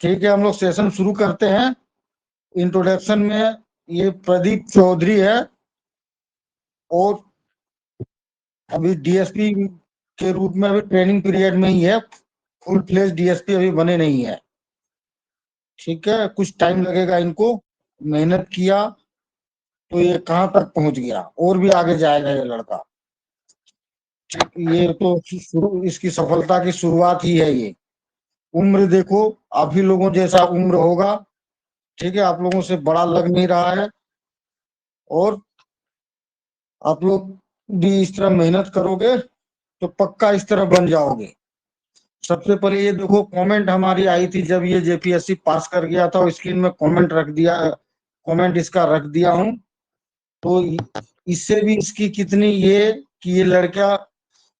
ठीक है, हम लोग सेशन शुरू करते हैं। इंट्रोडक्शन में ये प्रदीप चौधरी है और अभी डीएसपी के रूप में अभी ट्रेनिंग पीरियड में ही है, फुल फ्लेज डीएसपी अभी बने नहीं है। ठीक है, कुछ टाइम लगेगा इनको, मेहनत किया तो ये कहाँ तक पहुंच गया, और भी आगे जाएगा ये लड़का। ठीक, ये तो इसकी सफलता की शुरुआत ही है ये। उम्र देखो, आप ही लोगों जैसा उम्र होगा। ठीक है, आप लोगों से बड़ा लग नहीं रहा है, और आप लोग भी इस तरह मेहनत करोगे तो पक्का इस तरह बन जाओगे। सबसे पहले ये देखो, कमेंट हमारी आई थी जब ये जेपीएससी पास कर गया था, स्क्रीन में कमेंट रख दिया, कमेंट इसका रख दिया हूं। तो इससे भी इसकी कितनी ये कि ये लड़का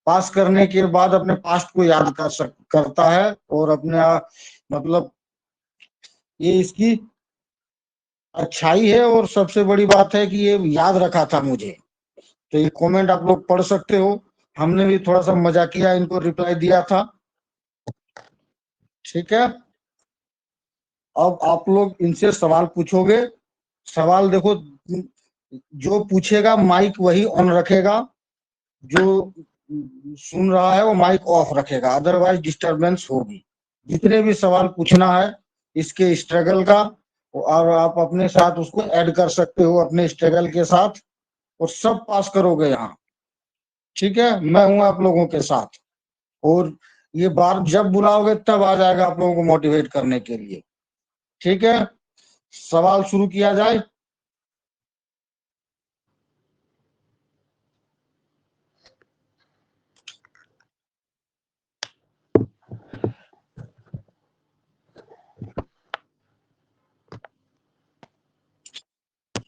पास करने के बाद अपने पास्ट को याद करता है, और अपने मतलब ये इसकी अच्छाई है। और सबसे बड़ी बात है कि ये याद रखा था मुझे। तो ये कमेंट आप लोग पढ़ सकते हो, हमने भी थोड़ा सा मजाकिया इनको रिप्लाई दिया था। ठीक है, अब आप लोग इनसे सवाल पूछोगे। सवाल देखो, जो पूछेगा माइक वही ऑन रखेगा, जो सुन रहा है वो माइक ऑफ रखेगा, अदरवाइज डिस्टरबेंस होगी। जितने भी सवाल पूछना है इसके स्ट्रगल का, और आप अपने साथ उसको ऐड कर सकते हो अपने स्ट्रगल के साथ, और सब पास करोगे यहाँ। ठीक है, मैं हूं आप लोगों के साथ, और ये बार जब बुलाओगे तब आ जाएगा आप लोगों को मोटिवेट करने के लिए। ठीक है, सवाल शुरू किया जाए।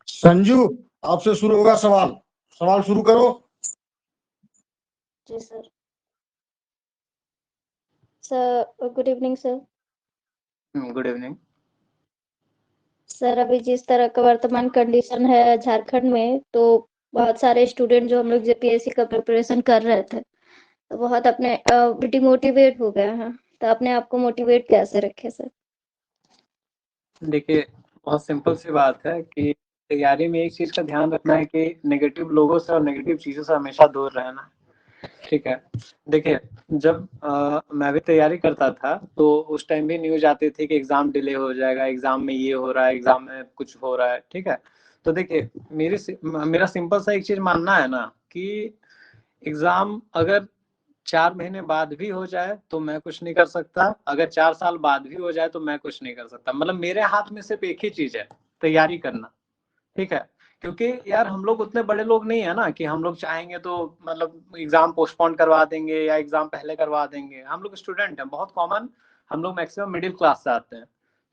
संजू, आपसे शुरू होगा सवाल। सवाल शुरू करो। जी sir. Sir good evening sir. Good evening sir, अभी जिस तरह का वर्तमान कंडीशन है झारखंड में, तो बहुत सारे स्टूडेंट जो हम लोग जेपीएससी का प्रिपरेशन कर रहे थे, तो बहुत अपने डिमोटिवेट हो गए हैं। तो अपने आप को मोटिवेट कैसे रखे सर? देखिए, बहुत सिंपल सी बात है कि तैयारी में एक चीज का ध्यान रखना है कि नेगेटिव लोगों से और नेगेटिव चीजों से हमेशा दूर रहना। ठीक है, देखिए, जब मैं भी तैयारी करता था तो उस टाइम भी न्यूज आती थी कि एग्जाम डिले हो जाएगा, एग्जाम में ये हो रहा है, एग्जाम में कुछ हो रहा है। ठीक है, तो देखिए, मेरा सिंपल सा एक चीज मानना है ना कि एग्जाम अगर 4 महीने बाद भी हो जाए तो मैं कुछ नहीं कर सकता, अगर 4 साल बाद भी हो जाए तो मैं कुछ नहीं कर सकता। मतलब मेरे हाथ में सिर्फ एक ही चीज है, तैयारी करना। ठीक है, क्योंकि यार हम लोग उतने बड़े लोग नहीं है ना कि हम लोग चाहेंगे तो मतलब एग्जाम पोस्टपोन करवा देंगे या एग्जाम पहले करवा देंगे। हम लोग स्टूडेंट हैं, बहुत कॉमन, हम लोग मैक्सिमम मिडिल क्लास से आते हैं।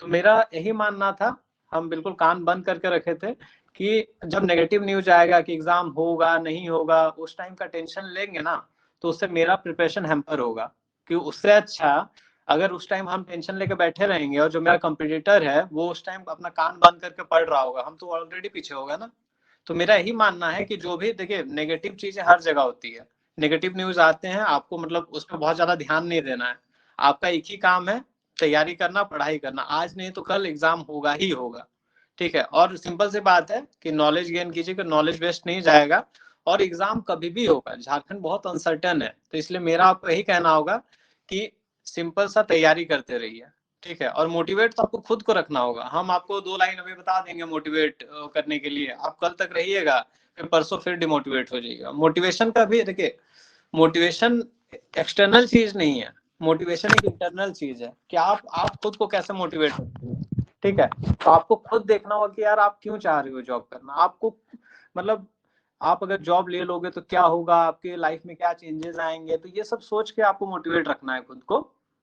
तो मेरा यही मानना था, हम बिल्कुल कान बंद करके रखे थे कि जब नेगेटिव न्यूज आएगा कि एग्जाम होगा नहीं होगा, उस टाइम का टेंशन लेंगे ना तो उससे मेरा प्रिपरेशन हैम्पर होगा। कि उससे अच्छा अगर उस टाइम हम टेंशन लेके बैठे रहेंगे और जो मेरा कंपटीटर है वो उस टाइम अपना कान बंद करके पढ़ रहा होगा, हम तो ऑलरेडी पीछे होगा ना। तो मेरा यही मानना है कि जो भी, देखिए, नेगेटिव चीजें हर जगह होती है, नेगेटिव न्यूज आते हैं, आपको मतलब उस पर बहुत ज्यादा ध्यान नहीं देना है। आपका एक ही काम है, तैयारी करना, पढ़ाई करना। आज नहीं तो कल एग्जाम होगा ही होगा। ठीक है, और सिंपल सी बात है कि नॉलेज गेन कीजिए, कि नॉलेज वेस्ट नहीं जाएगा, और एग्जाम कभी भी होगा। झारखंड बहुत अनसर्टेन है, तो इसलिए मेरा आपको यही कहना होगा कि सिंपल सा तैयारी करते रहिए। ठीक है, और मोटिवेट तो आपको खुद को रखना होगा। हम आपको 2 लाइन अभी बता देंगे मोटिवेट करने के लिए, आप कल तक रहिएगा, फिर परसों फिर डिमोटिवेट हो जाइएगा। मोटिवेशन का भी देखिए, मोटिवेशन एक्सटर्नल चीज नहीं है, मोटिवेशन एक इंटरनल चीज है कि आप खुद को कैसे मोटिवेट करते हो। ठीक है, तो आपको खुद देखना होगा कि यार आप क्यों चाह रहे हो जॉब करना। आपको मतलब आप अगर जॉब ले लोगे तो क्या होगा, आपके लाइफ में क्या चेंजेस आएंगे, तो ये सब सोच के आपको मोटिवेट रखना है खुद को।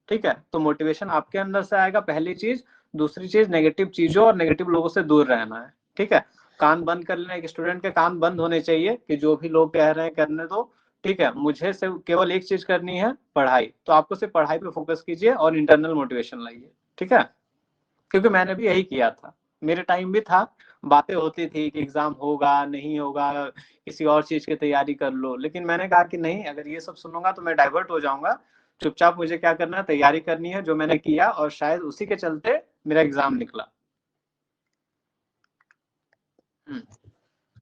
ठीक है, तो मोटिवेशन आपके अंदर से आएगा, पहली चीज। दूसरी चीज, नेगेटिव चीजों और नेगेटिव लोगों से दूर रहना है। ठीक है, कान बंद कर लेना, एक स्टूडेंट के कान बंद होने चाहिए कि जो भी लोग कह रहे हैं करने दो। ठीक है, मुझे सिर्फ केवल एक चीज करनी है, पढ़ाई। तो आपको सिर्फ पढ़ाई पे फोकस कीजिए और इंटरनल मोटिवेशन लाइए। ठीक है, क्योंकि मैंने भी यही किया था, मेरे टाइम भी था, बातें होती थी कि एग्जाम होगा नहीं होगा, किसी और चीज की तैयारी कर लो, लेकिन मैंने कहा कि नहीं, अगर ये सब सुनूंगा तो मैं डाइवर्ट हो जाऊंगा। चुपचाप मुझे क्या करना है, तैयारी करनी है जो मैंने किया, और शायद उसी के चलते मेरा एग्जाम निकला।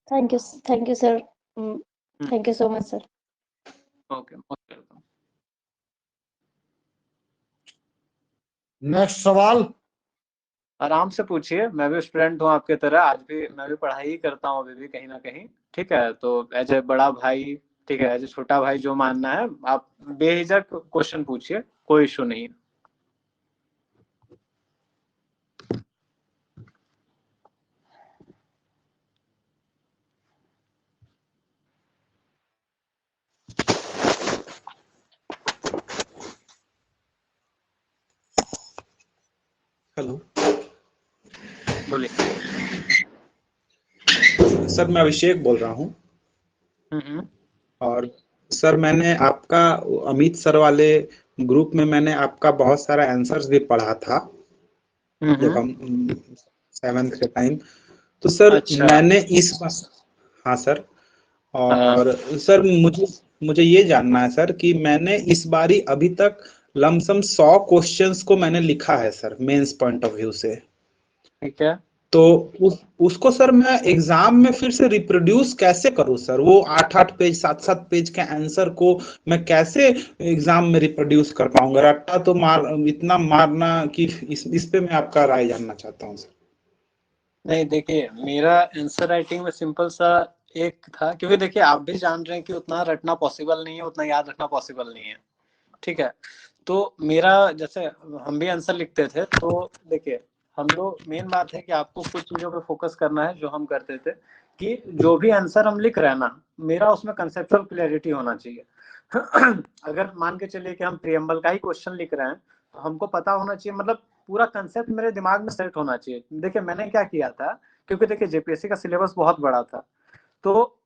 Thank you sir, thank you so much sir. Okay, most welcome. Next सवाल। आराम से पूछिए, मैं भी स्टूडेंट हूँ आपके तरह, आज भी मैं भी पढ़ाई ही करता हूँ अभी भी कहीं ना कहीं, ठीक है। तो एज ए बड़ा भाई, ठीक है, एज ए छोटा भाई जो मानना है, आप बेहिचक क्वेश्चन पूछिए, कोई इशू नहीं है। हेलो बोलिए। सर, मैं अभिषेक बोल रहा हूँ। हम्म। और सर, मैंने आपका अमित सर वाले ग्रुप में मैंने आपका बहुत सारा आंसर्स भी पढ़ा था जब हम 7th के टाइम। तो सर अच्छा। मैंने इस बार, हाँ सर, हाँ। और सर मुझे मुझे ये जानना है सर कि मैंने इस बारी अभी तक लमसम 100 क्वेश्चंस को मैंने लिखा है sir, mains point of view से। ठीक है। तो उसको सर मैं एग्जाम में फिर से रिप्रोड्यूस कैसे करूं सर? वो 8-8 पेज 7-7 पेज के आंसर को मैं कैसे एग्जाम में रिप्रोड्यूस कर पाऊंगा? रट्टा तो इतना मारना कि इस पे मैं आपका राय जानना चाहता हूं सर। नहीं देखिए, मेरा आंसर राइटिंग में सिंपल सा एक था, क्योंकि देखिए आप भी जान रहे हैं कि उतना रटना पॉसिबल नहीं है, उतना याद रखना पॉसिबल नहीं है, ठीक है। तो मेरा, जैसे हम भी आंसर लिखते थे, तो देखिए हम लोग, मेन बात है कि आपको कुछ चीजों पे फोकस करना है जो हम करते थे, कि जो भी आंसर हम लिख रहे हैं ना, मेरा उसमें कंसेप्चुअल क्लैरिटी होना चाहिए। अगर मान के चलिए कि हम प्रियम्बल का ही क्वेश्चन लिख रहे हैं, तो हमको पता होना चाहिए, मतलब पूरा कंसेप्ट मेरे दिमाग में सेट होना चाहिए। देखिए मैंने क्या किया था, क्योंकि देखिए जेपीएससी का सिलेबस बहुत बड़ा था, तो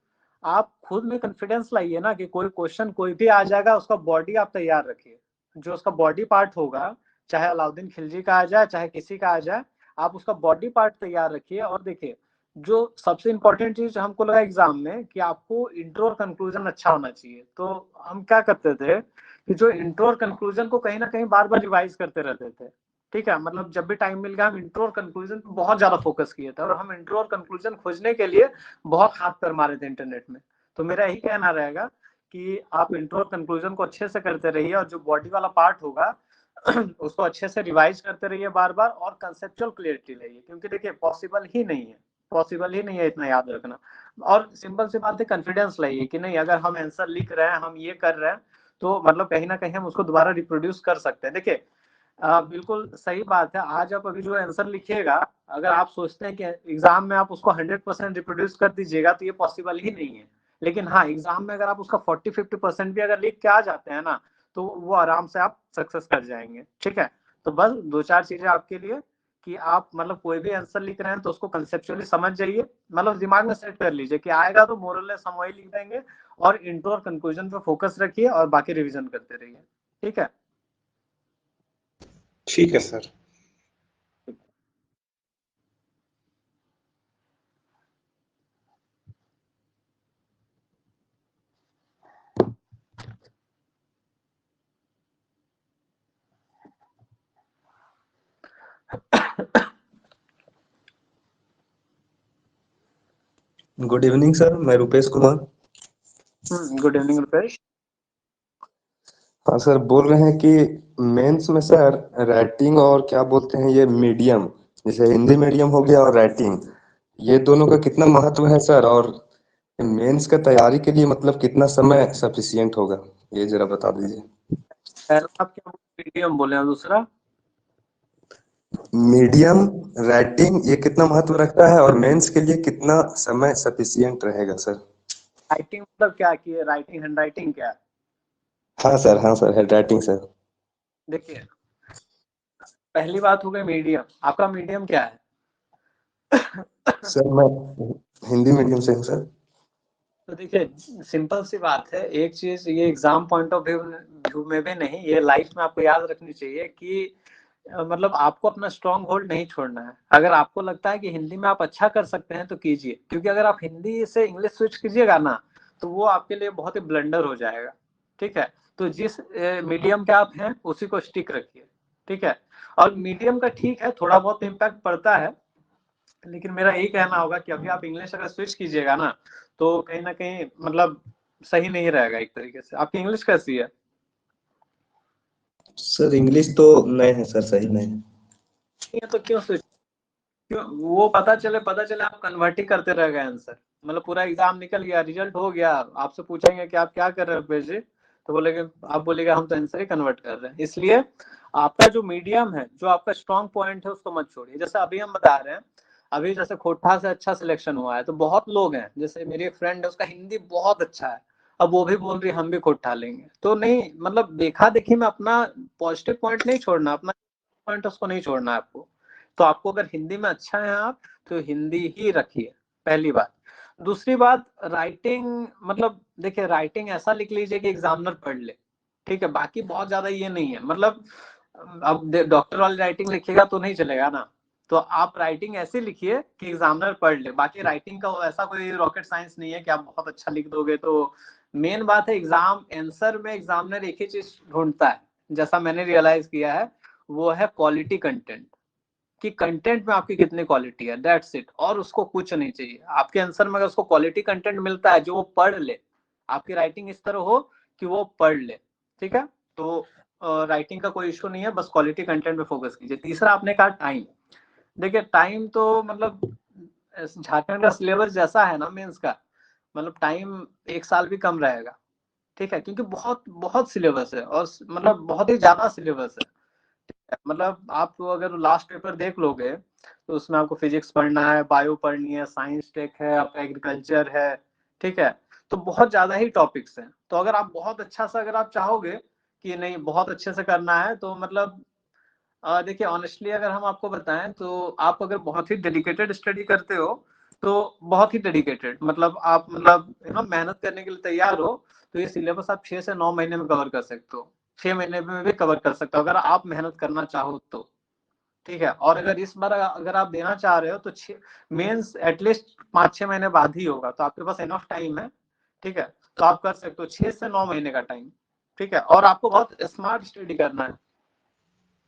आप खुद में कॉन्फिडेंस लाइए ना कि कोई क्वेश्चन कोई भी आ जाएगा, उसका बॉडी आप तैयार रखिए। जो उसका बॉडी पार्ट होगा, चाहे अलाउद्दीन खिलजी का आ जाए, चाहे किसी का आ जाए, आप उसका बॉडी पार्ट तैयार रखिए। और देखिए जो सबसे इंपॉर्टेंट चीज हमको लगा एग्जाम में, कि आपको इंट्रो और कंक्लूजन अच्छा होना चाहिए। तो हम क्या करते थे कि जो इंट्रो और कंक्लूजन को कहीं ना कहीं बार बार रिवाइज करते रहते थे, ठीक है। मतलब जब भी टाइम मिल गया हम इंट्रो और कंक्लूजन पर बहुत ज्यादा फोकस किए थे, और हम इंट्रो और कंक्लूजन खोजने के लिए बहुत हाथ पैर मारे थे इंटरनेट में। तो मेरा यही कहना रहेगा कि आप इंट्रो और कंक्लूजन को अच्छे से करते रहिए, और जो बॉडी वाला पार्ट होगा उसको अच्छे से रिवाइज करते रहिए बार बार, और कंसेप्चुअल क्लियरिटी रहिए, क्योंकि देखिए पॉसिबल ही नहीं है इतना याद रखना। और सिंपल सी बात है, कॉन्फिडेंस लाइए कि नहीं, अगर हम आंसर लिख रहे हैं, हम ये कर रहे हैं, तो मतलब कहीं ना कहीं हम उसको दोबारा रिप्रोड्यूस कर सकते हैं। देखिए बिल्कुल सही बात है। आज आप अभी जो आंसर लिखिएगा, अगर आप सोचते हैं कि एग्जाम में आप उसको 100% रिप्रोड्यूस कर दीजिएगा, तो ये पॉसिबल ही नहीं है। लेकिन हाँ, एग्जाम में अगर आप उसका 40-50% भी अगर लिख के आ जाते हैं ना, तो वो आराम से आप सक्सेस कर जाएंगे, ठीक है। तो बस 2-4 चीजें आपके लिए, कि आप मतलब कोई भी आंसर लिख रहे हैं तो उसको कंसेप्चुअली समझ जाइए, मतलब दिमाग में सेट कर लीजिए कि आएगा तो मोरलेस हम वही लिख देंगे, और इंट्रो और कंक्लूजन पे फोकस रखिए, और बाकी रिवीजन करते रहिए, ठीक है। ठीक है सर। गुड इवनिंग सर, मैं रुपेश कुमार। Good evening Rupesh. हाँ सर, बोल रहे हैं कि मेंस में सर राइटिंग और क्या बोलते हैं ये मीडियम, जैसे हिंदी मीडियम हो गया और राइटिंग, ये दोनों का कितना महत्व है सर? और मेंस का तैयारी के लिए मतलब कितना समय सफिशियंट होगा, ये जरा बता दीजिए। पहला आप क्या मीडियम बोले, और दूसरा? मीडियम, राइटिंग, ये कितना महत्व रखता है, और मेंस के लिए कितना समय सफिशियंट रहेगा सर? राइटिंग मतलब क्या, कि राइटिंग हैंड राइटिंग क्या है? हाँ सर, हैंड राइटिंग सर। देखिए पहली बात हो गई मीडियम, आपका मीडियम क्या है? सर मैं हिंदी मीडियम से हूँ सर। तो देखिए सिंपल सी बात है, एक चीज ये एग्जाम पॉइंट ऑफ व्यू में भी नहीं, ये लाइफ में आपको याद रखनी चाहिए कि मतलब आपको अपना स्ट्रॉन्ग होल्ड नहीं छोड़ना है। अगर आपको लगता है कि हिंदी में आप अच्छा कर सकते हैं तो कीजिए, क्योंकि अगर आप हिंदी से इंग्लिश स्विच कीजिएगा ना, तो वो आपके लिए बहुत ही ब्लंडर हो जाएगा, ठीक है। तो जिस मीडियम के आप हैं उसी को स्टिक रखिए, ठीक है। और मीडियम का ठीक है, थोड़ा बहुत इम्पैक्ट पड़ता है, लेकिन मेरा यही कहना होगा कि अभी आप इंग्लिश अगर स्विच कीजिएगा ना तो कहीं ना कहीं मतलब सही नहीं रहेगा एक तरीके से। आपकी इंग्लिश कैसी है? सर इंग्लिश तो नहीं है सर, सही नहीं है। तो क्यों स्विच, क्यों? वो पता चले आप कन्वर्ट ही करते रह गए आंसर, मतलब पूरा एग्जाम निकल गया, रिजल्ट हो गया, आपसे पूछेंगे कि आप क्या कर रहे हो पेजे, तो बोलेंगे, आप बोलेगा हम तो आंसर ही कन्वर्ट कर रहे हैं। इसलिए आपका जो मीडियम है, जो आपका स्ट्रॉन्ग पॉइंट है, उसको मत छोड़िए। जैसे अभी हम बता रहे हैं, अभी जैसे खोटा से अच्छा सिलेक्शन हुआ है, तो बहुत लोग हैं, जैसे मेरी एक फ्रेंड है, उसका हिंदी बहुत अच्छा है, अब वो भी बोल रही हम भी खोटा लेंगे। तो नहीं, मतलब देखा देखी में अपना पॉजिटिव पॉइंट नहीं छोड़ना, अपना पॉइंट उसको नहीं छोड़ना है आपको। तो आपको अगर हिंदी में अच्छा है आप, तो हिंदी ही रखिए, पहली बात। दूसरी बात, राइटिंग, मतलब देखिए राइटिंग ऐसा लिख लीजिए कि एग्जामिनर पढ़ ले, ठीक है। बाकी बहुत ज्यादा ये नहीं है, मतलब अब डॉक्टर वाली राइटिंग लिखिएगा तो नहीं चलेगा ना, तो आप राइटिंग ऐसे लिखिए कि एग्जामिनर पढ़ ले। बाकी राइटिंग का ऐसा कोई रॉकेट साइंस नहीं है कि आप बहुत अच्छा लिख दोगे। तो मेन बात है, एग्जाम आंसर में एग्जामिनर एक ही चीज ढूंढता है, जैसा मैंने रियलाइज किया है, वो है क्वालिटी कंटेंट, कि कंटेंट में आपकी कितनी क्वालिटी है, दैट्स इट। और उसको कुछ नहीं चाहिए आपके आंसर में, अगर उसको क्वालिटी कंटेंट मिलता है जो वो पढ़ ले, आपकी राइटिंग इस तरह हो कि वो पढ़ ले, ठीक है। तो राइटिंग का कोई इशू नहीं है, बस क्वालिटी कंटेंट पे फोकस कीजिए। तीसरा आपने कहा टाइम, देखिए टाइम तो मतलब झारखंड का सिलेबस जैसा है ना मेंस का, मतलब टाइम 1 साल भी कम रहेगा, ठीक है, क्योंकि बहुत बहुत सिलेबस है, और मतलब बहुत ही ज्यादा सिलेबस है। मतलब आप अगर लास्ट पेपर देख लोगे तो उसमें आपको फिजिक्स पढ़ना है, बायो पढ़नी है, साइंस टेक है, आपका एग्रीकल्चर है, ठीक है। तो बहुत ज्यादा ही टॉपिक्स हैं। तो अगर आप बहुत अच्छा सा, अगर आप चाहोगे कि नहीं बहुत अच्छे से करना है, तो मतलब देखिए ऑनेस्टली अगर हम आपको बताएं, तो आप अगर बहुत ही डेडिकेटेड स्टडी करते हो, तो बहुत ही डेडिकेटेड, मतलब आप मतलब मेहनत करने के लिए तैयार हो, तो ये सिलेबस आप 6 से 9 महीने में कवर कर सकते हो, 6 महीने में भी कवर कर सकते हो अगर आप मेहनत करना चाहो तो, ठीक है। और अगर इस बार अगर आप देना चाह रहे हो तो मेंस एटलीस्ट 5-6 महीने बाद ही होगा, तो आपके पास इनफ टाइम है, ठीक है। तो आप कर सकते हो 6 से 9 महीने का टाइम, ठीक है। और आपको बहुत स्मार्ट स्टडी करना है।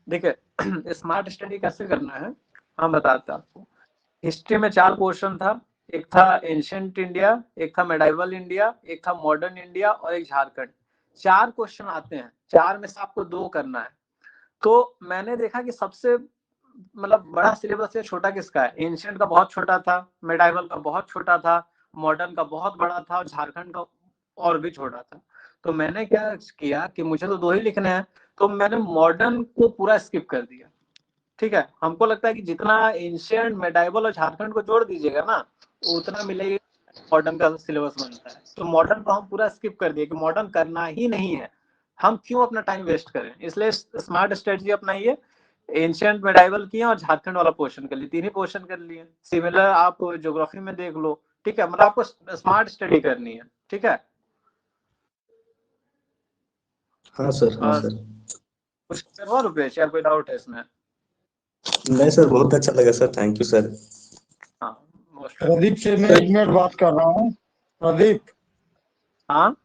देखिए स्मार्ट स्टडी कैसे करना है हम बताते हैं आपको। हिस्ट्री में 4 पोर्शन था, एक था एंशिएंट इंडिया, एक था मेडाइवल इंडिया, एक था मॉडर्न इंडिया और एक झारखंड। 4 क्वेश्चन आते हैं, 4 में से आपको 2 करना है। तो मैंने देखा कि सबसे मतलब बड़ा सिलेबस या छोटा किसका है? एंशिएंट का बहुत छोटा था, मेडाइवल का बहुत छोटा था, मॉडर्न का बहुत बड़ा था, और झारखंड का और भी छोटा था। तो मैंने क्या किया कि मुझे तो 2 ही लिखने हैं, तो मैंने मॉडर्न को पूरा स्किप कर दिया, ठीक है। हमको लगता है कि जितना एंशिएंट, मेडाइवल और झारखंड को जोड़ दीजिएगा ना, उतना मिलेगा मॉडर्न का सिलेबस बनता है। तो मॉडर्न को हम पूरा स्किप कर दिए कि मॉडर्न करना ही नहीं है, हम क्यों अपना टाइम वेस्ट करें। इसलिए स्मार्ट स्ट्रेटजी अपनाइए, एंशिएंट, मेडाइवल किए और झारखंड वाला पोर्शन कर लिए, 3 ही पोर्शन कर लिए। सिमिलर आप ज्योग्राफी में देख लो, ठीक है। मतलब आपको स्मार्ट स्टडी करनी है, ठीक है। हाँ सर, हाँ सर। कुछ करवा रुपेश, या कोई डाउट है इसमें? नहीं सर, बहुत अच्छा लगा सर, थैंक यू सर। हाँ मोस्ट प्रदीप से मैं 1 मिनट बात कर रहा हूँ। प्रदीप, हाँ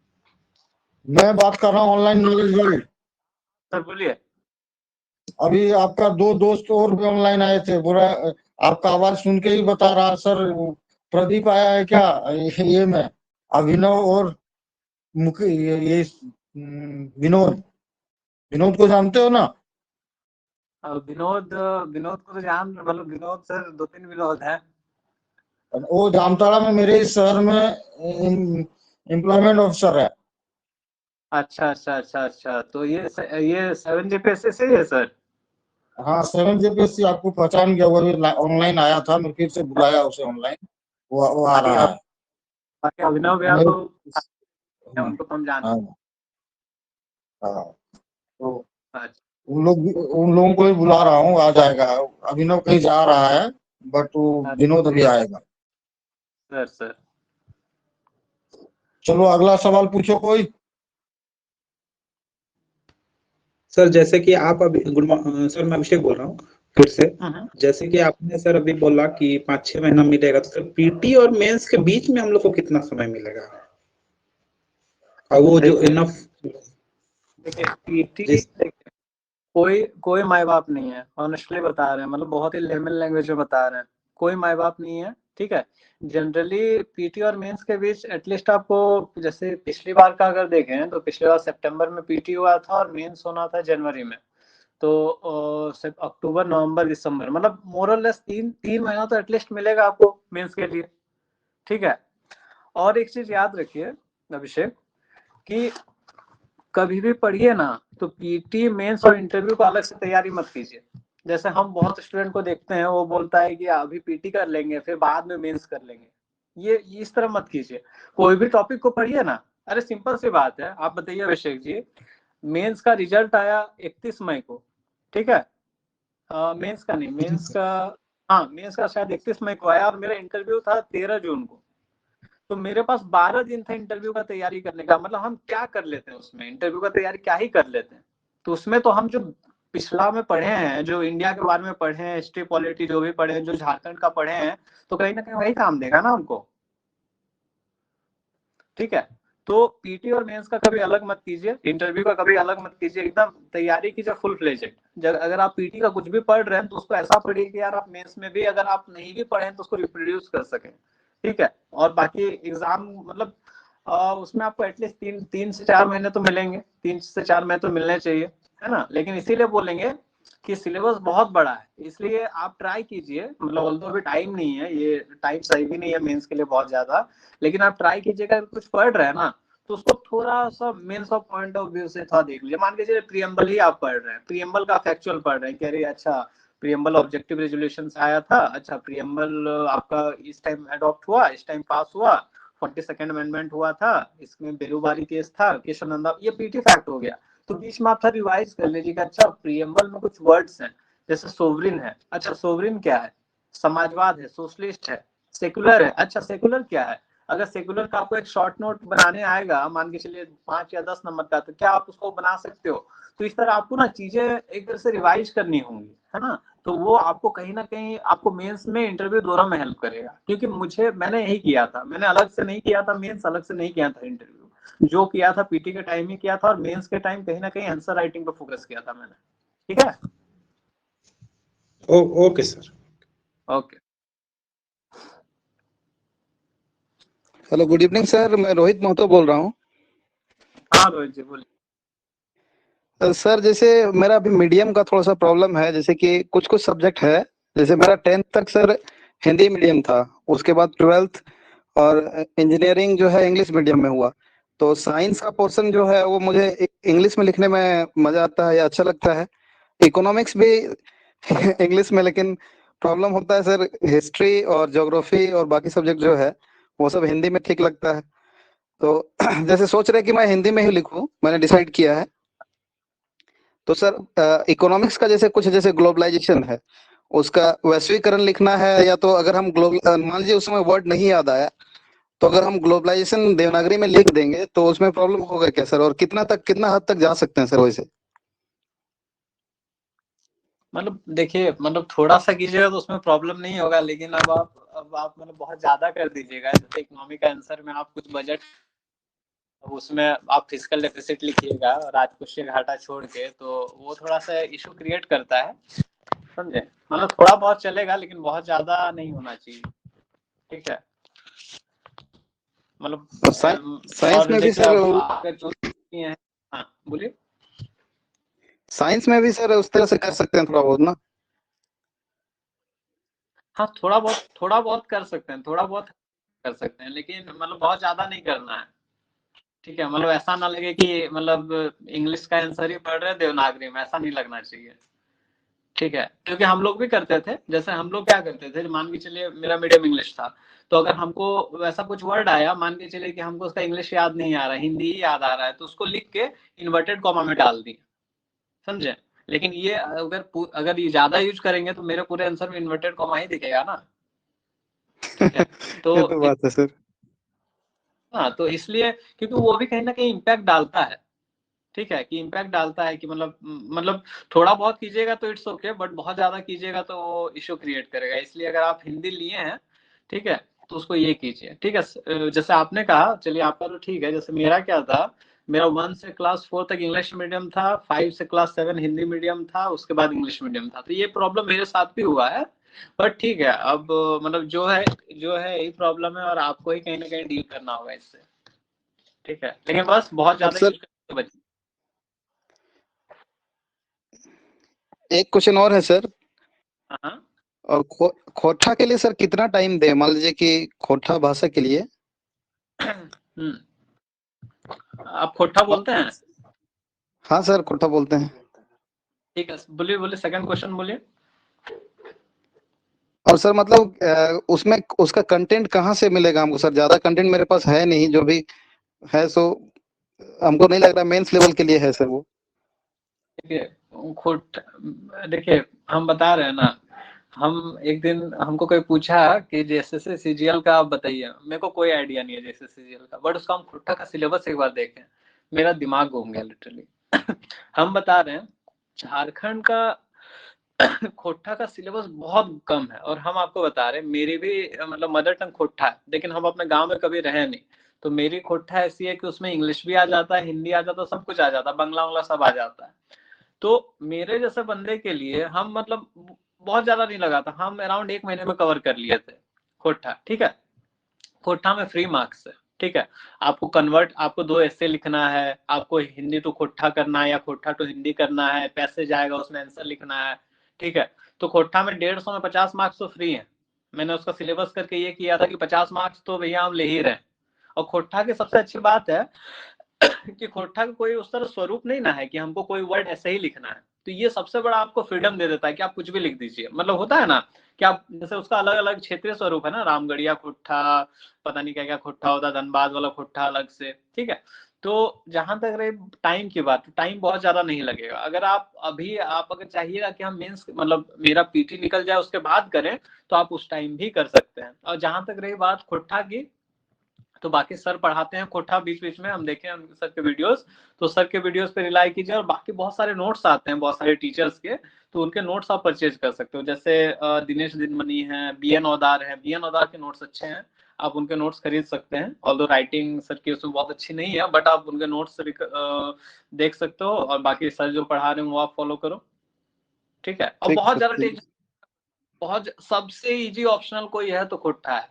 मैं बात कर रहा हूँ ऑनलाइन नॉलेज वर्ल्ड। सर बोलिए। अभी आपका 2 दोस्त और भी ऑनलाइन आए थे, बुरा आपका आवाज सुन के ही बता रहा सर। प्रदीप आया है क्या? ये मैं अभिनव और ये विनोद, विनोद को जानते हो ना? विनोद, विनोद को तो जान, मतलब विनोद सर 2-3 विनोद है। वो जामताड़ा में मेरे इस शहर में एम्प्लॉयमेंट ऑफिसर है। अच्छा अच्छा अच्छा अच्छा, तो ये 7 जीपीएससी से है सर? हाँ 7 जेपीएससी आपको पहचान गया, वो ऑनलाइन आया था, मैं फिर से बुलाया उसे ऑनलाइन, वो आ बाकी रहा है। बाकी अभिनव भैया मेरे, तो उनको तो हम जानते हाँ हाँ, तो हैं। उन लोगों को ही बुला रहा हूँ, आ जाएगा। अभिनव कहीं जा रहा है, बट वो विनोद अभी आएगा। सर सर चलो अगला सवाल पूछो कोई। सर जैसे कि आप अभी सर मैं अभिषेक बोल रहा हूँ फिर से। जैसे कि आपने सर अभी बोला कि 5-6 महीना मिलेगा, तो सर पीटी और मेंस के बीच में हम लोग को कितना समय मिलेगा, और वो जो इनफ? देखिए पीटी जी कोई माँ बाप नहीं है, ऑनेस्टली बता रहे हैं, मतलब बहुत ही लेमन लैंग्वेज में बता रहे हैं, कोई माँ बाप नहीं है। ठीक है, जनरली पीटी और मेंस के बीच एटलीस्ट आपको, जैसे पिछली बार का अगर देखें तो पिछली बार सितंबर में पीटी हुआ था और मेंस होना था जनवरी में। तो सिर्फ अक्टूबर नवंबर दिसंबर, मतलब मोर और लेस तीन महीना तो एटलीस्ट मिलेगा आपको मेंस के लिए। ठीक है, और एक चीज याद रखिए अभिषेक, कि कभी भी पढ़िए ना तो पीटी मेंस और इंटरव्यू को अलग से तैयारी मत कीजिए। जैसे हम बहुत स्टूडेंट को देखते हैं, वो बोलता है कि अभी पीटी कर लेंगे फिर बाद में मेंस कर लेंगे। ये इस तरह मत कीजिए। कोई भी टॉपिक को पढ़िए ना, अरे सिंपल सी बात है, आप बताइए अभिषेक जी, मेंस का रिजल्ट आया 31 मई को, ठीक है, मेंस का नहीं, मेंस का, हाँ मेंस का शायद 31 मई को आया और मेरा इंटरव्यू था 13 जून को। तो मेरे पास 12 दिन था इंटरव्यू का तैयारी करने का। मतलब हम क्या कर लेते हैं उसमें, इंटरव्यू का तैयारी क्या ही कर लेते हैं। तो उसमें तो हम जो पिछला में पढ़े हैं, जो इंडिया के बारे में पढ़े हैं, हिस्ट्री पॉलिटी जो भी पढ़े हैं, जो झारखंड का पढ़े हैं, तो कहीं ना कहीं वही काम देगा ना हमको। ठीक है, तो पीटी और मेंस का कभी अलग मत कीजिए, इंटरव्यू का कभी अलग मत कीजिए, एकदम तैयारी कीजिए फुल फ्लेजेड। अगर आप पीटी का कुछ भी पढ़ रहे हैं तो उसको ऐसा पढ़िए कि यार आप मेंस में भी अगर आप नहीं भी पढ़े तो उसको रिप्रोड्यूस कर सकें। ठीक है, और बाकी एग्जाम मतलब उसमें आपको एटलीस्ट तीन से 4 महीने तो मिलेंगे, 3 से 4 महीने तो मिलने चाहिए, है ना। लेकिन इसीलिए बोलेंगे कि सिलेबस बहुत बड़ा है, इसलिए आप ट्राई कीजिए, मतलब ऑल्दो अभी टाइम नहीं है, ये टाइम सही भी नहीं है मेंस के लिए बहुत ज्यादा, लेकिन आप ट्राई कीजिएगा। अगर कुछ पढ़ रहे हैं ना तो उसको थोड़ा सा mains of point of view से थोड़ा देख लीजिए। मान के चलिए प्रीएम्बल ही आप पढ़ रहे हैं, प्रीएम्बल का फैक्चुअल पढ़ रहे हैं, कह रहे अच्छा प्रीएम्बल ऑब्जेक्टिव रेजोल्यूशन से आया था, अच्छा प्रीएम्बल आपका इस टाइम अडॉप्ट हुआ, इस टाइम पास हुआ, 42nd अमेंडमेंट हुआ था, इसमें बेलूबारी केस था, केशवानंदा, ये पीटी फैक्ट हो गया। तो बीच में आप था रिवाइज कर लीजिए कि अच्छा प्रीएम्बल में कुछ वर्ड्स हैं, जैसे सोवरिन है, अच्छा सोवरिन क्या है, समाजवाद है, सोशलिस्ट है, सेकुलर है, अच्छा सेकुलर क्या है। अगर सेकुलर का आपको एक शॉर्ट नोट बनाने आएगा, मान के चलिए 5 या 10 नंबर का, तो क्या आप उसको बना सकते हो। तो इस तरह आपको ना चीजें एक तरह से रिवाइज करनी होंगी, है ना। तो वो आपको कहीं ना कहीं आपको मेंस में इंटरव्यू दोनों में हेल्प करेगा, क्योंकि मैंने यही किया था, मैंने अलग से नहीं किया था मेंस, अलग से नहीं किया था इंटरव्यू, जो किया था पीटी के टाइम ही किया था, और मेंस के टाइम कहीं ना कहीं आंसर राइटिंग पर फोकस किया था मैंने। ठीक है, okay sir. Okay. Hello, good evening sir, मैं रोहित महतो बोल रहा हूँ। हाँ रोहित जी बोलिए। सर जैसे मेरा अभी मीडियम का थोड़ा सा प्रॉब्लम है, जैसे कि कुछ कुछ सब्जेक्ट है, जैसे मेरा 10th तक सर हिंदी मीडियम था, उसके बाद 12th और इंजीनियरिंग जो है इंग्लिश मीडियम में हुआ। तो साइंस का पोर्शन जो है वो मुझे इंग्लिश में लिखने में मजा आता है या अच्छा लगता है, इकोनॉमिक्स भी इंग्लिश में, लेकिन प्रॉब्लम होता है सर हिस्ट्री और ज्योग्राफी और बाकी सब्जेक्ट जो है वो सब हिंदी में ठीक लगता है। तो जैसे सोच रहे कि मैं हिंदी में ही लिखूं, मैंने डिसाइड किया है। तो सर इकोनॉमिक्स का जैसे कुछ, जैसे ग्लोबलाइजेशन है, उसका वैश्वीकरण लिखना है, या तो अगर हम ग्लोबल, मान लीजिए उसमें वर्ड नहीं याद आया, तो अगर हम ग्लोबलाइजेशन देवनागरी में लिख देंगे तो उसमें प्रॉब्लम होगा क्या सर, और कितना हद तक जा सकते हैं सर वैसे? मतलब देखिए, मतलब थोड़ा सा कीजिएगा तो उसमें प्रॉब्लम नहीं होगा, लेकिन अब आप मतलब बहुत ज्यादा कर दीजिएगा। जैसे इकोनॉमिक आंसर में आप कुछ बजट, उसमें आप फिजिकल डेफिसिट लिखिएगा राजकोषीय घाटा छोड़ के, तो वो थोड़ा सा इशू क्रिएट करता है, समझे। मतलब थोड़ा बहुत चलेगा लेकिन बहुत ज्यादा नहीं होना चाहिए। ठीक है, मतलब साइंस और में भी देखिए सर, अब अगर चूज किए हैं, हाँ बोलिए। साइंस में भी सर उस तरह से कर सकते हैं थोड़ा बहुत ना? हाँ थोड़ा बहुत कर सकते हैं, थोड़ा बहुत कर सकते हैं, लेकिन मतलब बहुत ज्यादा नहीं करना है। ठीक है, मतलब ऐसा ना लगे कि मतलब इंग्लिश का आंसर ही पढ़ रहे हैं देवनागरी में, ऐसा नहीं लगना चाहिए। ठीक है, क्योंकि हम लोग भी करते थे, जैसे हम लोग क्या करते थे, मान के चलिए मेरा मीडियम इंग्लिश था, तो अगर हमको वैसा कुछ वर्ड आया, मान के चलिए कि हमको उसका इंग्लिश याद नहीं आ रहा, हिंदी ही याद आ रहा है, तो उसको लिख के इन्वर्टेड कॉमा में डाल दिए, समझे। लेकिन ये अगर ये ज्यादा यूज करेंगे तो मेरे पूरे आंसर में इन्वर्टेड कॉमा ही दिखेगा ना। ठीक है, ये तो बात है सर। हाँ तो इसलिए, क्योंकि वो भी कहीं ना कहीं इम्पैक्ट डालता है। ठीक है, कि इम्पैक्ट डालता है कि मतलब थोड़ा बहुत कीजिएगा तो इट्स ओके, बट बहुत ज्यादा कीजिएगा तो वो इशू क्रिएट करेगा। इसलिए अगर आप हिंदी लिए हैं, ठीक है, तो उसको ये कीजिए। ठीक है, जैसे आपने कहा, चलिए आपका तो ठीक है, जैसे मेरा क्या था, मेरा 1 से क्लास 4 तक इंग्लिश मीडियम था, 5 से क्लास 7 हिंदी मीडियम था, उसके बाद इंग्लिश मीडियम था। तो ये प्रॉब्लम मेरे साथ भी हुआ है, बट ठीक है, अब मतलब जो है यही प्रॉब्लम है और आपको ही कहीं ना कहीं डील करना होगा इससे, ठीक है। लेकिन बस बहुत ज्यादा सर बच्चे। एक क्वेश्चन और है सर, हाँ और खोटा के लिए सर कितना टाइम दे, मान लीजिए कि खोटा भाषा के लिए। आप खोटा बोलते हैं? हाँ सर, खोटा बोलते हैं। ठीक है, बोलिए सेकंड क्वेश्चन बोलिए। और सर मतलब उसमें उसका कंटेंट कहाँ से मिलेगा हमको सर? ज्यादा कंटेंट मेरे पास है नहीं, जो भी है सो हमको नहीं लग रहा मेंस लेवल के लिए है सर वो। देखिए हम बता रहे हैं ना, हम एक दिन हमको कोई पूछा कि जैसे सीजीएल का आप बताइए, मेरे को कोई आइडिया नहीं है जैसे सीजीएल का, बट उसका हम खुट्टा का सिलेबस एक बार देखें, मेरा दिमाग घूम गया लिटरली। हम बता रहे हैं झारखंड का खोट्टा का सिलेबस बहुत कम है, और हम आपको बता रहे हैं मेरी भी मतलब मदर टंग खोट्टा है, लेकिन हम अपने गांव में कभी रहे नहीं, तो मेरी खोट्टा ऐसी है कि उसमें इंग्लिश भी आ जाता है, हिंदी आ जाता है, सब कुछ आ जाता है, बंगला उंगला सब आ जाता है। तो मेरे जैसे बंदे के लिए हम मतलब बहुत ज्यादा नहीं लगा था, हम अराउंड 1 महीने में कवर कर लिए थे खोट्टा, ठीक है। खोट्टा में फ्री मार्क्स है, ठीक है। आपको कन्वर्ट, आपको 2 ऐसे लिखना है, आपको हिंदी टू खोट्टा करना है या खोट्टा टू हिंदी करना है, पैसे जाएगा उसमें आंसर लिखना है, ठीक है। तो खोट्टा में 150 में 50 मार्क्स तो फ्री है। मैंने उसका सिलेबस करके ये किया था कि 50 मार्क्स तो भैया हम ले ही रहे। और खोट्टा की सबसे अच्छी बात है कि खोट्टा का कोई उस तरह स्वरूप नहीं ना है कि हमको कोई वर्ड ऐसे ही लिखना है, तो ये सबसे बड़ा आपको फ्रीडम दे देता है कि आप कुछ भी लिख दीजिए। मतलब होता है ना कि आप जैसे उसका अलग अलग क्षेत्रीय स्वरूप है ना, रामगढ़िया खोट्टा, पता नहीं क्या क्या खोट्टा होता है, धनबाद वाला खोट्टा अलग से, ठीक है। तो जहां तक रहे टाइम की बात, टाइम बहुत ज्यादा नहीं लगेगा। अगर आप अगर चाहिएगा कि हम मेंस मतलब मेरा पीटी निकल जाए उसके बाद करें, तो आप उस टाइम भी कर सकते हैं। और जहां तक रही बात खोट्टा की, तो बाकी सर पढ़ाते हैं खोट्टा, बीच बीच में हम देखें सर के वीडियोस, तो सर के वीडियोस पे रिलाई कीजिए। और बाकी बहुत सारे नोट्स आते हैं बहुत सारे टीचर्स के, तो उनके नोट्स आप परचेज कर सकते हो। जैसे दिनेश दिनमनी है, बीएन औदार है, बीएन औदार के नोट्स अच्छे हैं, आप उनके नोट्स खरीद सकते हैं। ऑल्दो राइटिंग सर की उसमें बहुत अच्छी नहीं है, बट आप उनके नोट्स देख सकते हो, और बाकी सर जो पढ़ा रहे हैं वो आप फॉलो करो, ठीक है। और ठीक बहुत सर, ज्यादा ठीक। बहुत सबसे इजी ऑप्शनल कोई है तो खोट्टा है,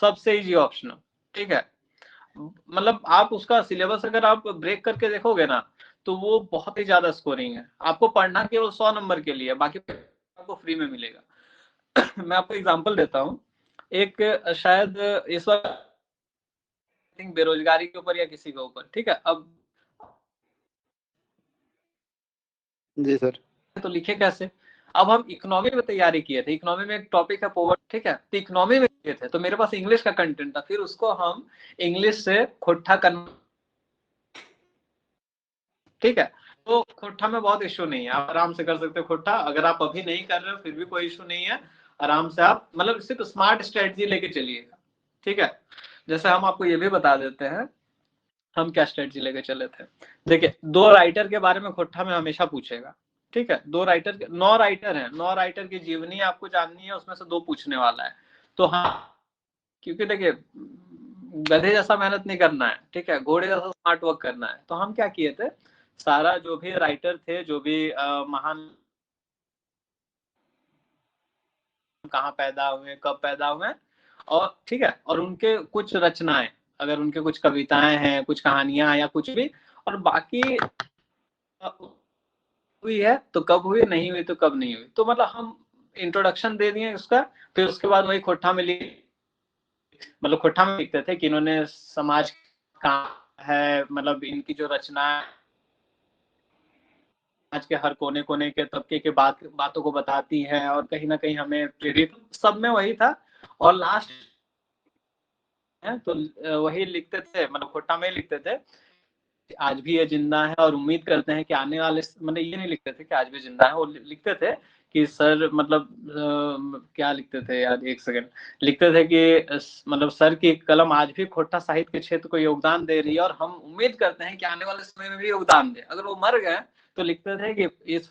सबसे इजी ऑप्शनल, ठीक है। मतलब आप उसका सिलेबस अगर आप ब्रेक करके देखोगे ना, तो वो बहुत ही ज्यादा स्कोरिंग है। आपको पढ़ना केवल 100 नंबर के लिए, बाकी आपको फ्री में मिलेगा। मैं आपको एग्जांपल देता हूँ, एक शायद इस वक्त बेरोजगारी के ऊपर या किसी के ऊपर, ठीक है। अब जी सर। तो लिखे कैसे? अब हम इकोनॉमी में तैयारी किए थे, इकोनॉमी में एक टॉपिक है पोवर्टी, ठीक है, तो इकोनॉमी में किए थे, तो मेरे पास इंग्लिश का कंटेंट था, फिर उसको हम इंग्लिश से खोट्टा कन्वर्ट, ठीक है। तो खोट्टा में बहुत इश्यू नहीं है, आप आराम से कर सकते हो खोट्टा। अगर आप अभी नहीं कर रहे हो फिर भी कोई इश्यू नहीं है, आराम से आप मतलब सिर्फ स्मार्ट स्ट्रेटजी लेके चलिएगा, ठीक है। जैसे हम आपको ये भी बता देते हैं हम क्या स्ट्रेटजी लेके चले थे। देखिए 2 राइटर के बारे में खोट्टा में हमेशा पूछेगा, ठीक है। 2 राइटर, 9 राइटर हैं, 9 राइटर की जीवनी आपको जाननी है, उसमें से 2 पूछने वाला है। तो हाँ, क्योंकि देखिए गधे जैसा मेहनत नहीं करना है, ठीक है, घोड़े जैसा स्मार्ट वर्क करना है। तो हम क्या किए थे, सारा जो भी राइटर थे, जो भी महान, कहाँ पैदा हुए, कब पैदा हुए, और ठीक है, और उनके कुछ रचनाएं, अगर उनके कुछ कविताएं हैं, कुछ कहानियां या कुछ भी, और बाकी हुई है तो कब हुई, नहीं हुई तो कब नहीं हुई। तो मतलब हम इंट्रोडक्शन दे दिए उसका, फिर उसके बाद वही खोट्टा में मतलब खोट्टा में लिखते थे कि इन्होंने समाज का है, मतलब इनकी जो रचना आज के हर कोने कोने के तबके के बातों को बताती है, और कहीं ना कहीं हमें प्रेरित, सब में वही था। और लास्ट है तो वही लिखते थे, मतलब खोट्टा में लिखते थे आज भी ये जिंदा है, और उम्मीद करते हैं कि आने वाले, मतलब ये नहीं लिखते थे कि आज भी जिंदा है, वो लिखते थे कि सर मतलब क्या लिखते थे यार, एक सेकंड, लिखते थे कि मतलब सर की कलम आज भी खोट्टा साहित्य के क्षेत्र को योगदान दे रही है, और हम उम्मीद करते हैं कि आने वाले समय में भी योगदान दे। अगर वो मर गए तो लिखते थे कि इस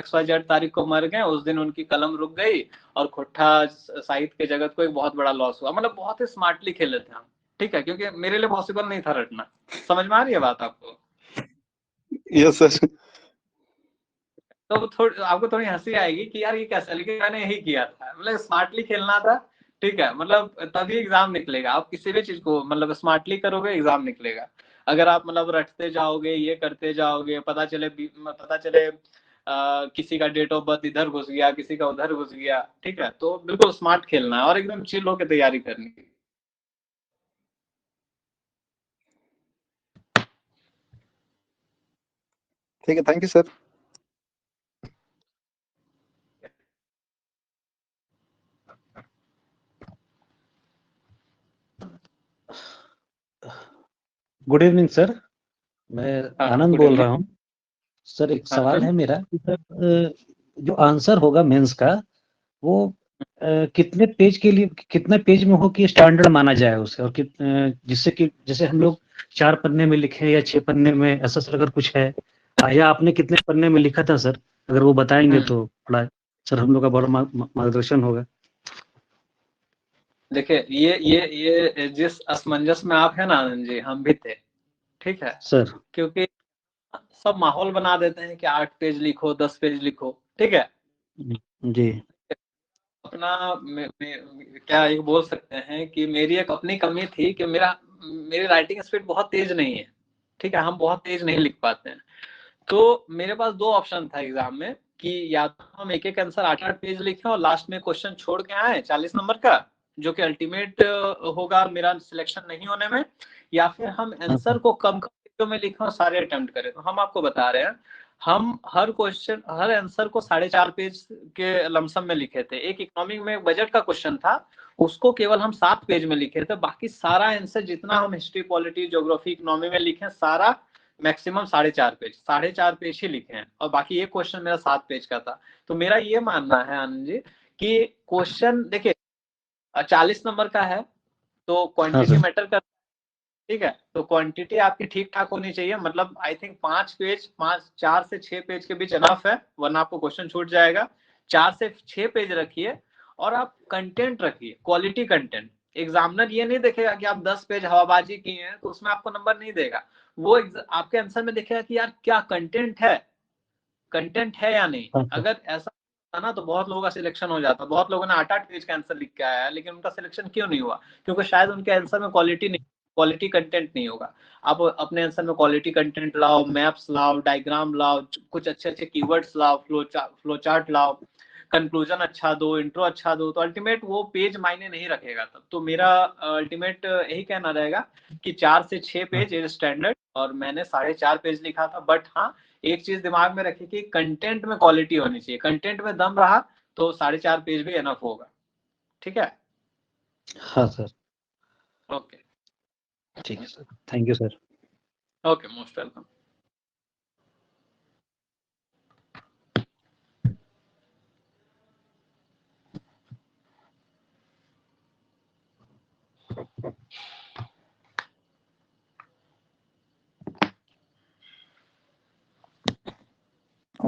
XYZ तारीख को मर गए, उस दिन उनकी कलम रुक गई, और खोट्टा साहित्य के जगत को एक बहुत बड़ा लॉस हुआ। मतलब बहुत ही स्मार्टली खेले थे हम, ठीक है, क्योंकि मेरे लिए पॉसिबल नहीं था रटना। समझ में आ रही है बात आपको? Yes sir. तो आपको थोड़ी हंसी आएगी कि यार ये कैसा, लेकिन मैंने यही किया था, मतलब स्मार्टली खेलना था। ठीक है, मतलब तभी एग्जाम निकलेगा। आप किसी भी चीज को मतलब स्मार्टली करोगे, एग्जाम निकलेगा। अगर आप मतलब रटते जाओगे, ये करते जाओगे, पता चले किसी का डेट ऑफ बर्थ इधर घुस गया, किसी का उधर घुस गया। ठीक है, तो बिल्कुल स्मार्ट खेलना है और एकदम चिल होकर तैयारी करनी है। ठीक है, thank you sir. Good evening sir, मैं हाँ, आनंद good बोल evening। रहा हूँ। सर एक सवाल आनंद? है मेरा कि सर जो आंसर होगा मेंस का वो कितने पेज के लिए, कितने पेज में हो कि स्टैंडर्ड माना जाए उसे, और जिससे कि जैसे हम लोग 4 पन्ने में लिखे या 6 पन्ने में, ऐसा सर अगर कुछ है, या आपने कितने पन्ने में लिखा था सर, अगर वो बताएंगे तो थोड़ा सर हम लोग का बड़ा मार्गदर्शन होगा। देखिए, ये जिस असमंजस में आप है ना आनंद जी, हम भी थे। ठीक है, सर क्योंकि सब माहौल बना देते हैं कि 8 पेज लिखो, 10 पेज लिखो। ठीक है, जी अपना क्या एक बोल सकते हैं कि मेरी एक अपनी कमी थी कि मेरी राइटिंग स्पीड बहुत तेज नहीं है। ठीक है, हम बहुत तेज नहीं लिख पाते हैं। तो मेरे पास 2 ऑप्शन था एग्जाम में कि या तो हम एक एक आंसर 8-8 पेज लिखें और लास्ट में क्वेश्चन छोड़ के आए 40 नंबर का, जो कि अल्टीमेट होगा मेरा सिलेक्शन नहीं होने में, या फिर हम आंसर को कम कम में लिखें और सारे अटेम्प्ट करें। तो हम आपको बता रहे हैं, हम हर क्वेश्चन, हर आंसर को 4.5 पेज के लमसम में लिखे थे। एक इकोनॉमिक में बजट का क्वेश्चन था, उसको केवल हम 7 पेज में लिखे थे। बाकी सारा आंसर जितना हम हिस्ट्री, पॉलिटी, ज्योग्राफी, इकोनॉमी में लिखे, सारा मैक्सिमम 4.5 पेज ही लिखे हैं, और बाकी ये क्वेश्चन मेरा 7 पेज का था। तो मेरा ये मानना है आनंद जी कि क्वेश्चन देखिए 40 नंबर का है तो क्वांटिटी सर। मैटर कर। ठीक है, तो क्वांटिटी आपकी ठीक ठाक होनी चाहिए, मतलब आई थिंक 4 से 6 पेज के बीच इनफ है, वरना आपको क्वेश्चन छूट जाएगा। 4 से 6 पेज रखिए और आप कंटेंट रखिए, क्वालिटी कंटेंट। एग्जामिनर ये नहीं देखेगा कि आप 10 पेज हवाबाजी किए हैं तो उसमें आपको नंबर नहीं देगा। वो आपके आंसर में देखेगा कि यार क्या कंटेंट है या नहीं। अगर ऐसा था ना तो बहुत लोगों का सिलेक्शन हो जाता। बहुत लोगों ने 8-8 पेज का आंसर लिख के आया है, लेकिन उनका सिलेक्शन क्यों नहीं हुआ? क्योंकि शायद उनके आंसर में क्वालिटी कंटेंट नहीं होगा। आप अपने आंसर में क्वालिटी कंटेंट लाओ, मैप्स लाओ, डायग्राम लाओ, कुछ अच्छे अच्छे कीवर्ड्स लाओ, फ्लो चार्ट लाओ, कंक्लूजन अच्छा दो, इंट्रो अच्छा दो, तो अल्टीमेट वो पेज मायने नहीं रखेगा तब। तो मेरा अल्टीमेट यही कहना रहेगा कि 4 से 6 पेज इज स्टैंडर्ड, और मैंने 4.5 पेज लिखा था। बट हाँ, एक चीज दिमाग में रखिए कि कंटेंट में क्वालिटी होनी चाहिए। कंटेंट में दम रहा तो 4.5 पेज भी एनफ होगा। ठीक है, हाँ सर, ओके ठीक है sir, thank you sir. Okay, most welcome.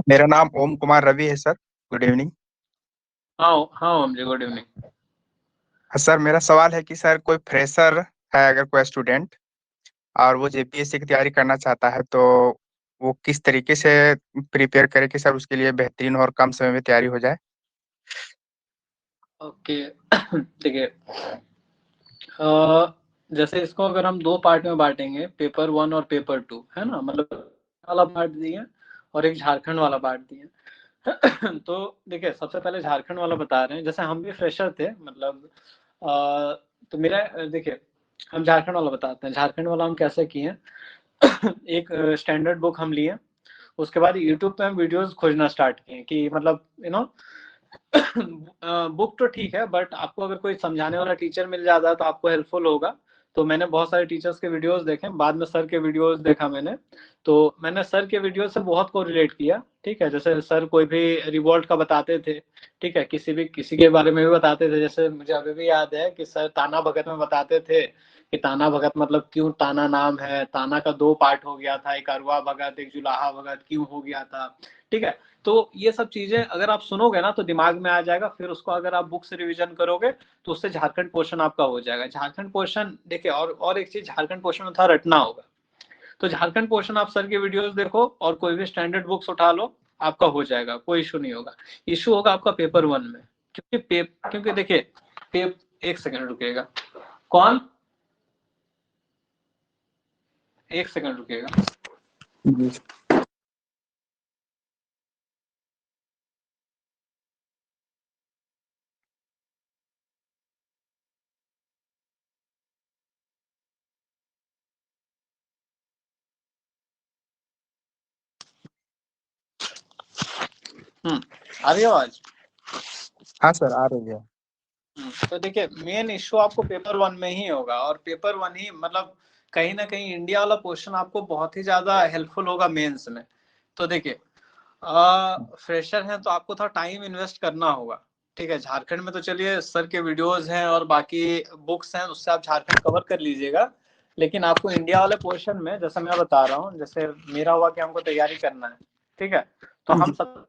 मेरा नाम ओम कुमार रवि है सर। Good evening. हाँ हाँ ओम जी, गुड इवनिंग। सर मेरा सवाल है कि सर कोई फ्रेशर है, अगर कोई स्टूडेंट और वो जेपीएससी की तैयारी करना चाहता है तो वो किस तरीके से प्रिपेयर करे कि सर उसके लिए बेहतरीन और कम समय में तैयारी हो जाए? ओके देखिए, जैसे इसको अगर हम 2 पार्ट में बांटेंगे, पेपर 1 और पेपर 2, है ना, मतलब वाला पार्ट दिए और एक झारखंड वाला पार्ट दिए। तो देखिए, सबसे पहले झारखंड वाला बता रहे हैं। जैसे हम भी फ्रेशर थे, मतलब तो मेरा देखिए, हम झारखंड वाला बताते हैं। झारखंड वाला हम कैसे किए, एक स्टैंडर्ड बुक हम लिए, उसके बाद यूट्यूब पे हम वीडियोस खोजना स्टार्ट किए कि मतलब बुक तो ठीक है, बट आपको अगर कोई समझाने वाला टीचर मिल जाता है तो आपको हेल्पफुल होगा। तो मैंने बहुत सारे टीचर्स के वीडियोस देखे, बाद में सर के वीडियोस देखा मैंने। तो मैंने सर के वीडियो से बहुत को रिलेट किया। ठीक है, जैसे सर कोई भी रिवॉल्ट का बताते थे, ठीक है, किसी के बारे में भी बताते थे। जैसे मुझे अभी भी याद है कि सर ताना भगत में बताते थे कि ताना भगत मतलब क्यों ताना नाम है, ताना का 2 पार्ट हो गया था, एक अरवा भगत, एक जुलाहा भगत, क्यों हो गया था। ठीक है, तो ये सब चीजें अगर आप सुनोगे ना तो दिमाग में आ जाएगा, फिर उसको अगर आप बुक से रिवीजन करोगे तो उससे झारखंड पोर्शन आपका हो जाएगा। झारखंड पोर्शन देखिए, और एक चीज, झारखंड पोर्शन में था रटना होगा, तो झारखंड पोर्शन आप सर के वीडियोस देखो और कोई भी स्टैंडर्ड बुक्स उठा लो, आपका हो जाएगा, कोई इशू नहीं होगा। इशू होगा आपका पेपर 1 में, क्योंकि देखिए एक सेकंड रुकिएगा, कौन, एक सेकंड रुकिएगा। आ रही है आवाज? हाँ सर, आ रही है। तो देखिए मेन इश्यू आपको पेपर 1 में ही होगा, और पेपर 1 ही मतलब कहीं ना कहीं इंडिया वाला क्वेश्चन आपको बहुत ही ज्यादा हेल्पफुल होगा मेंस में। तो देखिए फ्रेशर हैं तो आपको थोड़ा टाइम इन्वेस्ट करना होगा, ठीक है। झारखंड में तो चलिए सर के वीडियोस हैं और बाकी बुक्स हैं, उससे आप झारखंड कवर कर लीजिएगा, लेकिन आपको इंडिया वाले पोर्शन में जैसा मैं बता रहा हूँ, जैसे मेरा हुआ कि हमको तैयारी करना है, ठीक है, तो हम सब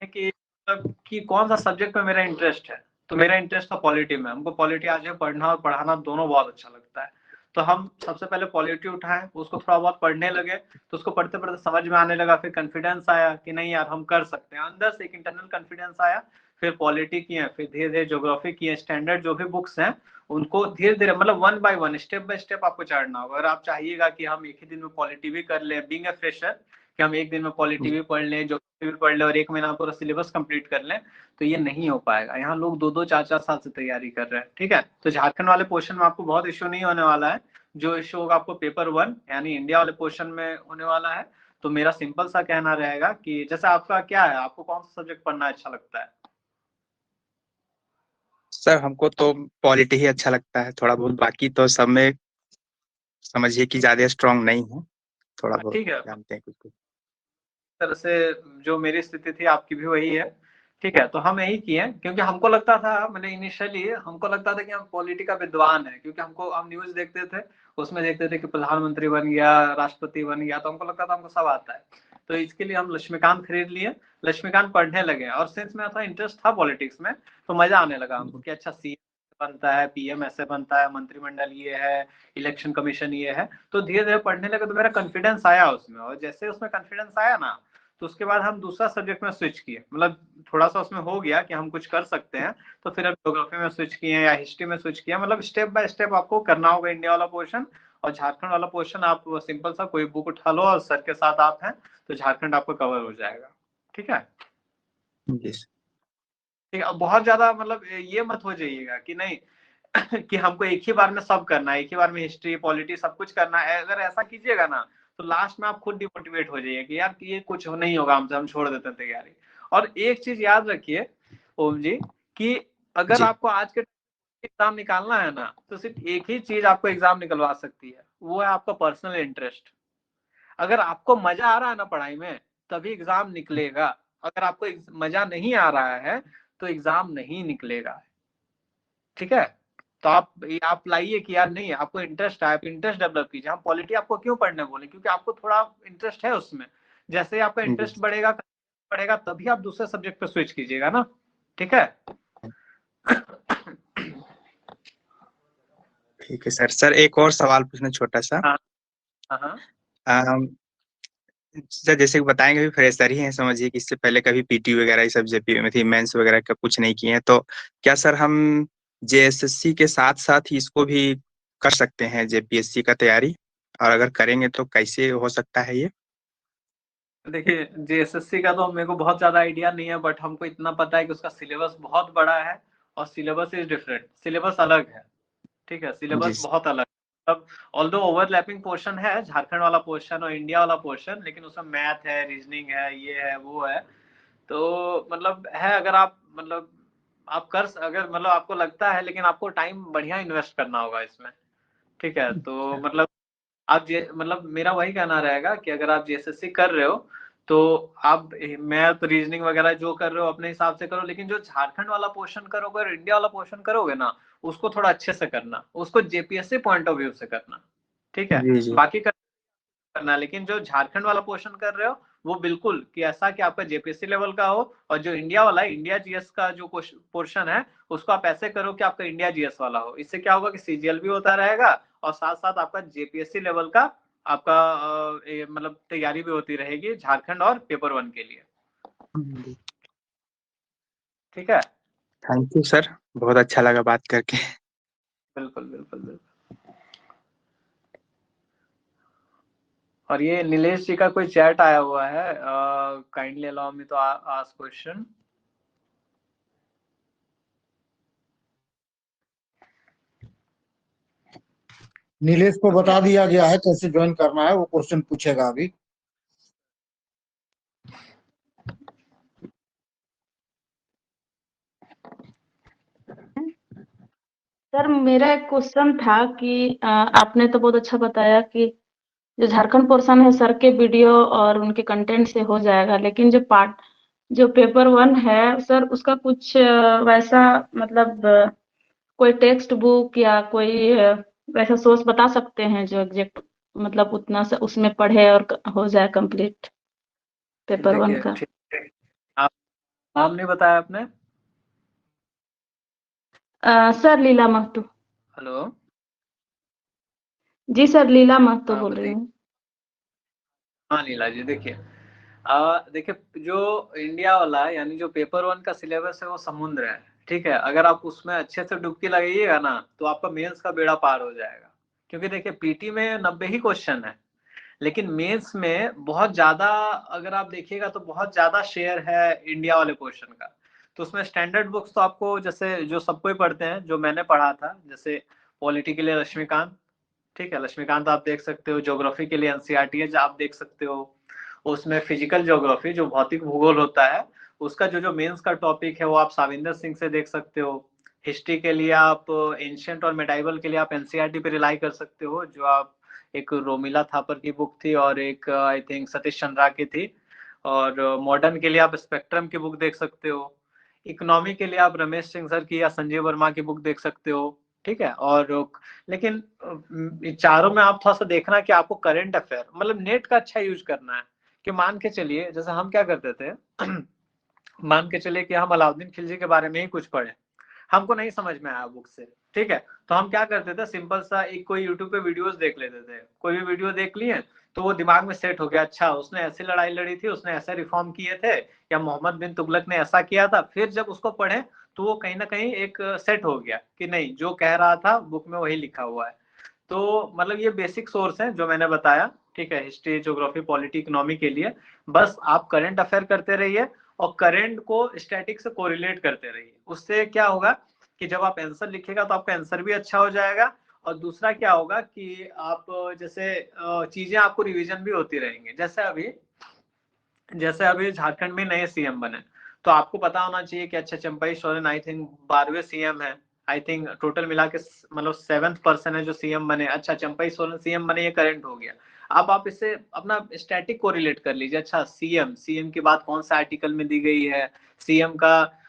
कि कौन सा सब्जेक्ट में मेरा इंटरेस्ट है। तो मेरा इंटरेस्ट था पॉलिटी में, हमको पॉलिटी आज पढ़ना और पढ़ाना दोनों बहुत अच्छा लगता है। तो हम सबसे पहले पॉलिटी उठाए, उसको थोड़ा बहुत पढ़ने लगे, तो उसको पढ़ते पढ़ते समझ में आने लगा, फिर कॉन्फिडेंस आया कि नहीं यार हम कर सकते हैं, अंदर से एक इंटरनल कॉन्फिडेंस आया। फिर पॉलिटी किए, फिर धीरे धीरे ज्योग्राफी किए, स्टैंडर्ड जो भी बुक्स हैं उनको धीरे धीरे मतलब 1 बाय 1 स्टेप बाय स्टेप आपको चढ़ना होगा। अगर आप चाहिएगा कि हम एक ही दिन में पॉलिटी भी कर ले, बीइंग ए फ्रेशर, कि हम एक दिन में पॉलिटी भी पढ़ लें, ज्योग्राफी भी पढ़ लें और 1 महीना पूरा सिलेबस कंप्लीट कर लें, तो ये नहीं हो पाएगा। यहाँ लोग 2-2 4-4 साल से तैयारी कर रहे हैं, ठीक है। तो झारखंड वाले पोर्शन में आपको बहुत इश्यू नहीं होने वाला है। जो इश्यू होगा आपको पेपर 1 यानी इंडिया वाले पोर्शन में होने वाला है। तो मेरा सिंपल सा कहना रहेगा कि जैसे आपका क्या है, आपको कौन सा सब्जेक्ट पढ़ना अच्छा लगता है? सर हमको तो पॉलिटी ही अच्छा लगता है थोड़ा बहुत, बाकी तो सब में समझिए कि ज्यादा स्ट्रांग नहीं हूँ, थोड़ा बहुत ठीक है, जानते हैं कुछ कुछ। तरह से जो मेरी स्थिति थी आपकी भी वही है, ठीक है। तो हम यही किए, क्योंकि हमको लगता था, मैंने इनिशियली हमको लगता था कि हम पॉलिटी का विद्वान है, क्योंकि हम न्यूज देखते थे, उसमें देखते थे कि प्रधानमंत्री बन गया, राष्ट्रपति बन गया, तो हमको लगता था हमको सब आता है। तो इसके लिए हम लक्ष्मीकांत खरीद लिए, लक्ष्मीकांत पढ़ने लगे, और सिंस मेरा था इंटरेस्ट था पॉलिटिक्स में, तो मजा आने लगा हमको कि अच्छा सीएम बनता है, पीएम ऐसे बनता है, मंत्रिमंडल ये है, इलेक्शन कमीशन ये है। तो धीरे धीरे पढ़ने लगे तो मेरा कॉन्फिडेंस आया उसमें, और जैसे उसमें कॉन्फिडेंस आया ना, तो उसके बाद हम दूसरा सब्जेक्ट में स्विच किए, मतलब थोड़ा सा उसमें हो गया कि हम कुछ कर सकते हैं, तो फिर हम ज्योग्राफी में स्विच किए या हिस्ट्री में स्विच किया। मतलब स्टेप बाय स्टेप आपको करना होगा इंडिया वाला पोर्शन, और झारखंड वाला पोर्शन आप सिंपल सा कोई बुक उठा लो और सर के साथ आप हैं तो झारखंड आपको कवर हो जाएगा, ठीक है। ठीक है, बहुत ज्यादा मतलब ये मत हो जाइएगा कि नहीं कि हमको एक ही बार में सब करना है, एक ही बार में हिस्ट्री पॉलिटी सब कुछ करना है। अगर ऐसा कीजिएगा ना तो लास्ट में आप खुद डिमोटिवेट हो जाइए कि यार ये कुछ नहीं होगा हमसे, हम छोड़ देते हैं तैयारी। और एक चीज याद रखिए ओम जी, कि अगर आपको आज के एग्जाम निकालना है ना, तो सिर्फ एक ही चीज आपको एग्जाम निकलवा सकती है, वो है आपका पर्सनल इंटरेस्ट। अगर आपको मजा आ रहा है ना पढ़ाई में, तभी एग्जाम निकलेगा। अगर आपको मजा नहीं आ रहा है तो एग्जाम नहीं निकलेगा, ठीक है। तो आप लाइए कि यार नहीं आपको इंटरेस्ट है, आप इंटरेस्ट डेवलप कीजिए। हम पॉलिटी आपको क्यों पढ़ने बोले, क्योंकि आपको थोड़ा इंटरेस्ट है उसमें। जैसे आपका इंटरेस्ट बढ़ेगा तभी आप दूसरे सब्जेक्ट पे स्विच कीजिएगा ना, ठीक है। ठीक है सर। सर एक और सवाल पूछना छोटा सा। हाँ। सर जैसे कि बताएंगे भी फ्रेशर ही हैं, समझिए कि इससे पहले कभी पीटी वगैरह ये सब जेपी में थी, मेंस वगैरह का कुछ नहीं किए हैं, तो क्या सर हम जेएसएससी के साथ साथ ही इसको भी कर सकते हैं जेपीएससी का तैयारी, और अगर करेंगे तो कैसे हो सकता है ये? देखिए जेएसएससी का तो मेरे को बहुत ज्यादा आइडिया नहीं है, बट हमको इतना पता है कि उसका सिलेबस बहुत बड़ा है, और सिलेबस इज डिफरेंट, सिलेबस अलग है, ठीक है, सिलेबस बहुत अलग। अब ऑल्दो ओवरलैपिंग पोर्शन है झारखंड वाला पोर्शन और इंडिया वाला पोर्शन, लेकिन उसमें मैथ है, रीजनिंग है, ये है वो है। तो मतलब है, अगर आप मतलब आप कर अगर मतलब आपको लगता है, लेकिन आपको टाइम बढ़िया इन्वेस्ट करना होगा इसमें, ठीक है। तो मतलब आप मतलब मेरा वही कहना रहेगा कि अगर आप जेएसएससी कर रहे हो तो आप मैथ रीजनिंग वगैरह जो कर रहे हो अपने हिसाब से करो, लेकिन जो झारखंड वाला पोर्शन करोगे और इंडिया वाला पोर्शन करोगे ना, उसको थोड़ा अच्छे से करना, उसको जेपीएससी पॉइंट ऑफ व्यू से करना, ठीक है। जी जी। बाकी करना, लेकिन जो झारखंड वाला पोर्शन कर रहे हो वो बिल्कुल कि ऐसा कि आपका जेपीएससी लेवल का हो, और जो इंडिया वाला है, इंडिया जीएस का जो पोर्शन है उसको आप ऐसे करो कि आपका इंडिया जीएस वाला हो। इससे क्या होगा कि सीजीएल भी होता रहेगा और साथ साथ आपका जेपीएससी लेवल का आपका मतलब तैयारी भी होती रहेगी झारखंड और पेपर 1 के लिए। ठीक है, थैंक यू सर, बहुत अच्छा लगा बात करके। बिल्कुल बिल्कुल बिल्कुल। और ये नीलेश जी का कोई चैट आया हुआ है, kindly allow me to ask question. Nilesh को बता दिया गया है कैसे ज्वाइन करना है, वो क्वेश्चन पूछेगा अभी। सर मेरा एक क्वेश्चन था कि आपने तो बहुत अच्छा बताया कि जो झारखंड पोर्शन है सर के वीडियो और उनके कंटेंट से हो जाएगा, लेकिन जो पेपर 1 है सर उसका कुछ वैसा मतलब कोई टेक्स्ट बुक या कोई वैसा सोर्स बता सकते हैं जो एग्जैक्ट मतलब उतना से उसमें पढ़े और हो जाए कंप्लीट पेपर 1 का। आप नाम नहीं बताया आपने? सर लीला महतो। हेलो, जी सर लीला महतो हाँ बोल रही बताइए। हूँ। हाँ लीला जी, देखिए देखिए जो इंडिया वाला है यानी जो पेपर 1 का सिलेबस है वो समुद्र है, ठीक है। अगर आप उसमें अच्छे से डुबकी लगाइएगा ना तो आपका मेंस का बेड़ा पार हो जाएगा। क्योंकि देखिए पीटी में 90 ही क्वेश्चन है, लेकिन मेंस में बहुत ज्यादा, अगर आप देखिएगा तो बहुत ज्यादा शेयर है इंडिया वाले क्वेश्चन का। तो उसमें स्टैंडर्ड बुक्स तो आपको जैसे जो सबको ही पढ़ते हैं, जो मैंने पढ़ा था, जैसे पॉलिटी के लिए लक्ष्मीकांत, ठीक है, लक्ष्मीकांत आप देख सकते हो। ज्योग्राफी के लिए एनसीईआरटी है, आप देख सकते हो। उसमें फिजिकल ज्योग्राफी जो भौतिक भूगोल होता है उसका जो जो मेंस का टॉपिक है वो आप साविंदर सिंह से देख सकते हो। हिस्ट्री के लिए आप एंशिएंट और मेडाइवल के लिए आप एनसीईआरटी पे रिलाई कर सकते हो, जो आप एक रोमिला थापर की बुक थी और एक आई थिंक सतीश चंद्रा की थी। और मॉडर्न के लिए आप स्पेक्ट्रम की बुक देख सकते हो। इकोनॉमी के लिए आप रमेश सिंह सर की या संजय वर्मा की बुक देख सकते हो, ठीक है। और लेकिन चारों में आप थोड़ा सा देखना कि आपको करंट अफेयर मतलब नेट का अच्छा यूज करना है। कि मान के चलिए जैसे हम क्या करते थे मान के चलिए कि हम अलाउद्दीन खिलजी के बारे में ही कुछ पढ़े, हमको नहीं समझ में आया बुक से, ठीक है। तो हम क्या करते थे, सिंपल सा एक कोई यूट्यूब पे वीडियोस देख लेते थे। कोई भी वीडियो देख लिए तो वो दिमाग में सेट हो गया, अच्छा उसने ऐसी लड़ाई लड़ी थी, उसने ऐसे रिफॉर्म किए थे, या मोहम्मद बिन तुगलक ने ऐसा किया था। फिर जब उसको पढ़े तो वो कहीं ना कहीं एक सेट हो गया कि नहीं जो कह रहा था बुक में वही लिखा हुआ है। तो मतलब ये बेसिक सोर्स है जो मैंने बताया, ठीक है। हिस्ट्री, ज्योग्राफी, पॉलिटी, इकोनॉमी के लिए बस आप करंट अफेयर करते रहिए और करंट को स्टैटिक से कोरिलेट करते रहिए। उससे क्या होगा कि जब आप आंसर लिखेगा तो आपका आंसर भी अच्छा हो जाएगा। और दूसरा क्या होगा कि आप जैसे चीजें आपको रिवीजन भी होती रहेंगी। जैसे अभी झारखंड में नए सीएम बने तो आपको पता होना चाहिए कि अच्छा चंपई सोरेन आई थिंक 12वें सीएम है। आई थिंक टोटल मिला के मतलब 7th पर्सन है जो सीएम बने। अच्छा चंपई सोरेन सीएम बने, ये करंट हो गया। अब आप इससे अपना स्टैटिक को रिलेट कर लीजिए। अच्छा सीएम की बात कौन सा आर्टिकल में दी गई है, सीएम का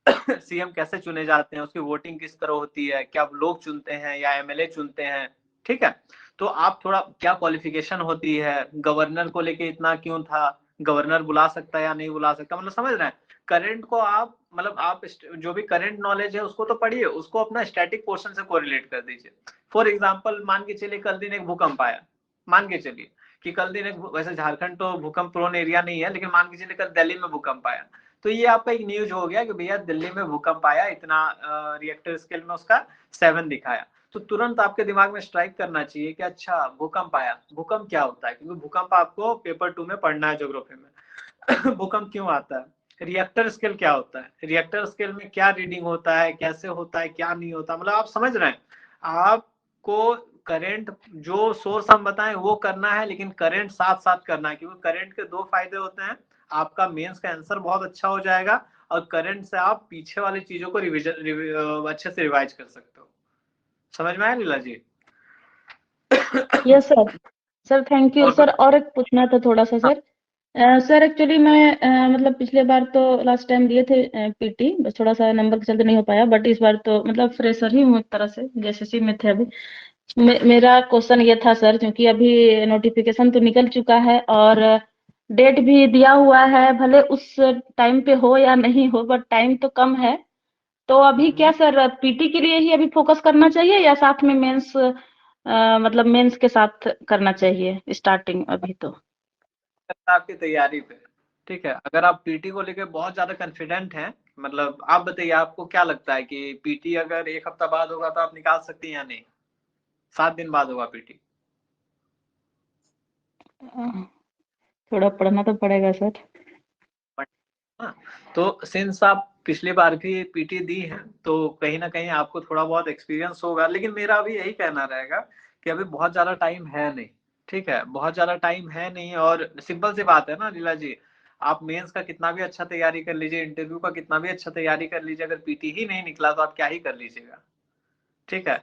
सीएम कैसे चुने जाते हैं, उसकी वोटिंग किस तरह होती है, क्या लोग चुनते हैं या एमएलए चुनते हैं, ठीक है। तो आप थोड़ा क्या क्वालिफिकेशन होती है, गवर्नर को लेके इतना क्यों था, गवर्नर बुला सकता है या नहीं बुला सकता, मतलब समझ रहे हैं। करंट को आप मतलब आप जो भी करंट नॉलेज है उसको तो पढ़िए, उसको अपना स्टैटिक पोर्शन से कोरिलेट कर दीजिए। फॉर एग्जांपल मान के चलिए कल दिन एक भूकंप आया, मान के चलिए कि कल दिन एक, वैसे झारखंड तो भूकंप प्रोन एरिया नहीं है, लेकिन मान के चलिए कल दिल्ली में भूकंप आया। तो ये आपका एक न्यूज हो गया कि भैया दिल्ली में भूकंप आया, इतना रिएक्टर स्केल में उसका 7 दिखाया। तो तुरंत आपके दिमाग में स्ट्राइक करना चाहिए कि अच्छा भूकंप आया, भूकंप क्या होता है, क्योंकि भूकंप आपको पेपर 2 में पढ़ना है ज्योग्राफी में। भूकंप क्यों आता है, रिएक्टर स्केल क्या होता है, रिएक्टर स्केल में क्या रीडिंग होता है, कैसे होता है, क्या नहीं होता, मतलब आप समझ रहे हैं। आपको करंट जो सोर्स हम बताएं वो करना है, लेकिन करंट साथ साथ करना है, क्योंकि करंट के 2 फायदे होते हैं। आपका मेंस का आंसर बहुत अच्छा हो जाएगा और करंट से आप पीछे वाली चीजों को अच्छे से रिवाइज कर सकते हो। समझ में आया Leela ji? Yes sir. Sir thank you और सर। और एक पूछना था थोड़ा सा सर। सर एक्चुअली मैं मतलब पिछले बार तो लास्ट टाइम दिए थे पीटी, बस थोड़ा सा नंबर के चलते नहीं हो पाया, बट इस बार तो मतलब फ्रेशर ही हूँ एक तरह से, जेएसएससी में थे अभी। मेरा क्वेश्चन ये था सर, क्योंकि अभी नोटिफिकेशन तो निकल चुका है और डेट भी दिया हुआ है, भले उस टाइम पे हो या नहीं हो, बट टाइम तो कम है। तो अभी क्या सर पीटी के लिए ही अभी फोकस करना चाहिए या साथ में मेंस, मतलब मेंस के साथ करना चाहिए स्टार्टिंग अभी तो? आपकी तैयारी पे, ठीक है। अगर आप पीटी को लेकर बहुत ज्यादा कॉन्फिडेंट हैं, मतलब आप बताइए आपको क्या लगता है कि पीटी अगर 1 हफ्ता बाद होगा तो आप निकाल सकती हैं या नहीं? 7 दिन बाद होगा पीटी। थोड़ा पढ़ना तो पड़ेगा सर। हाँ, तो सिंस आप पिछली बार भी पीटी दी है तो कहीं ना कहीं आपको थोड़ा बहुत एक्सपीरियंस होगा, लेकिन मेरा भी यही कहना रहेगा कि अभी बहुत ज्यादा टाइम है नहीं, ठीक है, बहुत ज्यादा टाइम है नहीं। और सिंपल सी बात है ना लीला जी, आप मेंस का कितना भी अच्छा तैयारी कर लीजिए, इंटरव्यू का कितना भी अच्छा तैयारी कर लीजिए, अगर पीटी ही नहीं निकला तो आप क्या ही कर लीजिएगा, ठीक है।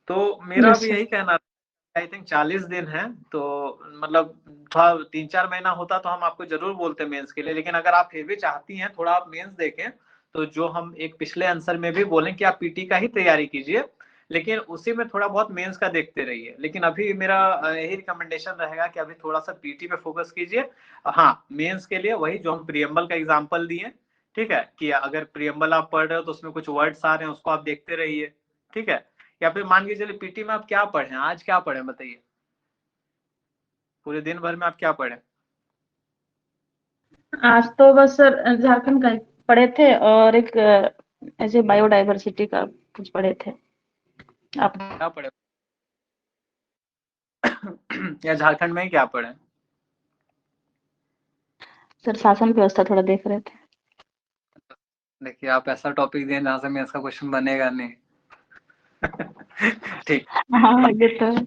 तो मेरा यस भी सर। यही कहना, आई थिंक 40 दिन है, तो मतलब थोड़ा 3-4 महीना होता तो हम आपको जरूर बोलते मेंस के लिए, लेकिन अगर आप फिर भी चाहती हैं थोड़ा आप मेंस देखें, तो जो हम एक पिछले आंसर में भी बोलें कि आप पीटी का ही तैयारी कीजिए, लेकिन उसी में थोड़ा बहुत मेंस का देखते रहिए। लेकिन अभी मेरा यही रिकमेंडेशन रहेगा कि अभी थोड़ा सा पीटी पे फोकस कीजिए। हाँ, मेंस के लिए वही जो हम प्रियम्बल का एग्जाम्पल दिए, ठीक है, कि अगर प्रियम्बल आप पढ़ रहे हो तो उसमें कुछ वर्ड्स आ रहे हैं उसको आप देखते रहिए, ठीक है। या फिर मान के चलिए पीटी में आप क्या पढ़े, आज क्या पढ़े बताइए, पूरे दिन भर में आप क्या पढ़े? आज तो बस सर झारखंड का पढ़े थे और एक ऐसे बायोडाइवर्सिटी का कुछ पढ़े थे। आप क्या पढ़े? या झारखंड में ही क्या पढ़े? सर शासन व्यवस्था थोड़ा देख रहे थे। देखिए आप ऐसा टॉपिक दिए जहाँ से मेंस का क्वेश्चन बनेगा नहीं। ठीक। हाँ ये तो है।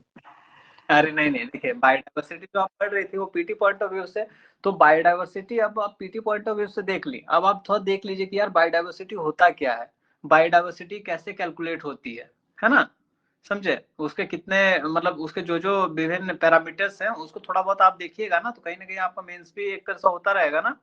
अरे नहीं नहीं, देखिए बायोडाइवर्सिटी जो आप पढ़ रही थी वो पीटी पॉइंट ऑफ व्यू से, तो बायोडाइवर्सिटी अब आप पीटी पॉइंट ऑफ व्यू से देख ली, अब आप थोड़ा देख लीजिए कि यार बायोडाइवर्सिटी होता क्या है, बायोडाइवर्सिटी कैसे कैलकुलेट होती है ना, समझे? उसके कितने मतलब उसके जो जो विभिन्न पैरामीटर्स हैं उसको थोड़ा बहुत आप देखिएगा ना, तो कहीं ना कहीं आपका मेंस भी एक तरह से होता रहेगा ना।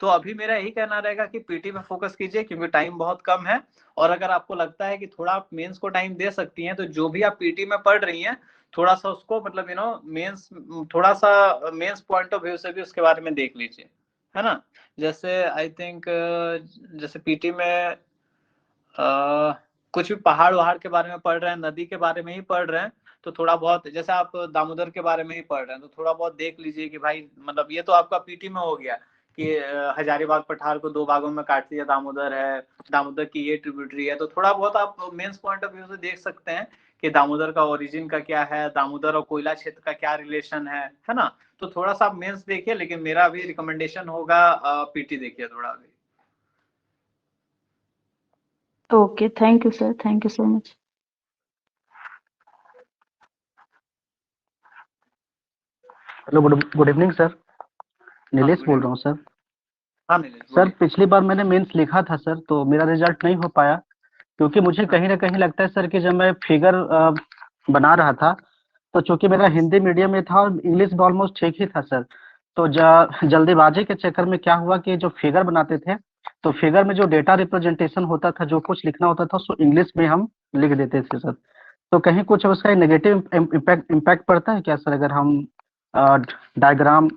तो अभी मेरा यही कहना रहेगा कि पीटी पे फोकस कीजिए क्योंकि टाइम बहुत कम है। और अगर आपको लगता है कि थोड़ा आप मेंस को टाइम दे सकती हैं तो जो भी आप पीटी में पढ़ रही हैं थोड़ा सा उसको मतलब मेंस, थोड़ा सा मेंस पॉइंट ऑफ व्यू से भी उसके बारे में देख लीजिए, है ना। जैसे आई थिंक जैसे पीटी में कुछ भी पहाड़ वहाड़ के बारे में पढ़ रहे हैं, नदी के बारे में ही पढ़ रहे हैं, तो थोड़ा बहुत जैसे आप दामोदर के बारे में ही पढ़ रहे हैं तो थोड़ा बहुत देख लीजिए कि भाई मतलब ये तो आपका पीटी में हो गया कि हजारीबाग पठार को 2 भागों में काट दिया दामोदर है, दामोदर की ये ट्रिब्यूटरी है, तो थोड़ा बहुत आप मेंस पॉइंट ऑफ व्यू से देख सकते हैं कि दामोदर का ओरिजिन का क्या है, दामोदर और कोयला क्षेत्र का क्या रिलेशन है ना। तो थोड़ा सा आप मेंस देखिए, लेकिन मेरा भी रिकमेंडेशन होगा पीटी देखिए थोड़ा अभी। Okay, thank you sir, thank you so much. Hello, good evening sir. Nilesh good बोल evening। रहा हूँ सर। हाँ नीलेश सर बोलिए। पिछली बार मैंने मेंस लिखा था सर, तो मेरा रिजल्ट नहीं हो पाया क्योंकि मुझे कहीं ना कहीं लगता है सर कि जब मैं फिगर बना रहा था तो चूंकि मेरा हिंदी मीडियम में था और इंग्लिश भी ऑलमोस्ट ठीक ही था सर, तो जल्दीबाजी के चक्कर में क्या हुआ कि जो फिगर बनाते थे तो फिगर में जो डेटा रिप्रेजेंटेशन होता था, जो कुछ लिखना होता था उसको इंग्लिश में हम लिख देते थे सर। तो कहीं कुछ उसका नेगेटिव इम्पैक्ट पड़ता है क्या सर अगर हम डायग्राम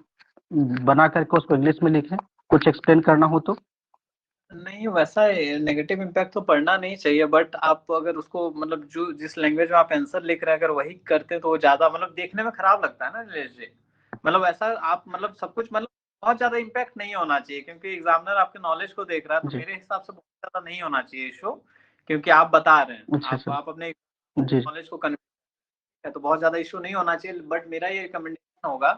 बना करके उसको इंग्लिश में लिखें, कुछ एक्सप्लेन करना हो तो? नहीं वैसा नेगेटिव इम्पैक्ट तो पड़ना नहीं चाहिए, बट आप अगर उसको मतलब जो जिस लैंग्वेज में आप आंसर लिख रहे हैं अगर वही करते तो वो ज्यादा मतलब देखने में खराब लगता है ना नीलेश जी। मतलब ऐसा आप मतलब सब कुछ मतलब बहुत ज्यादा इम्पैक्ट नहीं होना चाहिए क्योंकि एग्जामिनर आपके नॉलेज को देख रहा है, तो जी। मेरे हिसाब से बहुत ज्यादा नहीं होना चाहिए इशू, क्योंकि आप बता रहे हैं अच्छा सर। आप अपने जी। नॉलेज को कन्वे है, तो बहुत ज्यादा इशू नहीं होना चाहिए। बट मेरा ये रिकमेंडेशन होगा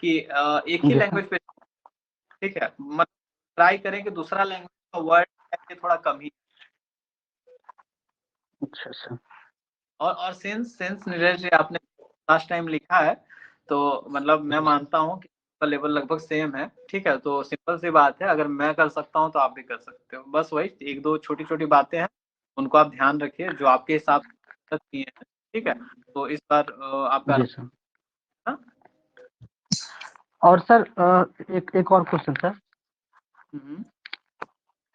कि एक ही जी सर। लैंग्वेज पे, ठीक है, मतलब ट्राई करें कि दूसरा लैंग्वेज का वर्ड थोड़ा कम ही। अच्छा सर। और सिंस नीरज जी आपने लास्ट टाइम लिखा है तो मतलब मैं जी सर। मानता हूँ कि आपका लेवल लगभग सेम है, ठीक है, तो सिंपल सी बात है, अगर मैं कर सकता हूँ तो आप भी कर सकते हो। बस वही 1-2 छोटी छोटी बातें हैं, उनको आप ध्यान रखिए जो आपके हिसाब से की हैं, ठीक है। तो इस बार आपका जी सर। ना। और सर एक और क्वेश्चन सर। हम्म।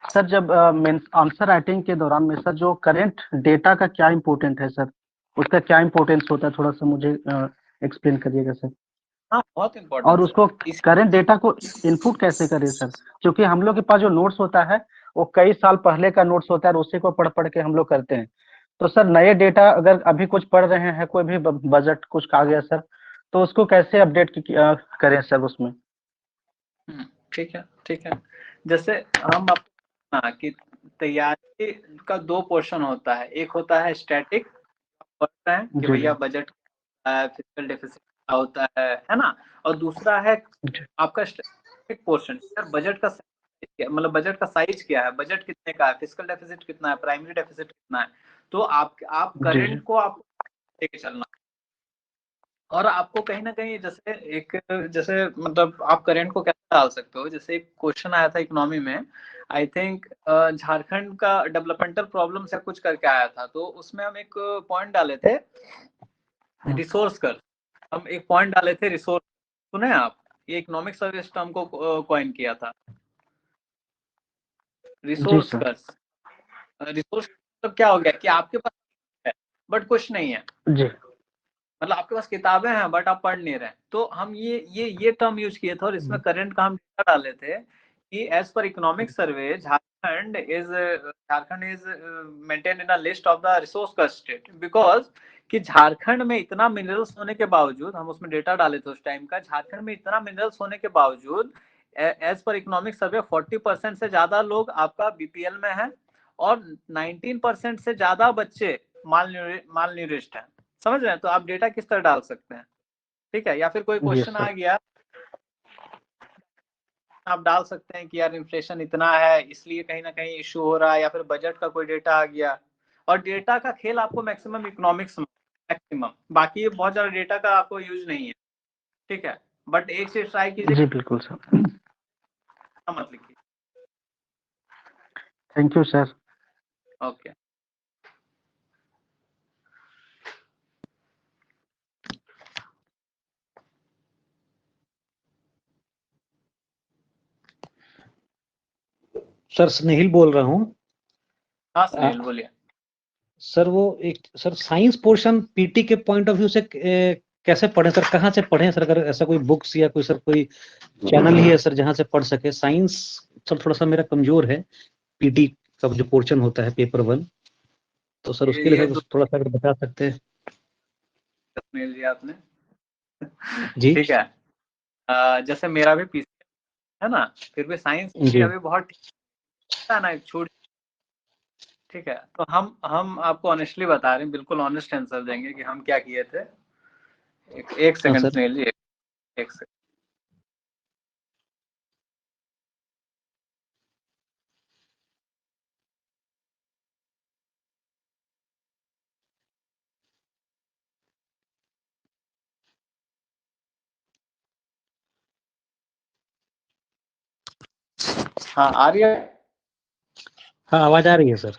सर जब मीन्स आंसर राइटिंग के दौरान में सर जो करंट डेटा का क्या इम्पोर्टेंट है सर, उसका क्या इम्पोर्टेंस होता है, थोड़ा सा मुझे एक्सप्लेन करिएगा सर। हाँ बहुत और इम्पोर्टेंट उसको इस करंट डेटा को इनपुट कैसे करें सर? क्योंकि हम लोग के पास जो नोट्स होता है वो कई साल पहले का नोट्स होता है और उसी को पढ़ पढ़ के हम लोग करते हैं। तो सर नए डेटा अगर अभी कुछ पढ़ रहे हैं, कोई भी बजट कुछ आ गया सर, तो उसको कैसे अपडेट करें सर उसमें? ठीक है ठीक है। जैसे हम कि तैयारी का दो पोर्शन होता है, एक होता है स्टैटिक पढ़ते हैं कि जी भैया जी बजट फिजिकल डेफिसिट क्या होता है ना, और दूसरा है जी आपका स्टैटिक पोर्शन, सर बजट का मतलब बजट का साइज क्या है, बजट कितने का है, फिजिकल डेफिसिट कितना है, प्राइमरी डेफिसिट कितना है। तो आप जी जी करंट को आप लेके चलना, और आपको कहीं ना कहीं जैसे मतलब आप करंट को कैसे डाल सकते हो। जैसे एक क्वेश्चन आया था इकोनॉमी में, आई थिंक झारखंड का डेवलपमेंटल प्रॉब्लम से कुछ करके आया था, तो उसमें हम एक पॉइंट डाले थे रिसोर्स कर, हम एक पॉइंट डाले थे रिसोर्स, सुने आप, ये इकोनॉमिक सर्विस टर्म को कॉइन किया था जी रिसोर्स सर कर। रिसोर्स मतलब क्या हो गया कि आपके पास है बट कुछ नहीं है, जी मतलब आपके पास किताबें हैं बट आप पढ़ नहीं रहे। तो हम ये टर्म यूज किए थे, और इसमें करंट का हम डेटा डाले थे कि एज पर economic survey Jharkhand is maintain in a list of the resource का स्टेट, बिकॉज कि झारखंड में इतना मिनरल्स होने के बावजूद, हम उसमें डेटा डाले थे उस टाइम का, झारखंड में इतना मिनरल्स होने के बावजूद एज पर इकोनॉमिक सर्वे 40% से ज्यादा लोग आपका बीपीएल में है, और 19% से ज्यादा बच्चे माल न्यूरिश्ड हैं। समझ रहे हैं? तो आप डेटा किस तरह डाल सकते हैं, ठीक है। या फिर कोई जी क्वेश्चन आ सर गया, आप डाल सकते हैं कि यार इन्फ्लेशन इतना है इसलिए कहीं ना कहीं इशू हो रहा है, या फिर बजट का कोई डेटा आ गया। और डेटा का खेल आपको मैक्सिमम इकोनॉमिक्स में, मैक्सिमम, बाकी ये बहुत ज्यादा डेटा का आपको यूज नहीं है, ठीक है। बट एक चीज ट्राई कीजिए, जी बिल्कुल सर, मत लिखिए। Thank you sir. Okay sir Snehil बोल रहा हूँ। हाँ सुनील बोलिए। सर वो एक सर साइंस पोर्शन पीटी के पॉइंट ऑफ व्यू से कैसे पढ़ें सर, कहाँ से पढ़ें सर? अगर ऐसा कोई बुक्स या कोई सर कोई चैनल ही है सर जहाँ से पढ़ सके? साइंस सर थोड़ा सा मेरा कमजोर है, पीटी का जो पोर्शन होता है पेपर 1, तो सर उसके लिए ये सर थोड़ा सा अगर बता सकते हैं। सुनील जी आपने जी ठीक है। जैसे मेरा भी पीसी है ना, फिर भी साइंस जी अभी बहुत है ना, छूट, ठीक है। तो हम आपको ऑनेस्टली बता रहे हैं, बिल्कुल ऑनेस्ट आंसर देंगे कि हम क्या किए थे। एक हाँ सेकंड सर। सुनील जी, एक सेकंड। हाँ आ रही है। हाँ आवाज आ रही है सर।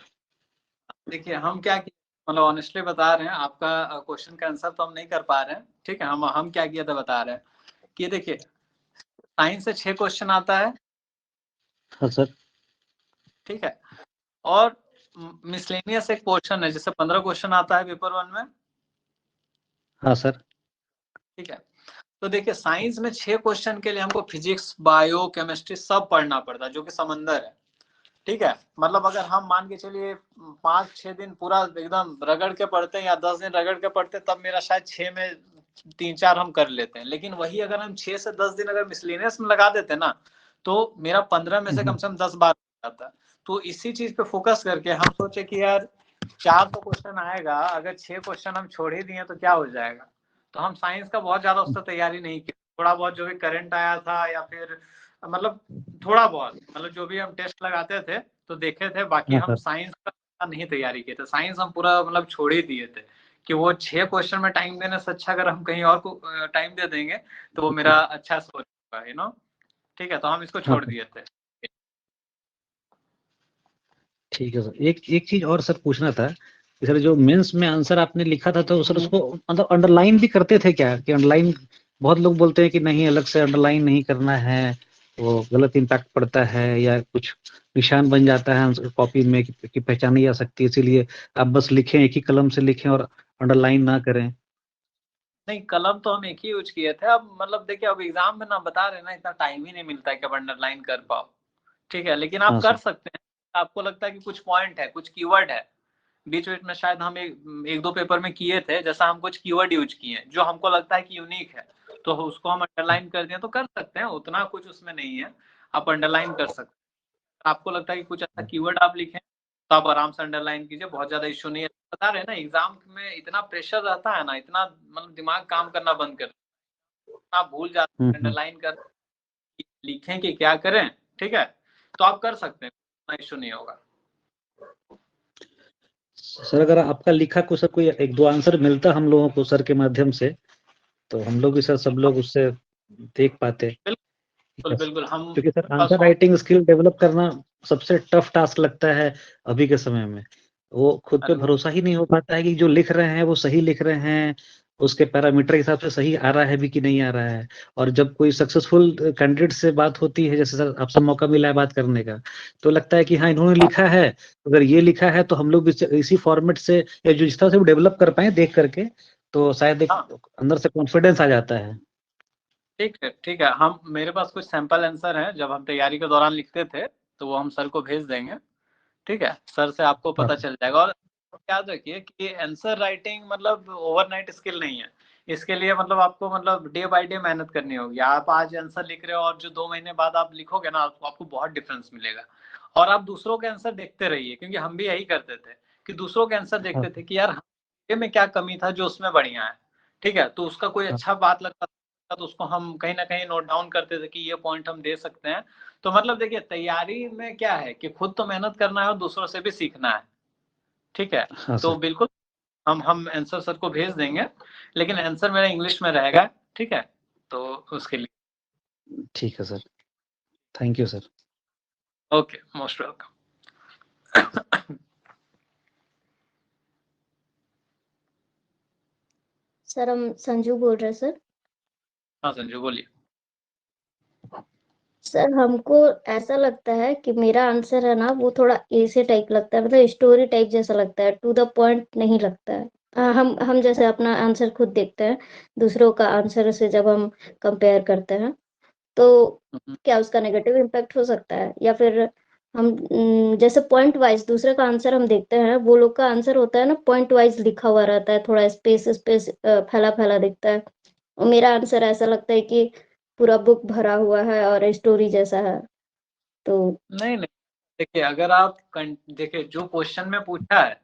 देखिए हम क्या किए, मतलब ऑनेस्टली बता रहे हैं, आपका क्वेश्चन का आंसर तो हम नहीं कर पा रहे हैं, ठीक है। हम क्या किया था बता रहे हैं कि देखिए साइंस से 6 क्वेश्चन आता है, हाँ सर। ठीक है, और मिसलेनियस एक पोर्शन है जिससे 15 क्वेश्चन आता है पेपर 1 में, हाँ सर। ठीक है। तो देखिए साइंस में 6 क्वेश्चन के लिए हमको फिजिक्स, बायो, केमिस्ट्री सब पढ़ना पड़ता है, जो कि समंदर है, ठीक है। मतलब अगर हम मान के चलिए 5-6 दिन पूरा एकदम रगड़ के पढ़ते हैं, या 10 दिन रगड़ के पढ़ते हैं, तब मेरा शायद 6 में 3-4 हम कर लेते हैं। लेकिन वही अगर हम 6 से 10 दिन अगर मिसलेनियस में लगा देते हैं ना, तो मेरा 15 में से कम 10 बार जाता है। तो इसी चीज पे फोकस करके हम सोचे कि यार 4 तो क्वेश्चन आएगा, अगर 6 क्वेश्चन हम छोड़ ही दिए तो क्या हो जाएगा। तो हम साइंस का बहुत ज्यादा उससे तैयारी नहीं की, थोड़ा बहुत जो भी करंट आया था, या फिर मतलब थोड़ा बहुत, मतलब जो भी हम टेस्ट लगाते थे तो देखे थे, बाकी हाँ हम सर। साइंस का नहीं तैयारी किए थे। साइंस हम पूरा मतलब छोड़ ही दिए थे कि वो 6 क्वेश्चन में टाइम देने से अच्छा अगर हम कहीं और को टाइम दे देंगे तो वो मेरा अच्छा सोच होगा, यू नो, ठीक है। तो हम इसको हाँ छोड़ सर। दिए थे। ठीक है सर। एक एक चीज और सर पूछना था कि सर जो मेंस में आंसर आपने लिखा था तो सर उसको मतलब अंडरलाइन भी करते थे क्या? कि अंडरलाइन बहुत लोग बोलते हैं कि नहीं, अलग से अंडरलाइन नहीं करना है, वो गलत इम्पैक्ट पड़ता है, या कुछ निशान बन जाता है कॉपी में कि पहचानी जा सकती है, इसीलिए आप बस लिखें, एक ही कलम से लिखें और अंडरलाइन ना करें। नहीं, कलम तो हम एक ही यूज किए थे। अब मतलब देखिए, अब एग्जाम में ना बता रहे ना, इतना टाइम ही नहीं मिलता है कि आप अंडरलाइन कर पाओ, ठीक है। लेकिन आप हाँ कर सर। सकते हैं, आपको लगता है कि कुछ पॉइंट है, कुछ कीवर्ड है, बीच बीच में शायद हम एक दो पेपर में किए थे, जैसा हम कुछ कीवर्ड यूज किए हैं जो हमको लगता है कि यूनिक है, तो उसको हम अंडरलाइन कर दिए तो कर सकते हैं, उतना कुछ उसमें नहीं है, आप अंडरलाइन कर सकते हैं। आपको लगता है कि कुछ ऐसा कीवर्ड आप लिखें तो आप आराम से अंडरलाइन कीजिए, बहुत ज्यादा इश्यू नहीं है। बता रहे हैं ना, एग्जाम में इतना प्रेशर रहता है ना, इतना मतलब दिमाग काम करना बंद कर, आप भूल जाते हैं अंडरलाइन कर लिखें कि क्या करें, ठीक है। तो आप कर सकते हैं, इतना इश्यू नहीं होगा। सर अगर आपका लिखा को सर कोई एक दो आंसर मिलता हम लोगों को सर के माध्यम से, तो हम लोग भी सर सब लोग उससे देख पाते। बिल्कुल बिल्कुल, हम क्योंकि sir answer writing skill develop करना सबसे टफ टास्क लगता है अभी के समय में। वो खुद पे भरोसा ही नहीं हो पाता है कि जो लिख रहे हैं वो सही लिख रहे हैं, उसके पैरामीटर के हिसाब से सही आ रहा है भी कि नहीं आ रहा है। और जब कोई सक्सेसफुल कैंडिडेट से बात होती है, जैसे सर आपसे मौका मिला है बात करने का, तो लगता है कि हाँ इन्होंने लिखा है, अगर ये लिखा है तो हम लोग भी इसी फॉर्मेट से या जो जिस तरह से डेवलप कर पाए देख करके, तो शायद एक अंदर से कॉन्फिडेंस आ जाता है। ठीक है, ठीक है। हम मेरे पास कुछ सैंपल आंसर हैं, जब हम तैयारी के दौरान लिखते थे तो वो हम सर को भेज देंगे, ठीक है। सर से आपको पता चल जाएगा। और याद रखिए कि आंसर राइटिंग मतलब ओवरनाइट स्किल नहीं है, इसके लिए मतलब आपको मतलब डे बाय डे मेहनत करनी होगी। आप आज आंसर लिख रहे हो और जो 2 महीने बाद आप लिखोगे ना, तो आपको बहुत डिफरेंस मिलेगा। और आप दूसरों के आंसर देखते रहिए, क्योंकि हम भी यही करते थे कि दूसरों के आंसर देखते थे कि यार में क्या कमी था जो उसमें बढ़िया है, ठीक है। तो उसका कोई अच्छा बात लगता था तो उसको हम कहीं ना कहीं नोट डाउन करते थे कि ये पॉइंट हम दे सकते हैं। तो मतलब देखिए, तैयारी में क्या है कि खुद तो मेहनत करना है और दूसरों से भी सीखना है, ठीक है। हाँ तो सर। बिल्कुल हम आंसर सर को भेज देंगे, लेकिन आंसर मेरा इंग्लिश में रहेगा, ठीक है। तो उसके लिए ठीक है sir, thank you sir. Okay, most welcome. Sir हम संजू बोल रहे हैं सर। हाँ संजू बोलिए। सर हमको ऐसा लगता है कि मेरा आंसर है ना वो थोड़ा ऐसे टाइप लगता है, मतलब स्टोरी टाइप जैसा लगता है, टू द पॉइंट नहीं लगता है। हम जैसे अपना आंसर खुद देखते हैं, दूसरों का आंसर से जब हम कंपेयर करते हैं, तो क्या उसका नेगेटिव इम्पैक्ट हो सकता है? या फिर हम जैसे पॉइंट वाइज दूसरे का आंसर हम देखते हैं, वो लोग का आंसर होता है ना पॉइंट वाइज लिखा हुआ रहता है, थोड़ा स्पेस स्पेस फैला फैला दिखता है, और मेरा आंसर ऐसा लगता है कि पूरा बुक भरा हुआ है और स्टोरी जैसा है। तो नहीं नहीं, देखिए अगर आप देखिए जो क्वेश्चन में पूछा है,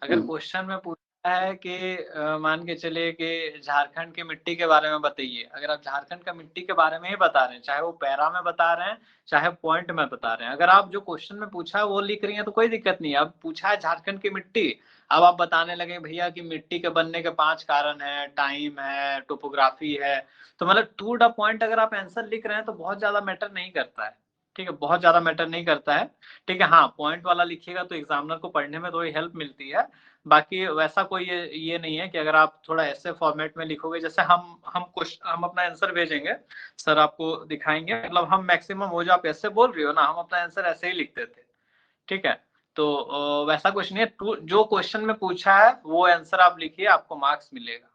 अगर क्वेश्चन में पूछा है कि मान के चलिए कि झारखंड की मिट्टी के बारे में बताइए, अगर आप झारखंड का मिट्टी के बारे में ही बता रहे हैं, चाहे वो पैरा में बता रहे हैं चाहे पॉइंट में बता रहे हैं, अगर आप जो क्वेश्चन में पूछा है वो लिख रही हैं तो कोई दिक्कत नहीं है। अब पूछा है झारखंड की मिट्टी, अब आप बताने लगे भैया कि मिट्टी के बनने के 5 कारण है, टाइम है, टोपोग्राफी है, तो मतलब टू द पॉइंट अगर आप आंसर लिख रहे हैं तो बहुत ज्यादा मैटर नहीं करता है, ठीक है, बहुत ज्यादा मैटर नहीं करता है, ठीक है। हाँ, पॉइंट वाला लिखिएगा तो एग्जामिनर को पढ़ने में थोड़ी हेल्प मिलती है। बाकी वैसा कोई ये नहीं है कि अगर आप थोड़ा ऐसे फॉर्मेट में लिखोगे, जैसे हम अपना आंसर भेजेंगे, सर आपको दिखाएंगे, मतलब हम मैक्सिमम वो जो आप ऐसे बोल रही हो ना, हम अपना आंसर ऐसे ही लिखते थे, ठीक है। तो वैसा कुछ नहीं है, जो क्वेश्चन में पूछा है वो आंसर आप लिखिए, आपको मार्क्स मिलेगा,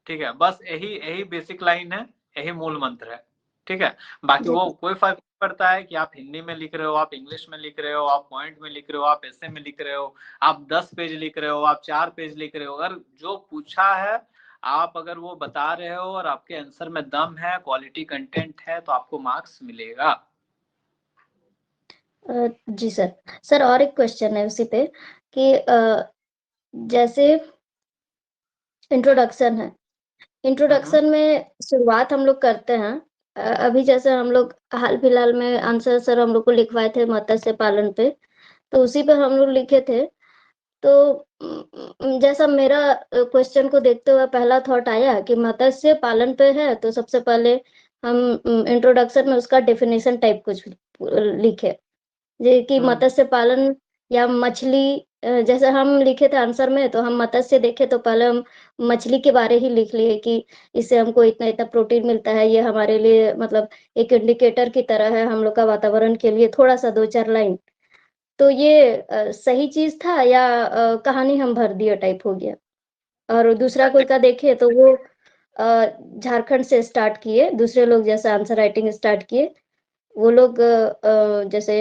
ठीक है। बस यही यही बेसिक लाइन है, यही मूल मंत्र है, ठीक है। बाकी वो कोई फर्क नहीं पड़ता है कि आप हिंदी में लिख रहे हो, आप इंग्लिश में लिख रहे हो, आप पॉइंट में लिख रहे हो, आप ऐसे में लिख रहे हो, आप 10 पेज लिख रहे हो, आप 4 पेज लिख रहे हो, अगर जो पूछा है आप अगर वो बता रहे हो और आपके आंसर में दम है, क्वालिटी कंटेंट है, तो आपको मार्क्स मिलेगा। जी सर। सर और एक क्वेश्चन है उसी पे कि जैसे इंट्रोडक्शन है, इंट्रोडक्शन में शुरुआत हम लोग करते हैं, अभी जैसे हम लोग हाल फिलहाल में आंसर सर हम लोग को लिखवाए थे मत्स्य पालन पे, तो उसी पे हम लोग लिखे थे। तो जैसा मेरा क्वेश्चन को देखते हुए पहला थॉट आया कि मत्स्य पालन पे है, तो सबसे पहले हम इंट्रोडक्शन में उसका डेफिनेशन टाइप कुछ लिखे, जे कि मत्स्य पालन या मछली, जैसे हम लिखे थे आंसर में, तो हम मत्स्य देखे तो पहले हम मछली के बारे ही लिख लिए कि इससे हमको इतना इतना प्रोटीन मिलता है, ये हमारे लिए मतलब एक इंडिकेटर की तरह है हम लोग का वातावरण के लिए, थोड़ा सा 2-4 लाइन। तो ये सही चीज था या कहानी हम भर दिए टाइप हो गया? और दूसरा कोई का देखे तो वो झारखंड से स्टार्ट किए, दूसरे लोग जैसे आंसर राइटिंग स्टार्ट किए, वो लोग जैसे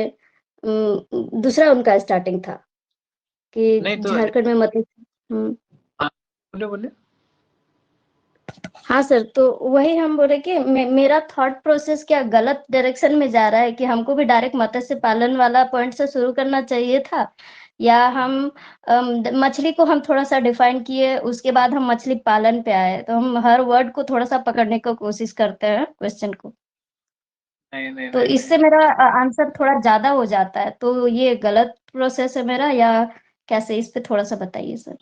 दूसरा उनका स्टार्टिंग था कि नहीं तो झारखंड में मतलब बोले बोले हाँ सर, तो वही हम बोले कि मेरा थॉट प्रोसेस क्या गलत डायरेक्शन में जा रहा है कि हमको भी डायरेक्ट मत्स्य पालन वाला पॉइंट से शुरू करना चाहिए था, या हम मछली को हम थोड़ा सा डिफाइन किए, उसके बाद हम मछली पालन पे आए, तो हम हर वर्ड को थोड़ा सा पकड़ने की कोशिश करते हैं क्वेश्चन को, नहीं नहीं तो नहीं इससे मेरा आंसर थोड़ा ज्यादा हो जाता है, तो ये गलत प्रोसेस है मेरा या कैसे, इस पे थोड़ा सा बताइए सर।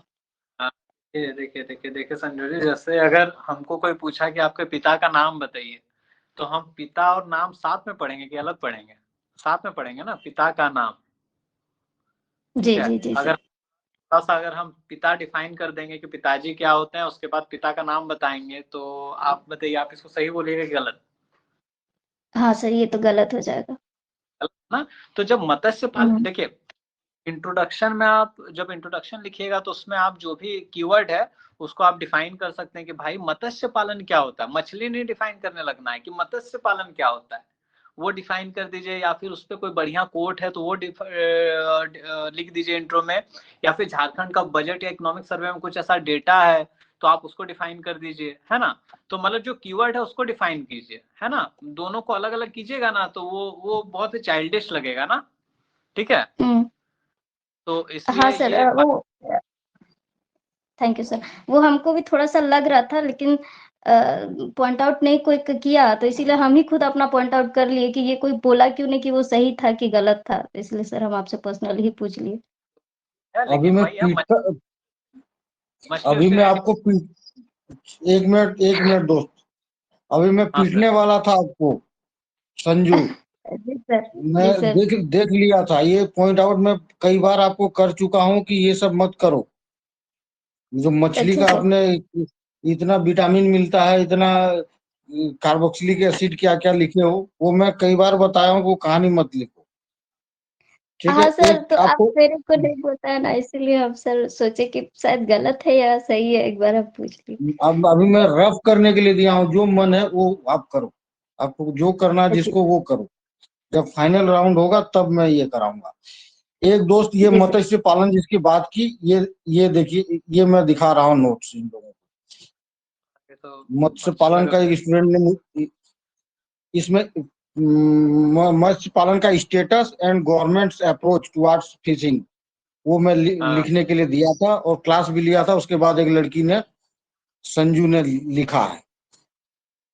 देखिए देखिए देखिए देखिए संजू जी, जैसे अगर हमको कोई पूछा कि आपके पिता का नाम बताइए, तो हम पिता और नाम साथ में पढ़ेंगे कि अलग पढ़ेंगे? साथ में पढ़ेंगे ना, पिता का नाम। जी ठीक है, जी जी अगर सर। थोड़ा सा अगर हम पिता डिफाइन कर देंगे कि पिताजी क्या होते हैं, उसके बाद पिता का नाम बताएंगे, तो आप बताइए, आप इसको सही बोलिएगा कि गलत? हाँ सर, ये तो गलत हो जाएगा। गलत ना। तो जब मत्स्य पालन, हम्म, देखिए इंट्रोडक्शन में आप जब इंट्रोडक्शन लिखिएगा तो उसमें आप जो भी कीवर्ड है उसको आप डिफाइन कर सकते हैं कि भाई मत्स्य पालन क्या होता है। मछली नहीं डिफाइन करने लगना है कि मत्स्य पालन क्या होता है, वो डिफाइन कर दीजिए, या फिर उस पर कोई बढ़िया कोट है तो वो लिख दीजिए इंट्रो में, या फिर झारखंड का बजट या इकोनॉमिक सर्वे में कुछ ऐसा डेटा है तो आप उसको डिफाइन कर दीजिए, है ना। तो मतलब जो कीवर्ड है उसको डिफाइन कीजिए, है ना। दोनों को अलग अलग कीजिएगा ना तो वो बहुत ही चाइल्डिश लगेगा ना। ठीक है, हम्म, तो हाँ इसलिए सर, ये वो थैंक यू सर, वो हमको भी थोड़ा सा लग रहा था, लेकिन पॉइंट आउट नहीं कोई किया, तो इसीलिए हम ही खुद अपना पॉइंट आउट कर लिए कि ये कोई बोला क्यों नहीं कि वो सही था कि गलत था, तो इसलिए सर हम आपसे पर्सनली ही पूछ लिए। है, अभी लेकिन मैं वही है, पीट कर मछली अभी उसकी मैं रेटिंग। आपको एक मिनट दोस्त, अभी मैं हाँ सर। पीटने वाला था आपको संजू। जी सर। मैं जी सर। देख लिया था, ये पॉइंट आउट मैं कई बार आपको कर चुका हूँ कि ये सब मत करो। जो मछली अच्छा का सर। आपने इतना विटामिन मिलता है, इतना कार्बोक्सिलिक एसिड क्या क्या लिखे हो, वो मैं कई बार बताया हूँ, वो कहानी मत लिखो। ठीक है, हाँ सर, एक तो आप आपको मेरे को नहीं बताया ना, इसीलिए हम सर सोचे कि शायद गलत है या सही है, एक बार आप पूछ लिए। अब अभी मैं रफ करने के लिए दिया हूँ, जो मन है वो आप करो, आपको जो करना है जी जिसको वो करो। जब फाइनल राउंड होगा तब मैं ये कराऊंगा। एक दोस्त ये जी सर। मत्स्य पालन जिसकी बात की, ये देखिए, ये मैं दिखा रहा हूँ नोट्स इन लोगों को। ये तो मत्स्य अच्छा पालन लग का रहा एक स्टूडेंट ने इसमें मत्स्य पालन का status and governments approach towards fishing, वो मैं है। हाँ लिखने के लिए दिया था और क्लास भी लिया था। उसके बाद एक लड़की ने, संजू ने लिखा है।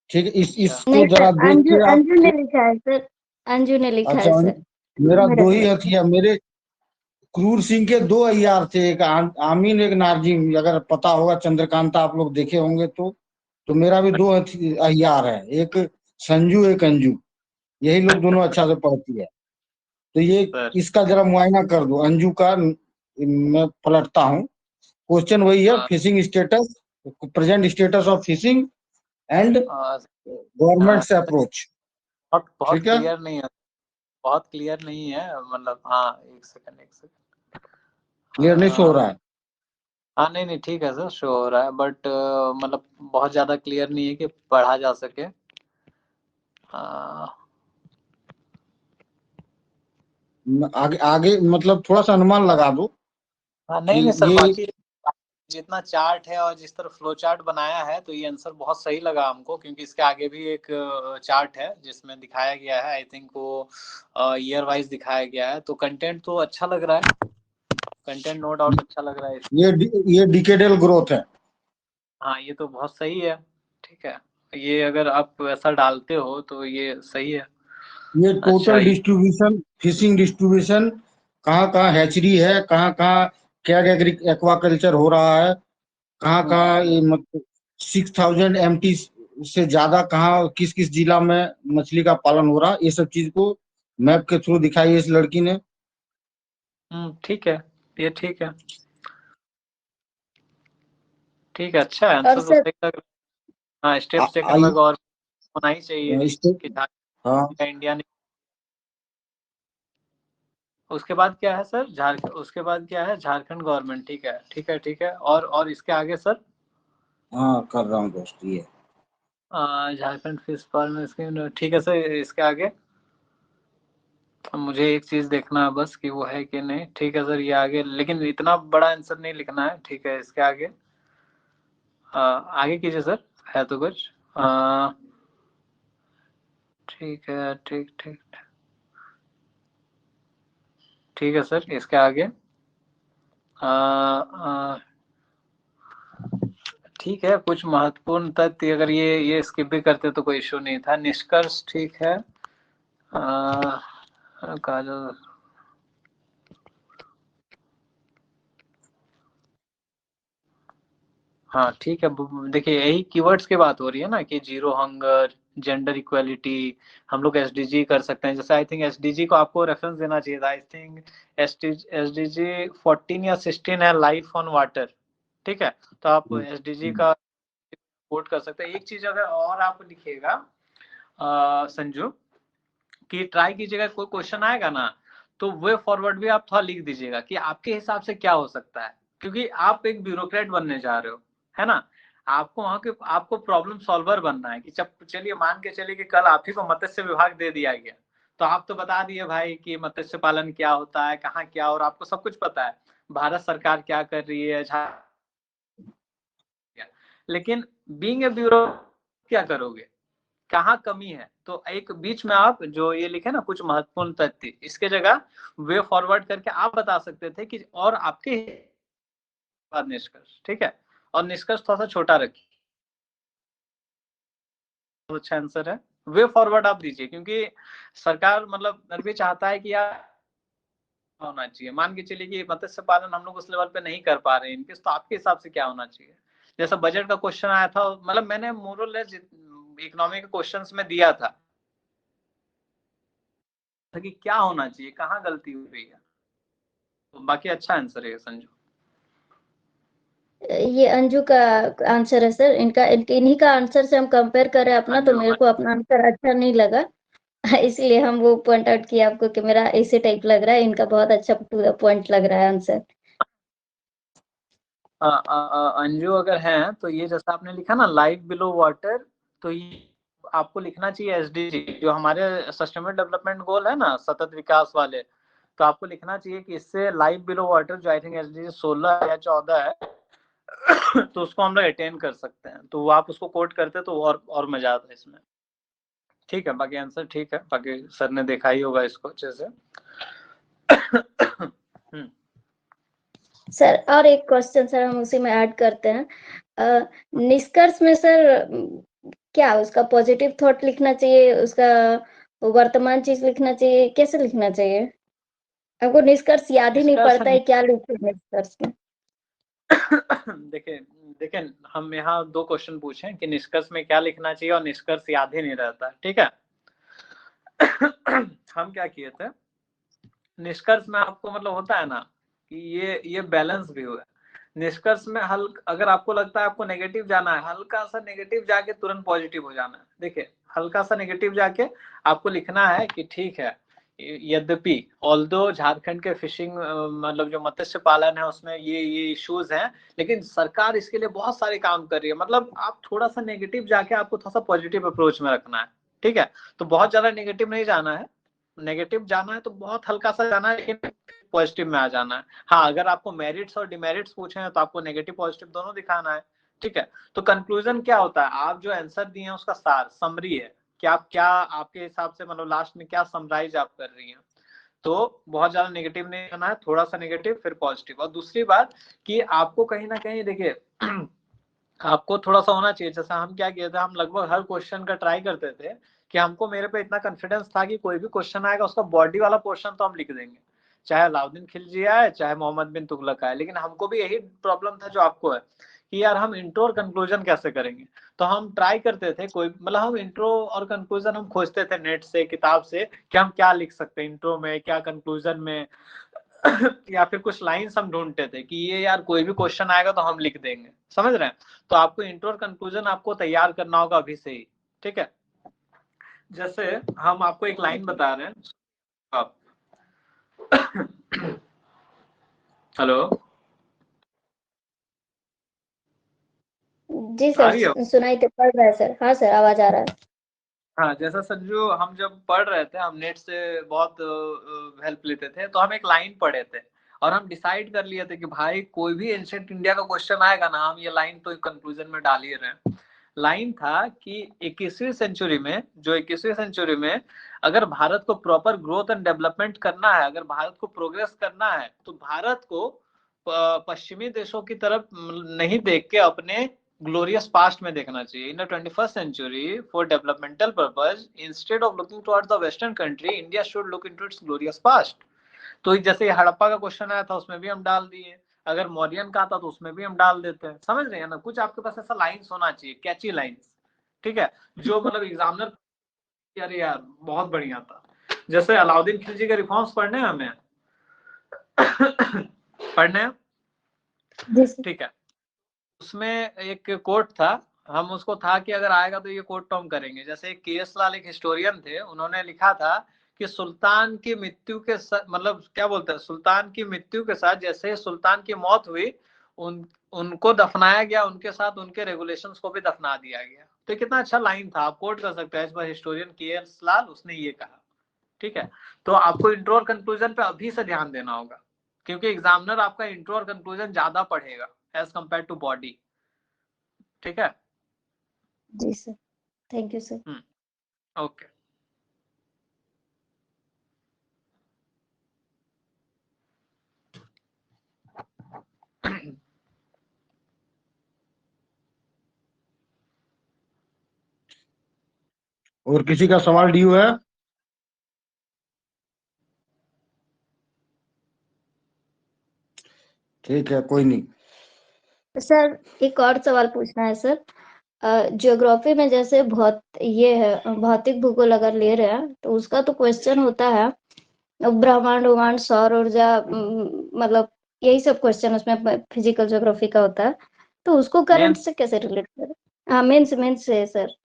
ठीक है, अच्छा इसको नहीं सर, जरा देख अंजू के आप। अंजू ने लिखा है सर, अंजू ने लिखा है अच्छा, सर, मेरा मेरा दो ही गलत है। हथियार, मेरे क्रूर सिंह के दो अय्यार थे, एक आमीन एक नारजिम, अगर पता होगा चंद्रकांता आप लोग देखे होंगे तो मेरा भी दो अय्यार है, एक संजू एक अंजू, यही लोग दोनों अच्छा से पढ़ती है। तो ये सर। इसका जरा मुआयना कर दो अंजू का, मैं पलटता हूँ। क्वेश्चन वही है, हाँ fishing status, present status of fishing and हाँ गवर्नमेंट हाँ, से अप्रोच। बहुत बहुत ठीक है, क्लियर नहीं है, बहुत क्लियर नहीं है, मतलब हाँ, एक सेकंड एक सेकंड। क्लियर नहीं शो हो रहा है। हाँ नहीं नहीं ठीक है सर, शो हो रहा है, बट मतलब बहुत ज्यादा क्लियर नहीं है कि पढ़ा जा सके। आगे आगे मतलब थोड़ा सा अनुमान लगा दो हाँ कि नहीं नहीं सर, ये बाकी जितना चार्ट है और जिस तरह फ्लो चार्ट बनाया है तो ये आंसर बहुत सही लगा हमको, क्योंकि इसके आगे भी एक चार्ट है जिसमें दिखाया गया है, आई थिंक वो ईयर वाइज दिखाया गया है, तो कंटेंट तो अच्छा लग रहा है, कंटेंट नो डाउट अच्छा लग रहा है। ये डिकेडल ग्रोथ है। हाँ ये तो बहुत सही है। ठीक है, ये अगर आप ऐसा डालते हो तो ये सही है। ये अच्छा टोटल डिस्ट्रीब्यूशन, फिशिंग डिस्ट्रीब्यूशन, कहाँ कहाँ हैचरी है, कहाँ कहाँ क्या एक्वाकल्चर हो रहा है, कहाँ कहाँ ये मतलब 6000 MT से ज्यादा कहाँ किस किस जिला में मछली का पालन हो रहा है, ये सब चीज को मैप के थ्रू दिखाई है इस लड़की ने। ठीक है, ये ठीक है, ठीक है, अच्छा है, और आंसर तो सर, सही लग रहा है। हाँ, स्टेप सेकंड में आई गवर्नमेंट होना ही चाहिए इसको, कि झारखंड हाँ का इंडिया ने। उसके बाद क्या है सर? उसके बाद क्या है? झारखंड गवर्नमेंट। ठीक है, ठीक है, ठीक है। और इसके आगे सर? हाँ कर रहा हूँ दोस्त ये। Jharkhand fish farm scheme. ठीक है सर, इसके आगे मुझे एक चीज देखना है बस कि वो है कि नहीं। ठीक है सर, ये आगे, लेकिन इतना बड़ा आंसर नहीं लिखना है। ठीक है, इसके आगे आगे कीजिए सर, है तो कुछ। ठीक है, ठीक ठीक ठीक है सर, इसके आगे ठीक है। कुछ महत्वपूर्ण तथ्य अगर ये स्किप भी करते तो कोई इशू नहीं था। निष्कर्ष ठीक है। काजल, हाँ ठीक है। देखिए, यही कीवर्ड्स की बात हो रही है ना कि जीरो हंगर, जेंडर इक्वालिटी, हम लोग एसडीजी कर सकते हैं। जैसे आई थिंक एसडीजी को आपको रेफरेंस देना चाहिए था। आई थिंक एसडीजी 14 या 16 है, लाइफ ऑन वाटर। ठीक है, तो आप एसडीजी का कोट कर सकते हैं। एक चीज अगर और आप लिखिएगा संजू, कि ट्राई कीजिएगा, कोई क्वेश्चन आएगा ना तो वे फॉरवर्ड भी आप थोड़ा लिख दीजिएगा कि आपके हिसाब से क्या हो सकता है, क्योंकि आप एक ब्यूरोक्रेट बनने जा रहे हो, है ना। आपको वहां के आपको प्रॉब्लम सॉल्वर बनना है। कि जब चलिए मान के चलिए कि कल आप ही को मत्स्य विभाग दे दिया गया, तो आप तो बता दिए भाई कि मत्स्य पालन क्या होता है, कहाँ क्या, और आपको सब कुछ पता है, भारत सरकार क्या कर रही है, लेकिन बीइंग ए ब्यूरो क्या करोगे, कहाँ कमी है। तो एक बीच में आप जो ये लिखे ना कुछ महत्वपूर्ण तथ्य, इसके जगह वे फॉरवर्ड करके आप बता सकते थे कि और आपके बाद निष्कर्ष। ठीक है, और निष्कर्ष थोड़ा सा छोटा रखिए, अच्छा आंसर है। वे फॉरवर्ड आप दीजिए, क्योंकि सरकार मतलब भी चाहता है कि यार होना चाहिए। मान के चलिए कि मत्स्य पालन हम लोग उस लेवल पे नहीं कर पा रहे हैं इनके, तो आपके हिसाब से क्या होना चाहिए। जैसा बजट का क्वेश्चन आया था, मतलब मैंने मोरलेस इकोनॉमी के क्वेश्चंस में दिया था कि क्या होना चाहिए, कहाँ गलती हुई है। तो बाकी अच्छा आंसर है संजू। ये अंजू का आंसर है सर। इन्हीं का आंसर से हम कंपेयर करें अपना, तो मेरे को अपना आंसर अच्छा नहीं लगा। इसलिए हम वो पॉइंट आउट किया आपको कि मेरा ऐसे टाइप लग रहा है, इनका बहुत अच्छा टू द पॉइंट लग रहा है आंसर। अंजू अगर है तो ये जैसा आपने लिखा ना लाइफ बिलो वाटर, तो ये आपको लिखना चाहिए एसडीजी, जो हमारे सस्टेनेबल डेवलपमेंट गोल है ना, सतत विकास वाले। तो आपको लिखना चाहिए कि इससे लाइफ बिलो वाटर, जो आई थिंक एसडीजी 16 या 14 है, तो उसको हम लोग अटेन कर सकते हैं। तो आप उसको कोट करते तो और मजा आता है इसमें। ठीक है, बाकी आंसर ठीक है, बाकी सर ने देखा ही होगा इसको अच्छे से। सर और एक क्वेश्चन सर, हम उसी में ऐड करते हैं। निष्कर्ष में सर क्या उसका पॉजिटिव थॉट लिखना चाहिए, उसका वर्तमान चीज लिखना चाहिए, कैसे लिखना चाहिए? हमको निष्कर्ष याद ही नहीं पड़ता है, क्या लिखे निष्कर्ष में। देखिए देखिए, हम यहाँ 2 क्वेश्चन पूछे कि निष्कर्ष में क्या लिखना चाहिए और निष्कर्ष याद ही नहीं रहता। ठीक है, हम क्या किए थे, निष्कर्ष में आपको मतलब होता है ना कि ये बैलेंस भी हुआ। निष्कर्ष में अगर आपको लगता है आपको नेगेटिव जाना है, हल्का सा नेगेटिव जाके तुरंत पॉजिटिव हो जाना है। देखिए, हल्का सा नेगेटिव जाके आपको लिखना है कि ठीक है, यद्यपि ऑल्दो झारखंड के फिशिंग मतलब जो मत्स्य पालन है उसमें ये इश्यूज हैं, लेकिन सरकार इसके लिए बहुत सारे काम कर रही है। मतलब आप थोड़ा सा नेगेटिव जाके आपको थोड़ा सा पॉजिटिव अप्रोच में रखना है। ठीक है, तो बहुत ज्यादा नेगेटिव नहीं जाना है, नेगेटिव जाना है तो बहुत हल्का सा जाना है, लेकिन पॉजिटिव में आ जाना है। हाँ, अगर आपको मेरिट्स और डिमेरिट्स पूछे हैं तो आपको नेगेटिव पॉजिटिव दोनों दिखाना है। ठीक है, तो कंक्लूजन क्या होता है, आप जो आंसर दिए हैं उसका सार समरी है कि आप क्या, आपके हिसाब से मतलब लास्ट में क्या समराइज आप कर रही हैं। तो बहुत ज्यादा नेगेटिव नहीं करना है, थोड़ा सा नेगेटिव फिर पॉजिटिव। और दूसरी बात कि आपको कहीं ना कहीं देखिए आपको थोड़ा सा होना चाहिए, जैसा हम क्या किए थे, हम लगभग हर क्वेश्चन का ट्राई करते थे कि हमको मेरे पे इतना कॉन्फिडेंस था कि कोई भी क्वेश्चन आएगा उसका बॉडी वाला पोर्शन तो हम लिख देंगे, चाहे अलाउद्दीन खिलजी आए चाहे मोहम्मद बिन तुगलक आए। लेकिन हमको भी यही प्रॉब्लम था जो आपको है कि यार हम इंट्रो और कंक्लूजन कैसे करेंगे। तो हम ट्राई करते थे कोई, मतलब हम इंट्रो और कंक्लूजन हम खोजते थे नेट से, किताब से, कि हम क्या लिख सकते हैं इंट्रो में, क्या कंक्लूजन में या फिर कुछ लाइंस हम ढूंढते थे कि ये यार कोई भी क्वेश्चन आएगा तो हम लिख देंगे, समझ रहे हैं। तो आपको इंट्रो और कंक्लूजन आपको तैयार करना होगा अभी से ही। ठीक है, जैसे हम आपको एक लाइन बता रहे हैं आप हेलो जी आ सर, रही है? सुनाई दे पड़ रहा है सर। हाँ सर, आवाज आ रहा है। हाँ, जैसा संजू, हम जब पढ़ रहे थे, हम नेट से बहुत हेल्प लेते थे, तो हम एक लाइन पढ़े थे और हम डिसाइड कर लिए थे कि भाई कोई भी एंशिएंट इंडिया का क्वेश्चन आएगा ना, हम ये लाइन तो कंक्लूजन में डाल ही रहे हैं। लाइन था कि 21वीं सेंचुरी में, जो 21वीं सेंचुरी में अगर भारत को प्रॉपर ग्रोथ एंड डेवलपमेंट करना है, अगर भारत को प्रोग्रेस करना है, तो भारत को पश्चिमी देशों की तरफ नहीं देख के अपने ग्लोरियस पास्ट में देखना चाहिए। In the 21st century for developmental purpose, instead of looking towards the western country, India should look into its glorious past. तो जैसे हड़प्पा का क्वेश्चन आया था, उसमें भी हम डाल दिए। अगर मौर्यन का आता तो उसमें भी हम डाल देते हैं। समझ रहे हैं ना? कुछ आपके पास ऐसा लाइन्स होना चाहिए, कैची लाइन्स, ठीक है, जो मतलब एग्जामिनर, अरे यार बहुत बढ़िया था। जैसे अलाउद्दीन खिलजी के रिफॉर्म्स पढ़ने हैं हमें पढ़ने हैं, ठीक है। उसमें एक कोट था, हम उसको था कि अगर आएगा तो ये कोट तो हम करेंगे। जैसे के.एस. लाल एक हिस्टोरियन थे, उन्होंने लिखा था कि सुल्तान की मृत्यु के मतलब क्या बोलते हैं, सुल्तान की मृत्यु के साथ जैसे सुल्तान की मौत हुई, उनको दफनाया गया, उनके साथ उनके रेगुलेशंस को भी दफना दिया गया। तो कितना अच्छा लाइन था, आप कोट कर सकते हैं। इस बार हिस्टोरियन के.एस. लाल, उसने ये कहा, ठीक है। तो आपको इंट्रो और कंक्लूजन पे अभी से ध्यान देना होगा, क्योंकि एग्जामिनर आपका इंट्रो और कंक्लूजन ज्यादा पढ़ेगा एज कंपेयर टू बॉडी, ठीक है। जी sir, thank you sir. Okay. और किसी का सवाल ड्यू है? ठीक है, कोई नहीं। सर एक और सवाल पूछना है सर। ज्योग्राफी में जैसे ये है भौतिक भूगोल अगर ले रहे हैं, तो उसका तो क्वेश्चन होता है ब्रह्मांड उमांड सौर ऊर्जा, मतलब यही सब क्वेश्चन उसमें फिजिकल ज्योग्राफी का होता है। तो उसको करंट से कैसे रिलेट करें? हाँ, मेंस से सर।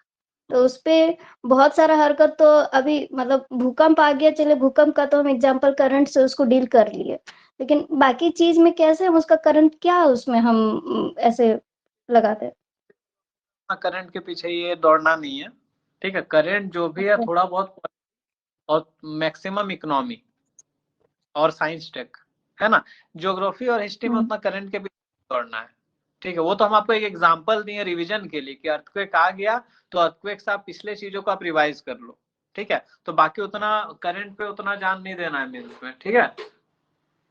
तो उसपे बहुत सारा हरकत तो अभी मतलब भूकंप आ गया, चले भूकंप का तो हम एग्जांपल करंट से उसको डील कर लिए, लेकिन बाकी चीज में कैसे हम उसका करंट क्या उसमें हम ऐसे लगाते हैं? करंट के पीछे ये दौड़ना नहीं है, ठीक है। करंट जो भी है थोड़ा बहुत, और मैक्सिमम इकोनॉमी और साइंस टेक, है ना। ज्योग्राफी और हिस्ट्री में उतना करंट के पीछे दौड़ना है, ठीक है। वो तो हम आपको एक एग्जांपल दिए रिवीजन के लिए कि अर्थक्वेक आ गया, तो अर्थक्वेक से आप पिछले चीजों को आप रिवाइज कर लो, ठीक है। तो बाकी उतना करंट पे उतना ध्यान नहीं देना है मेंस में, ठीक है।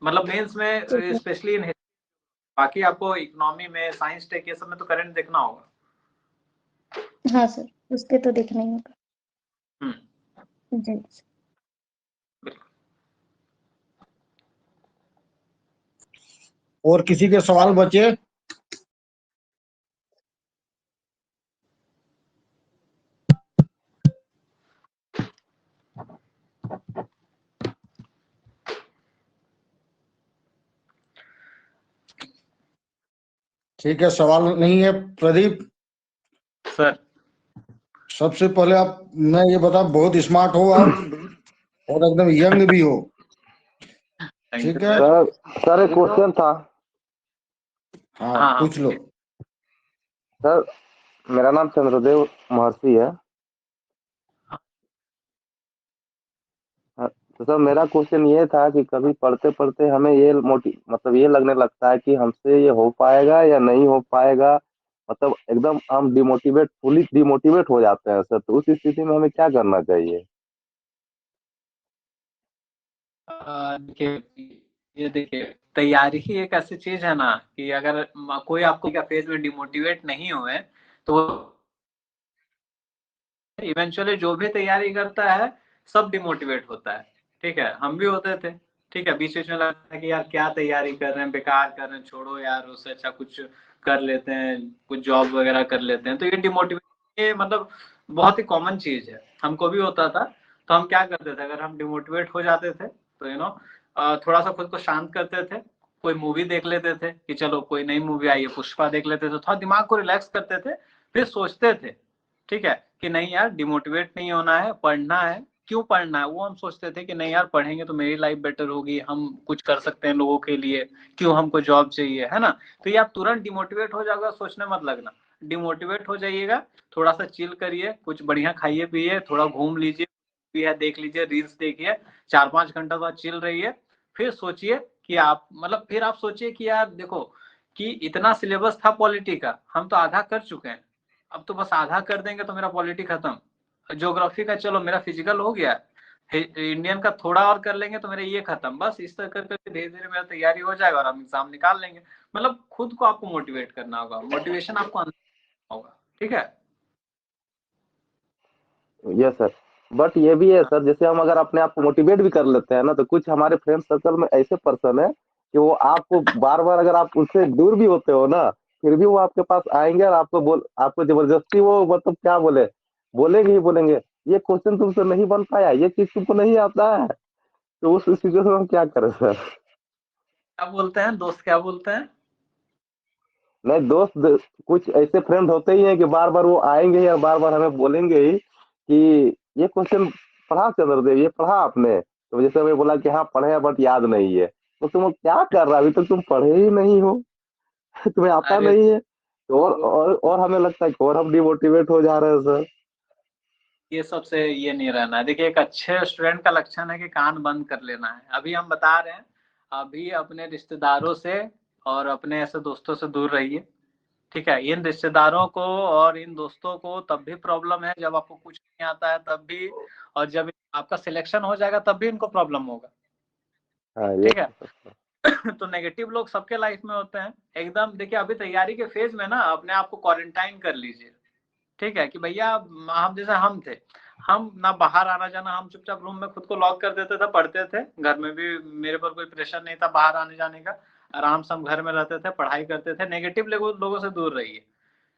मतलब मेंस में स्पेशली इन, बाकी आपको इकोनॉमी में, साइंस टेक, ये सब में तो करंट देखना होगा। हाँ सर, उसके तो देखना ही होगा। जी। और किसी के सवाल बचे? ठीक है, सवाल नहीं है। प्रदीप सर, सबसे पहले आप, मैं ये बता, बहुत स्मार्ट हो आप और एकदम यंग भी हो, ठीक है। सर एक क्वेश्चन था। हाँ, पूछ लो। सर मेरा नाम चंद्रदेव महर्षि है। तो सर मेरा क्वेश्चन ये था कि कभी पढ़ते पढ़ते हमें ये मतलब ये लगने लगता है कि हमसे ये हो पाएगा या नहीं हो पाएगा, मतलब एकदम हम फुली डिमोटिवेट हो जाते हैं सर। तो उस स्थिति में हमें क्या करना चाहिए? देखिए, तैयारी ही एक ऐसी चीज है ना कि अगर कोई आपको क्या फेज में डिमोटिवेट नहीं हुए, तो इवेंचुअली जो भी तैयारी करता है सब डिमोटिवेट होता है, ठीक है। हम भी होते थे, ठीक है। बीच बीच में लगता है कि यार क्या तैयारी कर रहे हैं, बेकार कर रहे हैं, छोड़ो यार, उससे अच्छा कुछ कर लेते हैं, कुछ जॉब वगैरह कर लेते हैं। तो ये डिमोटिवेट, ये मतलब बहुत ही कॉमन चीज है, हमको भी होता था। तो हम क्या करते थे, अगर हम डिमोटिवेट हो जाते थे तो थोड़ा सा खुद को शांत करते थे, कोई मूवी देख लेते थे कि चलो कोई नई मूवी आई है, पुष्पा देख लेते थे, थोड़ा दिमाग को रिलैक्स करते थे। फिर सोचते थे, ठीक है, कि नहीं यार डिमोटिवेट नहीं होना है, पढ़ना है, क्यों पढ़ना है, वो हम सोचते थे कि नहीं यार पढ़ेंगे तो मेरी लाइफ बेटर होगी, हम कुछ कर सकते हैं लोगों के लिए, क्यों हमको जॉब चाहिए, है ना। तो ये आप तुरंत डिमोटिवेट हो जाओगे, सोचने मत लगना, डिमोटिवेट हो जाइएगा, थोड़ा सा चिल करिए, कुछ बढ़िया खाइए पिए, थोड़ा घूम लीजिए, देख लीजिए, रील्स देखिए, 4-5 घंटा बाद चिल रहिए, फिर सोचिए कि आप मतलब फिर आप सोचिए कि यार देखो कि इतना सिलेबस था पॉलिटी का, हम तो आधा कर चुके हैं, अब तो बस आधा कर देंगे तो मेरा पॉलिटी खत्म, ज्योग्राफी का चलो मेरा फिजिकल हो गया, इंडियन का थोड़ा और कर लेंगे तो मेरा ये खत्म, बस इस तरह करके धीरे धीरे मेरा तैयारी हो जाएगा और हम एग्जाम निकाल लेंगे। मतलब खुद को आपको मोटिवेट करना होगा, मोटिवेशन आपको अंदर होगा, ठीक है। यस सर, बट ये भी है सर, जैसे हम अगर अपने आप को मोटिवेट भी कर लेते हैं ना, तो कुछ हमारे फ्रेंड सर्कल में ऐसे पर्सन है कि वो आपको बार बार अगर आप उससे दूर भी होते हो ना, फिर भी वो आपके पास आएंगे और आपको जबरदस्ती वो मतलब क्या बोलेंगे ही बोलेंगे, ये क्वेश्चन तुमसे नहीं बन पाया, ये चीज तुमको नहीं आता है। तो उस सिचुएशन में हम क्या करें सर? क्या बोलते हैं दोस्त, क्या बोलते हैं? नहीं दोस्त, कुछ ऐसे फ्रेंड होते ही हैं कि बार बार वो आएंगे ही और बार बार हमें बोलेंगे ही कि ये क्वेश्चन पढ़ा चंद्रदेव, ये पढ़ा आपने? तो जैसे मैं बोला कि हाँ पढ़े हैं बट याद नहीं है, तो तुम क्या कर रहा, अभी तक तुम पढ़े ही नहीं हो, तुम्हें आता अरे नहीं है, तो और हमें लगता है कि और हम डिमोटिवेट हो जा रहे हैं सर। ये सबसे ये नहीं रहना है। देखिए एक अच्छे स्टूडेंट का लक्षण है कि कान बंद कर लेना है। अभी हम बता रहे हैं, अभी अपने रिश्तेदारों से और अपने ऐसे दोस्तों से दूर रहिए, ठीक है। इन रिश्तेदारों को और इन दोस्तों को तब भी प्रॉब्लम है जब आपको कुछ नहीं आता है तब भी, और जब आपका सिलेक्शन हो जाएगा तब भी इनको प्रॉब्लम होगा, हाँ ये ठीक है। तो नेगेटिव लोग सबके लाइफ में होते हैं एकदम। देखिए अभी तैयारी के फेज में ना अपने आप को क्वारंटाइन कर लीजिए, ठीक है, कि भैया हम जैसे हम थे, हम ना बाहर आना जाना, हम चुपचाप रूम में खुद को लॉक कर देते थे, पढ़ते थे, घर में भी मेरे पर कोई प्रेशर नहीं था बाहर आने जाने का, आराम से हम घर में रहते थे, पढ़ाई करते थे। नेगेटिव लोगों से दूर रहिए।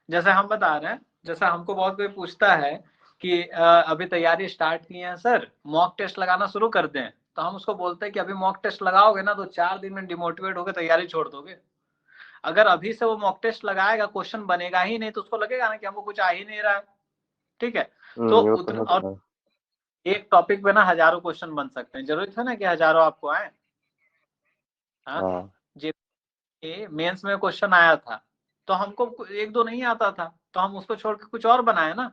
जैसे हम बता रहे हैं, जैसे हमको बहुत कोई पूछता है कि अभी तैयारी स्टार्ट की है सर, मॉक टेस्ट लगाना शुरू कर दें, तो हम उसको बोलते हैं कि अभी मॉक टेस्ट लगाओगे ना तो 4 दिन में डिमोटिवेट होकर तैयारी छोड़ दोगे। अगर अभी से वो मॉक टेस्ट लगाएगा, क्वेश्चन बनेगा ही नहीं, तो उसको लगेगा ना कि हमको कुछ आ ही नहीं रहा है, ठीक है। तो ये तो उतना, है और सर। एक टॉपिक पे ना हजारों क्वेश्चन बन सकते हैं, जरूरी है ना कि हजारों आपको आए। हाँ, हाँ जे मेंस में क्वेश्चन आया था तो हमको एक दो नहीं आता था, तो हम उसको छोड़ के कुछ और बनाए ना।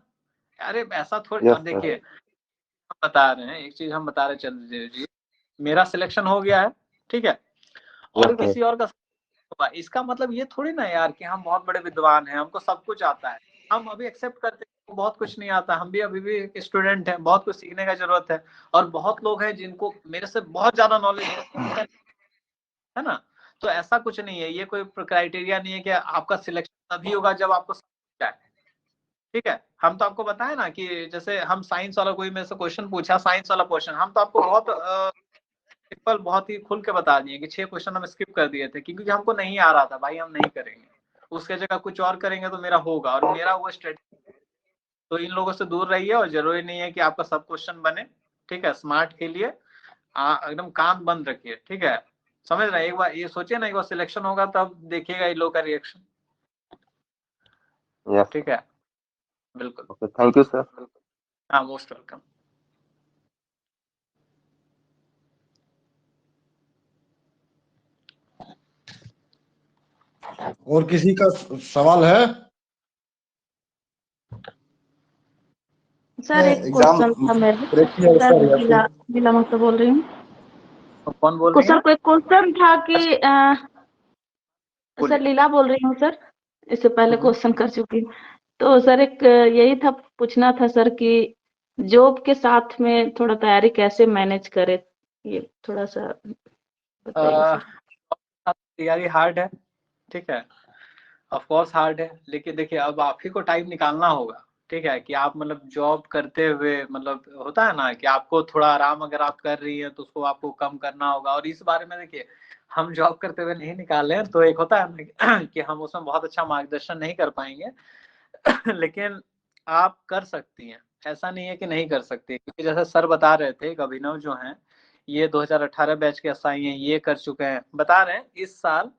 अरे ऐसा थोड़ी। यस और सर। देखिए हम बता रहे हैं, एक चीज हम बता रहे हैं चंद्रदेव जी, मेरा सिलेक्शन हो गया है, ठीक है, यस और सर। किसी और का होगा, इसका मतलब ये थोड़ी ना यार कि हम बहुत बड़े विद्वान हैं, हमको सब कुछ आता है। हम अभी एक्सेप्ट करते हैं बहुत कुछ नहीं आता, हम भी अभी भी एक स्टूडेंट हैं, बहुत कुछ सीखने का जरूरत है। और बहुत लोग हैं जिनको मेरे से बहुत ज्यादा नॉलेज है ना। तो ऐसा कुछ नहीं है, ये कोई क्राइटेरिया नहीं है कि आपका सिलेक्शन तभी होगा जब आपको समझ जाए, ठीक है। हम तो आपको बताए ना कि जैसे हम साइंस वाला कोई मेरे से क्वेश्चन पूछा, साइंस वाला क्वेश्चन, हम तो आपको बहुत सिंपल बहुत ही खुल के बता दिए कि 6 क्वेश्चन हम स्किप कर दिए थे क्योंकि हमको नहीं आ रहा था, भाई हम नहीं करेंगे, उसके जगह कुछ और करेंगे तो मेरा होगा, और मेरा वो स्ट्रेटेजी। तो इन लोगों से दूर रहिए, और जरूरी नहीं है कि आपका सब क्वेश्चन बने, ठीक है। स्मार्ट खेलिए, एकदम कान बंद रखिए, ठीक है। समझ रहे हैं, एक बार ये सोचिए ना, एक बार सिलेक्शन होगा तब देखिएगा इन लोगों का रिएक्शन, यस ठीक है। बिल्कुल। Okay, thank you sir. हाँ, मोस्ट वेलकम। और किसी का सवाल है? सर एक एग्जाम क्वेश्चन था मेरा। क्रैक किया है सर सर या लीला फिर? लीला मुझसे बोल रही हूँ। कौन बोल रही सर है? कोई क्वेश्चन था कि सर बोलिए। लीला बोल रही हूँ सर, इससे पहले क्वेश्चन कर चुकी हूँ। तो सर एक यही था, पूछना था सर कि जॉब के साथ में थोड़ा तैयारी कैसे मैनेज करे, ये थोड़ा सा बताइए सर। तैयारी हार्ड है, ठीक है, ऑफ कोर्स हार्ड है, लेकिन देखिए अब आप ही को टाइम निकालना होगा, ठीक है, कि आप मतलब जॉब करते हुए, मतलब होता है ना कि आपको थोड़ा आराम अगर आप कर रही है तो उसको आपको कम करना होगा। और इस बारे में देखिए हम जॉब करते हुए नहीं निकाले हैं, तो एक होता है ना कि हम उसमें बहुत अच्छा मार्गदर्शन नहीं कर पाएंगे लेकिन आप कर सकती हैं, ऐसा नहीं है कि नहीं कर सकती, क्योंकि जैसे सर बता रहे थे, एक अभिनव जो हैं, ये 2018 बैच के एसआई हैं, ये कर चुके हैं, बता रहे हैं इस साल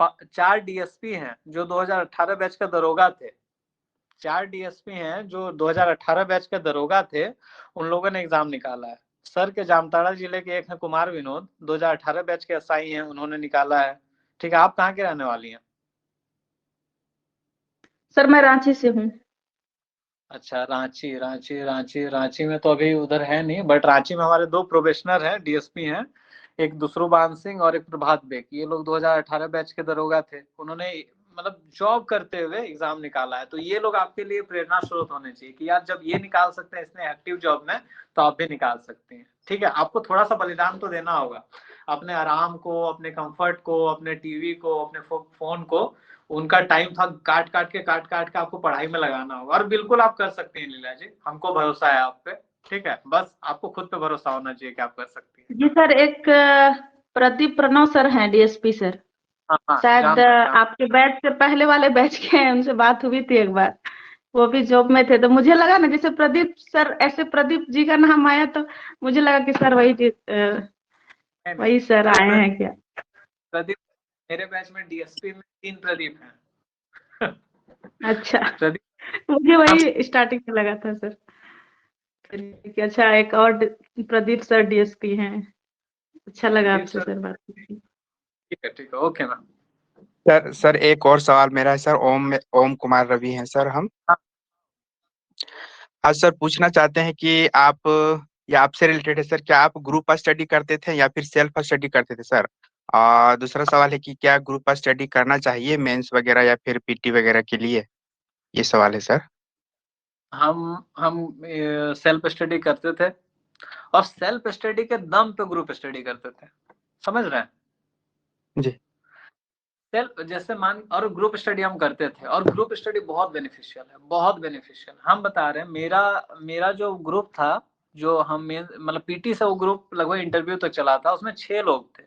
4 डीएसपी हैं जो 2018 बैच का दरोगा थे, 4 डीएसपी हैं जो 2018 बैच के दरोगा थे, उन लोगों ने एग्जाम निकाला है। सर के जामताड़ा जिले के एक हैं कुमार विनोद, 2018 बैच के एसआई हैं, उन्होंने निकाला है। ठीक है, आप कहाँ के रहने वाली हैं? सर मैं रांची से हूँ। अच्छा, रांची में तो अभी उधर है नहीं, बट रांची में हमारे 2 प्रोबेशनर हैं, डीएसपी हैं, एक दुसरुबान सिंह और एक प्रभात बेग। ये लोग 2018 बैच के दरोगा थे, उन्होंने मतलब जॉब करते हुए एग्जाम निकाला है। तो ये लोग आपके लिए प्रेरणा स्रोत होने चाहिए कि यार जब ये निकाल सकते हैं इसने एक्टिव जॉब में, तो आप भी निकाल सकते हैं। ठीक है, आपको थोड़ा सा बलिदान तो देना होगा, अपने आराम को, अपने कंफर्ट को, अपने टीवी को, अपने फोन को, उनका टाइम था काट काट के आपको पढ़ाई में लगाना होगा। और बिल्कुल आप कर सकते हैं लीला जी, हमको भरोसा है आप पे। ठीक है, बस आपको खुद पे भरोसा होना चाहिए कि आप कर सकती हैं। जी सर, एक प्रदीप प्रणव सर हैं डीएसपी सर, हाँ, शायद आपके बैच से पहले वाले बैच के हैं, उनसे बात हुई थी एक बार, वो भी जॉब में थे। तो मुझे लगा ना जैसे प्रदीप सर, ऐसे प्रदीप जी का नाम आया तो मुझे लगा कि सर वही सर आए हैं क्या। प्रदीप, मेरे बैच में डीएसपी में 3 प्रदीप हैं। अच्छा, प्रदीप, मुझे वही स्टार्टिंग में लगा था सर। अच्छा, एक और प्रदीप सर डीएसपी हैं। अच्छा लगा आपसे सर बात करके। ठीक है, ओके मैम। सर एक और सवाल मेरा है सर। ओम कुमार रवि हैं सर हम। आज सर पूछना चाहते हैं कि आप, या आपसे रिलेटेड है सर, क्या आप ग्रुप स्टडी करते थे या फिर सेल्फ स्टडी करते थे सर? और दूसरा सवाल है कि क्या ग्रुप स्टडी करना चाहिए मेंस वगैरह या फिर पीटी वगैरह के लिए? ये सवाल है सर। हम सेल्फ स्टडी करते थे, और सेल्फ स्टडी के दम पे ग्रुप स्टडी करते थे, समझ रहे हैं जी। सेल्फ जैसे और ग्रुप स्टडी हम करते थे, और ग्रुप स्टडी बहुत बेनिफिशियल है, बहुत बेनिफिशियल। हम बता रहे हैं, मेरा जो ग्रुप था, जो हम मतलब पीटी से वो ग्रुप लगभग इंटरव्यू तक चला था, उसमें 6 लोग थे।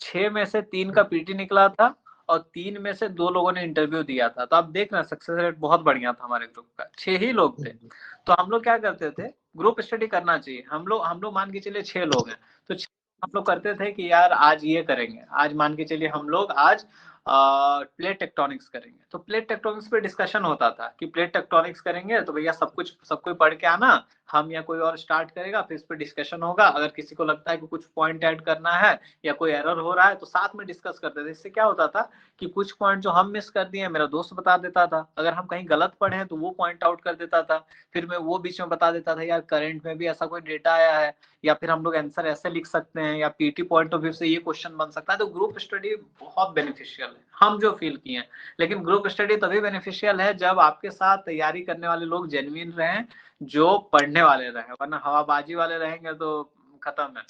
6 में से 3 का पीटी निकला था, और 3 में से 2 लोगों ने इंटरव्यू दिया था। तो आप देख रहे हैं सक्सेस रेट बहुत बढ़िया था हमारे ग्रुप का, 6 ही लोग थे। तो हम लोग क्या करते थे, ग्रुप स्टडी करना चाहिए। हम लोग मान के चलिए 6 लोग हैं, तो हम लोग करते थे कि यार आज ये करेंगे, आज मान के चलिए हम लोग आज प्लेट टेक्टोनिक्स करेंगे। तो प्लेट टेक्टोनिक्स पे डिस्कशन होता था कि प्लेट टेक्टोनिक्स करेंगे तो भैया सब कोई पढ़ के आना, हम या कोई और स्टार्ट करेगा, फिर इस पे डिस्कशन होगा। अगर किसी को लगता है कि कुछ पॉइंट ऐड करना है या कोई एरर हो रहा है तो साथ में डिस्कस करते थे। इससे क्या होता था कि कुछ पॉइंट जो हम मिस कर दिए मेरा दोस्त बता देता था, अगर हम कहीं गलत पढ़े हैं तो वो पॉइंट आउट कर देता था, फिर मैं वो बीच में बता देता था यार करंट में भी ऐसा कोई डेटा आया है, या फिर हम लोग आंसर ऐसे लिख सकते हैं, या पीटी पॉइंट ऑफ व्यू से ये क्वेश्चन बन सकता है। तो ग्रुप स्टडी बहुत बेनिफिशियल है, हम जो फील किए हैं। लेकिन ग्रुप स्टडी तभी बेनिफिशियल है जब आपके साथ तैयारी करने वाले लोग जेन्युइन रहें, जो पढ़ने वाले रहें, वरना हवाबाजी वाले रहेंगे तो खत्म है।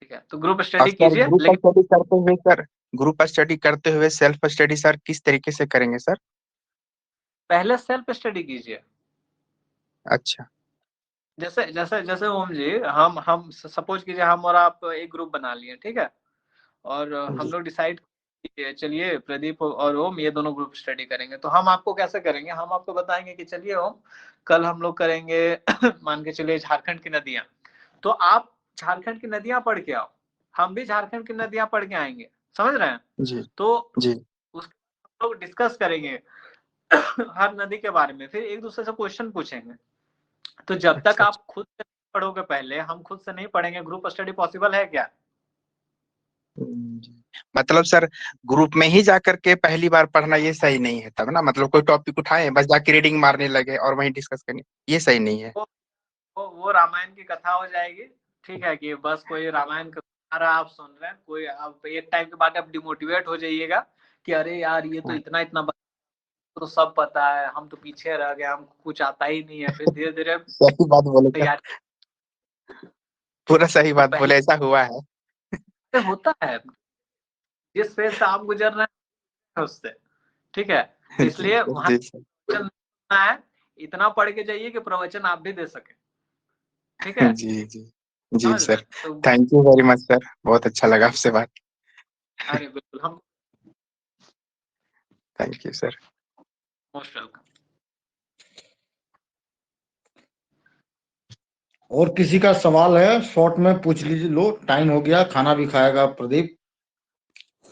ठीक है, तो ग्रुप स्टडी कीजिए। ग्रुप स्टडी करते हुए सेल्फ स्टडी सर किस तरीके से करेंगे सर? पहले सेल्फ स्टडी कीजिए। अच्छा। जैसे जैसे जैसे ओम जी, हम सपोज कीजिए हम और आप एक ग्रुप बना लिए, ठीक है, और हम लोग डिसाइड चलिए प्रदीप और ओम ये दोनों ग्रुप स्टडी करेंगे। तो हम आपको कैसे करेंगे, हम आपको बताएंगे कि चलिए ओम कल हम लोग करेंगे मान के चलिए झारखंड की नदियां, तो आप झारखंड की नदियां पढ़ के आओ, हम भी झारखंड की नदियां पढ़ के आएंगे, समझ रहे हैं? जी तो जी। उस लोग डिस्कस करेंगे हर नदी के बारे में, फिर एक दूसरे से क्वेश्चन पूछेंगे। तो जब तक आप खुद से पढ़ोगे, पहले हम खुद से नहीं पढ़ेंगे, ग्रुप स्टडी पॉसिबल है क्या? मतलब सर ग्रुप में ही जाकर के पहली बार पढ़ना ये सही नहीं है तब ना? मतलब कोई टॉपिक उठाए बस जाके रीडिंग मारने लगे और वहीं डिस्कस करनी, ये सही नहीं है। वो रामायण की कथा हो जाएगी। ठीक है, कि बस कोई रामायण का रहा आप सुन रहे हैं, कोई आप एक टाइम के बाद आप डिमोटिवेट हो जाइएगा कि अरे यार ये तो इतना तो सब पता है, हम तो पीछे रह गए, हमको कुछ आता ही नहीं है। फिर धीरे धीरे सही बात बोले सर, पूरा सही बात बोले, ऐसा हुआ है। होता है जिस फेज से आप गुजर रहे हैं उससे। ठीक है, इसलिए वहां है इतना पढ़ के जाइए कि प्रवचन आप भी दे सके। ठीक है जी जी जी sir, thank you very much sir, बहुत अच्छा लगा आपसे बात। अरे बिल्कुल, हम thank you sir, most welcome. और किसी का सवाल है शॉर्ट में पूछ लीजिए, लो टाइम हो गया, खाना भी खाएगा प्रदीप।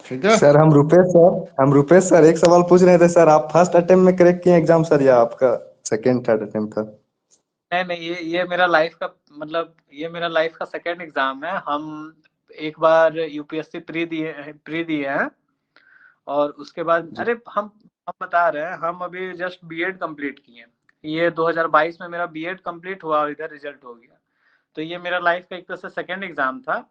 ठीक है। सर हम रुपेश सर एक सवाल पूछ रहे थे सर, आप फर्स्ट अटेम्प्ट में क्रैक किए एग्जाम सर या आपका सेकंड थर्ड अटेम्प्ट था? नहीं नहीं, ये मेरा लाइफ का मतलब ये मेरा लाइफ का सेकंड एग्जाम है। हम एक बार यूपीएससी प्री दिए हैं और उसके बाद जी। अरे हम बता रहे हैं, हम अभी जस्ट बीएड कंप्लीट किए हैं। ये 2022 में मेरा बीएड कंप्लीट हुआ और इधर रिजल्ट हो गया। तो ये मेरा लाइफ का एक तरह से सेकंड एग्जाम था।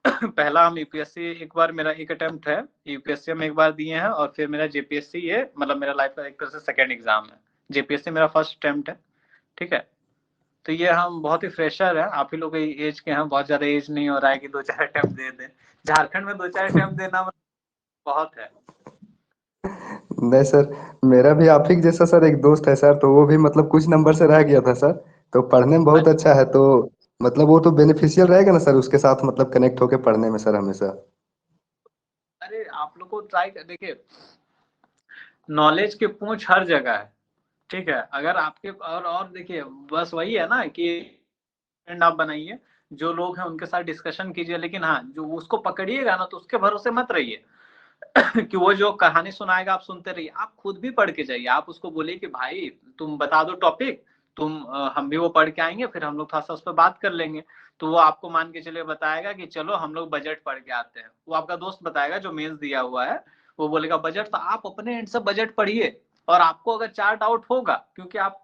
पहला हम यूपीएससी एक बार मेरा एक अटेम्प्ट है, यूपीएससी हम एक बार दिए हैं और फिर मेरा जेपीएससी ये मतलब मेरा लाइफ का एक तरह से सेकंड एग्जाम है। जेपीएससी मेरा फर्स्ट अटेम्प्ट है। ठीक है। तो ये हम बहुत ही फ्रेशर है, आप ही लोग एज के हैं, बहुत ज्यादा एज नहीं हो रहा है कि 2-4 अटेम्प्ट दे दें। झारखंड में 2-4 अटेम्प्ट देना मतलब बहुत है। नहीं सर, मेरा भी आप ही जैसा सर एक दोस्त है सर, तो वो भी मतलब कुछ नंबर से रह गया था सर, तो पढ़ने में बहुत अच्छा है, तो मतलब वो तो बेनिफिशियल रहेगा ना सर उसके साथ मतलब कनेक्ट होके पढ़ने में सर हमेशा। अरे आप लोग को ट्राई कर देखिए, नॉलेज की पूंछ हर जगह है। ठीक है। अगर आपके और देखिए बस वही है ना कि फ्रेंड आप बनाइए, जो लोग हैं उनके साथ डिस्कशन कीजिए, लेकिन हाँ जो उसको पकड़िएगा ना तो उसके भरोसे मत रहिए। कि वो जो कहानी सुनाएगा आप सुनते रहिए, आप खुद भी पढ़ के जाइए। आप उसको बोलिए कि भाई तुम बता दो टॉपिक, हम भी वो पढ़ के आएंगे, फिर हम लोग थोड़ा सा उस पर बात कर लेंगे। तो वो आपको मान के चलिए बताएगा कि चलो हम लोग बजट पढ़ के आते हैं। वो आपका दोस्त बताएगा जो मेंस दिया हुआ है, वो बोलेगा बजट, तो आप अपने एंड से बजट पढ़िए। और आपको अगर चार डाउट होगा क्योंकि आप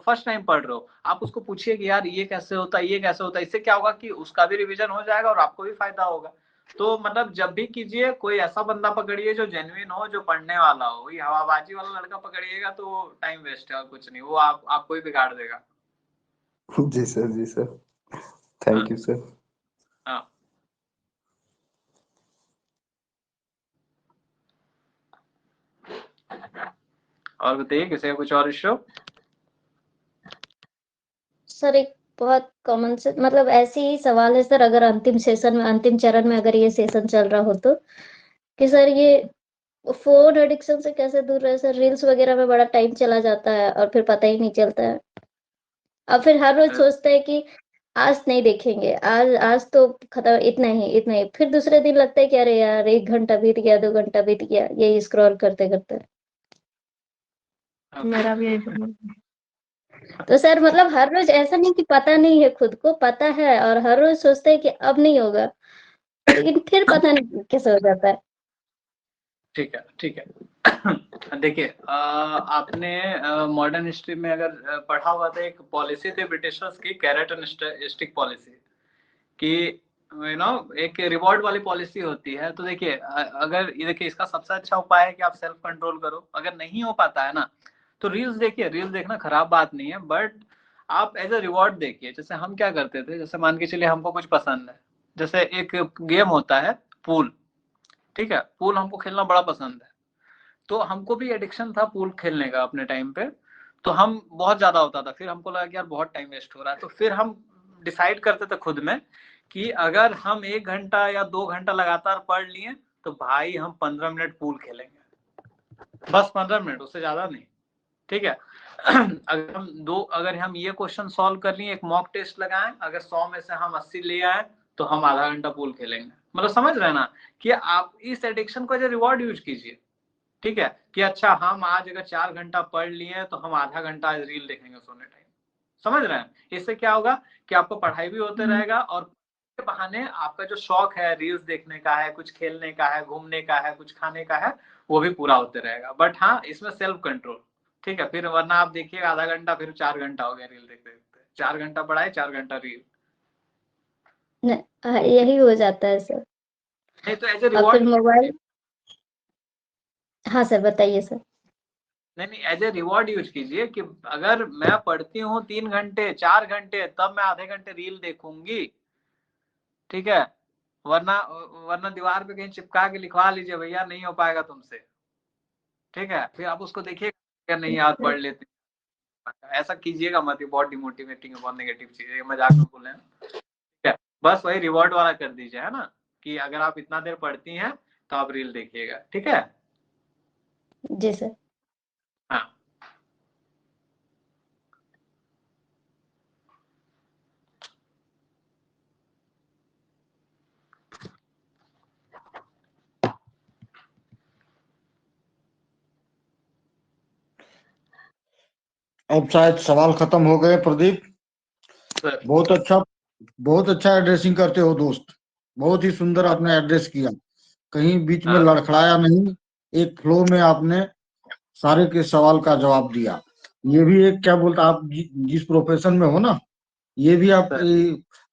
फर्स्ट टाइम पढ़ रहे हो, आप उसको पूछिए कि यार ये कैसे होता है, ये कैसे होता है। इससे क्या होगा कि उसका भी रिवीजन हो जाएगा और आपको भी फायदा होगा। तो मतलब जब भी कीजिए कोई ऐसा बंदा पकड़िए जो जेन्युइन हो, जो पढ़ने वाला हो। ये हवाबाजी वाला लड़का पकड़िएगा तो टाइम वेस्ट है और कुछ नहीं, वो आपको ही बिगाड़ देगा। जी सर, जी सर, हाँ थैंक यू सर। हाँ। और बताइए किसी का कुछ और इश्यू? सर एक बहुत कॉमन से मतलब ऐसे ही सवाल है सर, अगर अंतिम सेशन में अंतिम चरण में अगर ये सेशन चल रहा हो तो कि सर ये फोन एडिक्शन से कैसे दूर रहे सर? रील्स वगैरह में बड़ा टाइम चला जाता है और फिर पता ही नहीं चलता है। और फिर हर रोज सोचते हैं कि आज नहीं देखेंगे, आज आज तो खत्म, इतना ही, फिर दूसरे दिन लगता है कि अरे यार 1 घंटा बीत गया, 2 घंटा बीत गया, यही स्क्रॉल करते करते। मेरा भी यही प्रॉब्लम है। तो सर मतलब हर रोज ऐसा नहीं कि पता नहीं है, खुद को पता है और हर रोज सोचते हैं कि अब नहीं होगा, लेकिन फिर पता नहीं कैसे हो जाता है। ठीक है ठीक है। देखिए आपने मॉडर्न हिस्ट्री में अगर पढ़ा हुआ था, एक पॉलिसी थी ब्रिटिशर्स की, कैरेट एंड स्टिक पॉलिसी, कि एक रिवॉर्ड वाली पॉलिसी होती है। तो देखिए अगर ये देखिए इसका सबसे अच्छा उपाय है कि आप सेल्फ कंट्रोल करो। अगर नहीं हो पाता है ना तो रील्स देखिए, रील्स देखना खराब बात नहीं है, बट आप एज ए रिवॉर्ड देखिए। जैसे हम क्या करते थे, जैसे मान के चलिए हमको कुछ पसंद है, जैसे एक गेम होता है पूल। ठीक है, पूल हमको खेलना बड़ा पसंद है, तो हमको भी एडिक्शन था पूल खेलने का अपने टाइम पे। तो हम बहुत ज्यादा होता था, फिर हमको लगा कि यार बहुत टाइम वेस्ट हो रहा है, तो फिर हम डिसाइड करते थे खुद में कि अगर हम 1 घंटा या 2 घंटा लगातार पढ़ लिए तो भाई हम 15 मिनट पूल खेलेंगे, बस 15 मिनट, उससे ज्यादा नहीं। ठीक है। अगर हम ये क्वेश्चन सॉल्व कर लिए, एक मॉक टेस्ट लगाएं, अगर 100 में से हम 80 ले आए तो हम आधा घंटा पूल खेलेंगे। मतलब समझ रहे हैं ना कि आप इस एडिक्शन को एज रिवॉर्ड यूज कीजिए। ठीक है, कि अच्छा हम आज अगर 4 घंटा पढ़ लिए तो हम आधा घंटा आज रील देखेंगे सोने टाइम। समझ रहे हैं? इससे क्या होगा कि आपको पढ़ाई भी होते रहेगा और के बहाने आपका जो शौक है रील्स देखने का है, कुछ खेलने का है, घूमने का है, कुछ खाने का है, वो भी पूरा होते रहेगा। बट हाँ इसमें सेल्फ कंट्रोल। ठीक है, फिर वरना आप देखिए आधा घंटा फिर 4 घंटा हो गया रील देखते देखते, 4 घंटा पढ़ाई 4 घंटा रील। यही हो जाता है सर। नहीं तो एज ए और फिर रिवॉर्ड, मोबाइल। हाँ सर, बताइए सर। नहीं एज ए रिवॉर्ड यूज कीजिए कि अगर मैं पढ़ती हूँ 3 घंटे 4 घंटे तब मैं आधे घंटे रील देखूंगी। ठीक है, वरना वरना दीवार पे कहीं चिपका के लिखवा लीजिए भैया नहीं हो पाएगा तुमसे। ठीक है, फिर आप उसको देखिएगा नहीं यार पढ़ लेते हैं। ऐसा कीजिएगा मत, ये बहुत डिमोटिवेटिंग है, बहुत नेगेटिव चीज है, ये मजाक में बोले हैं। ठीक है, बस वही रिवॉर्ड वाला कर दीजिए, है ना, कि अगर आप इतना देर पढ़ती हैं तो आप रील देखिएगा। ठीक है। जी सर। हाँ। अब शायद सवाल खत्म हो गए प्रदीप। सर बहुत अच्छा एड्रेसिंग करते हो दोस्त, बहुत ही सुंदर आपने एड्रेस किया, कहीं बीच में लड़खड़ाया नहीं, एक फ्लो में आपने सारे के सवाल का जवाब दिया। ये भी एक क्या बोलता आप जिस प्रोफेशन में हो ना, ये भी आप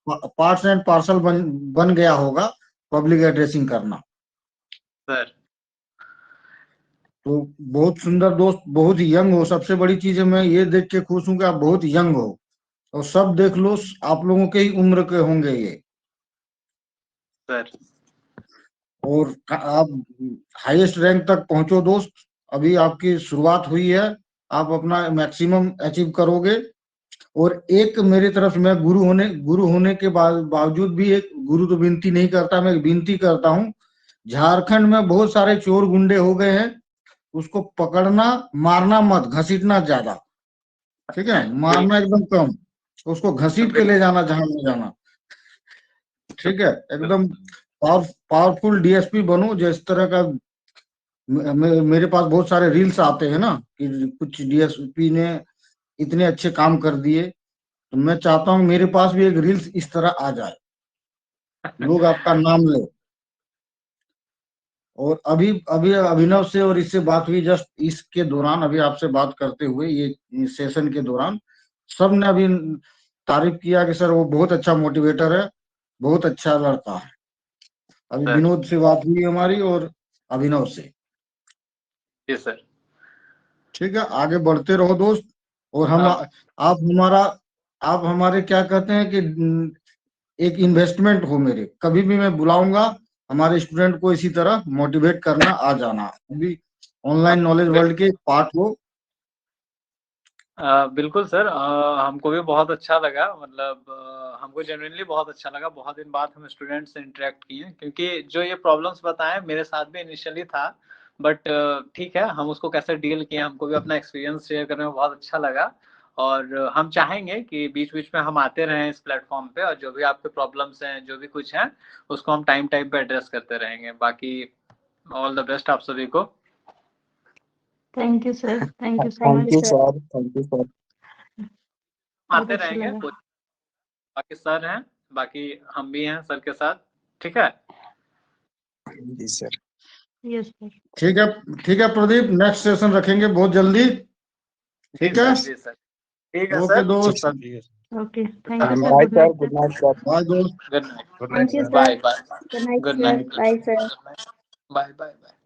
पार्ट्स एंड पार्सल बन गया होगा पब्लिक एड्रेसिंग करना। सर तो बहुत सुंदर दोस्त, बहुत यंग हो, सबसे बड़ी चीज है मैं ये देख के खुश हूं कि आप बहुत यंग हो, और सब देख लो आप लोगों के ही उम्र के होंगे ये, सर और आप हाईएस्ट रैंक तक पहुंचो दोस्त। अभी आपकी शुरुआत हुई है, आप अपना मैक्सिमम अचीव करोगे। और एक मेरी तरफ से मैं गुरु होने के बावजूद भी एक गुरु तो विनती नहीं करता, मैं विनती करता हूँ, झारखंड में बहुत सारे चोर गुंडे हो गए हैं, उसको पकड़ना, मारना मत, घसीटना ज्यादा, ठीक है, मारना एकदम कम, उसको घसीट के ले जाना जहां ले जाना, ठीक है, एकदम पावरफुल डीएसपी बनो। जिस तरह का मेरे पास बहुत सारे रील्स आते हैं ना कि कुछ डीएसपी ने इतने अच्छे काम कर दिए, तो मैं चाहता हूँ मेरे पास भी एक रील्स इस तरह आ जाए, लोग आपका नाम ले। और अभी अभी अभिनव से और इससे बात हुई जस्ट इसके दौरान, अभी आपसे बात करते हुए ये सेशन के दौरान सब ने अभी तारीफ किया कि सर वो बहुत अच्छा मोटिवेटर है, बहुत अच्छा लड़का है। अभी विनोद से बात हुई हमारी और अभिनव से। जी सर। ठीक है, आगे बढ़ते रहो दोस्त। और हम आप हमारे क्या कहते हैं कि एक इन्वेस्टमेंट हो मेरे, कभी भी मैं बुलाऊंगा हमारे स्टूडेंट को इसी तरह मोटिवेट करना, आ जाना, अभी ऑनलाइन नॉलेज वर्ल्ड के पार्ट हो। बिल्कुल सर, हमको भी बहुत अच्छा लगा, मतलब हमको जेन्युइनली बहुत अच्छा लगा। बहुत दिन बाद हम स्टूडेंट से इंटरेक्ट किए, क्योंकि जो ये प्रॉब्लम्स बताएं मेरे साथ भी इनिशियली था, बट ठीक है, हम उसको कैसे डील किए, हमको भी अपना एक्सपीरियंस शेयर करने में बहुत अच्छा लगा। और हम चाहेंगे कि बीच बीच में हम आते रहें इस प्लेटफॉर्म पे, और जो भी आपके प्रॉब्लम्स हैं, जो भी कुछ हैं, उसको हम टाइम टाइम पे एड्रेस करते रहेंगे। बाकी ऑल द बेस्ट आप सभी को। Thank you sir, thank you so thank much you sir. Sir, thank you sir. आते अच्छा रहेंगे, लगा। बाकी सर हैं, बाकी हम भी हैं सर के साथ, ठीक है। जी सर। Yes sir. ठीक है प्रदीप, नेक्स्ट सेशन रखेंगे बहुत जल्दी, ठीक है। जी सर, ठीक है ओके सर। दोस्त, okay, thank you sir, bye good sir, night good sir. Night sir. Bye दोस्त। Good night, thank you bye sir, bye, good night good sir, night, bye sir. Bye bye bye.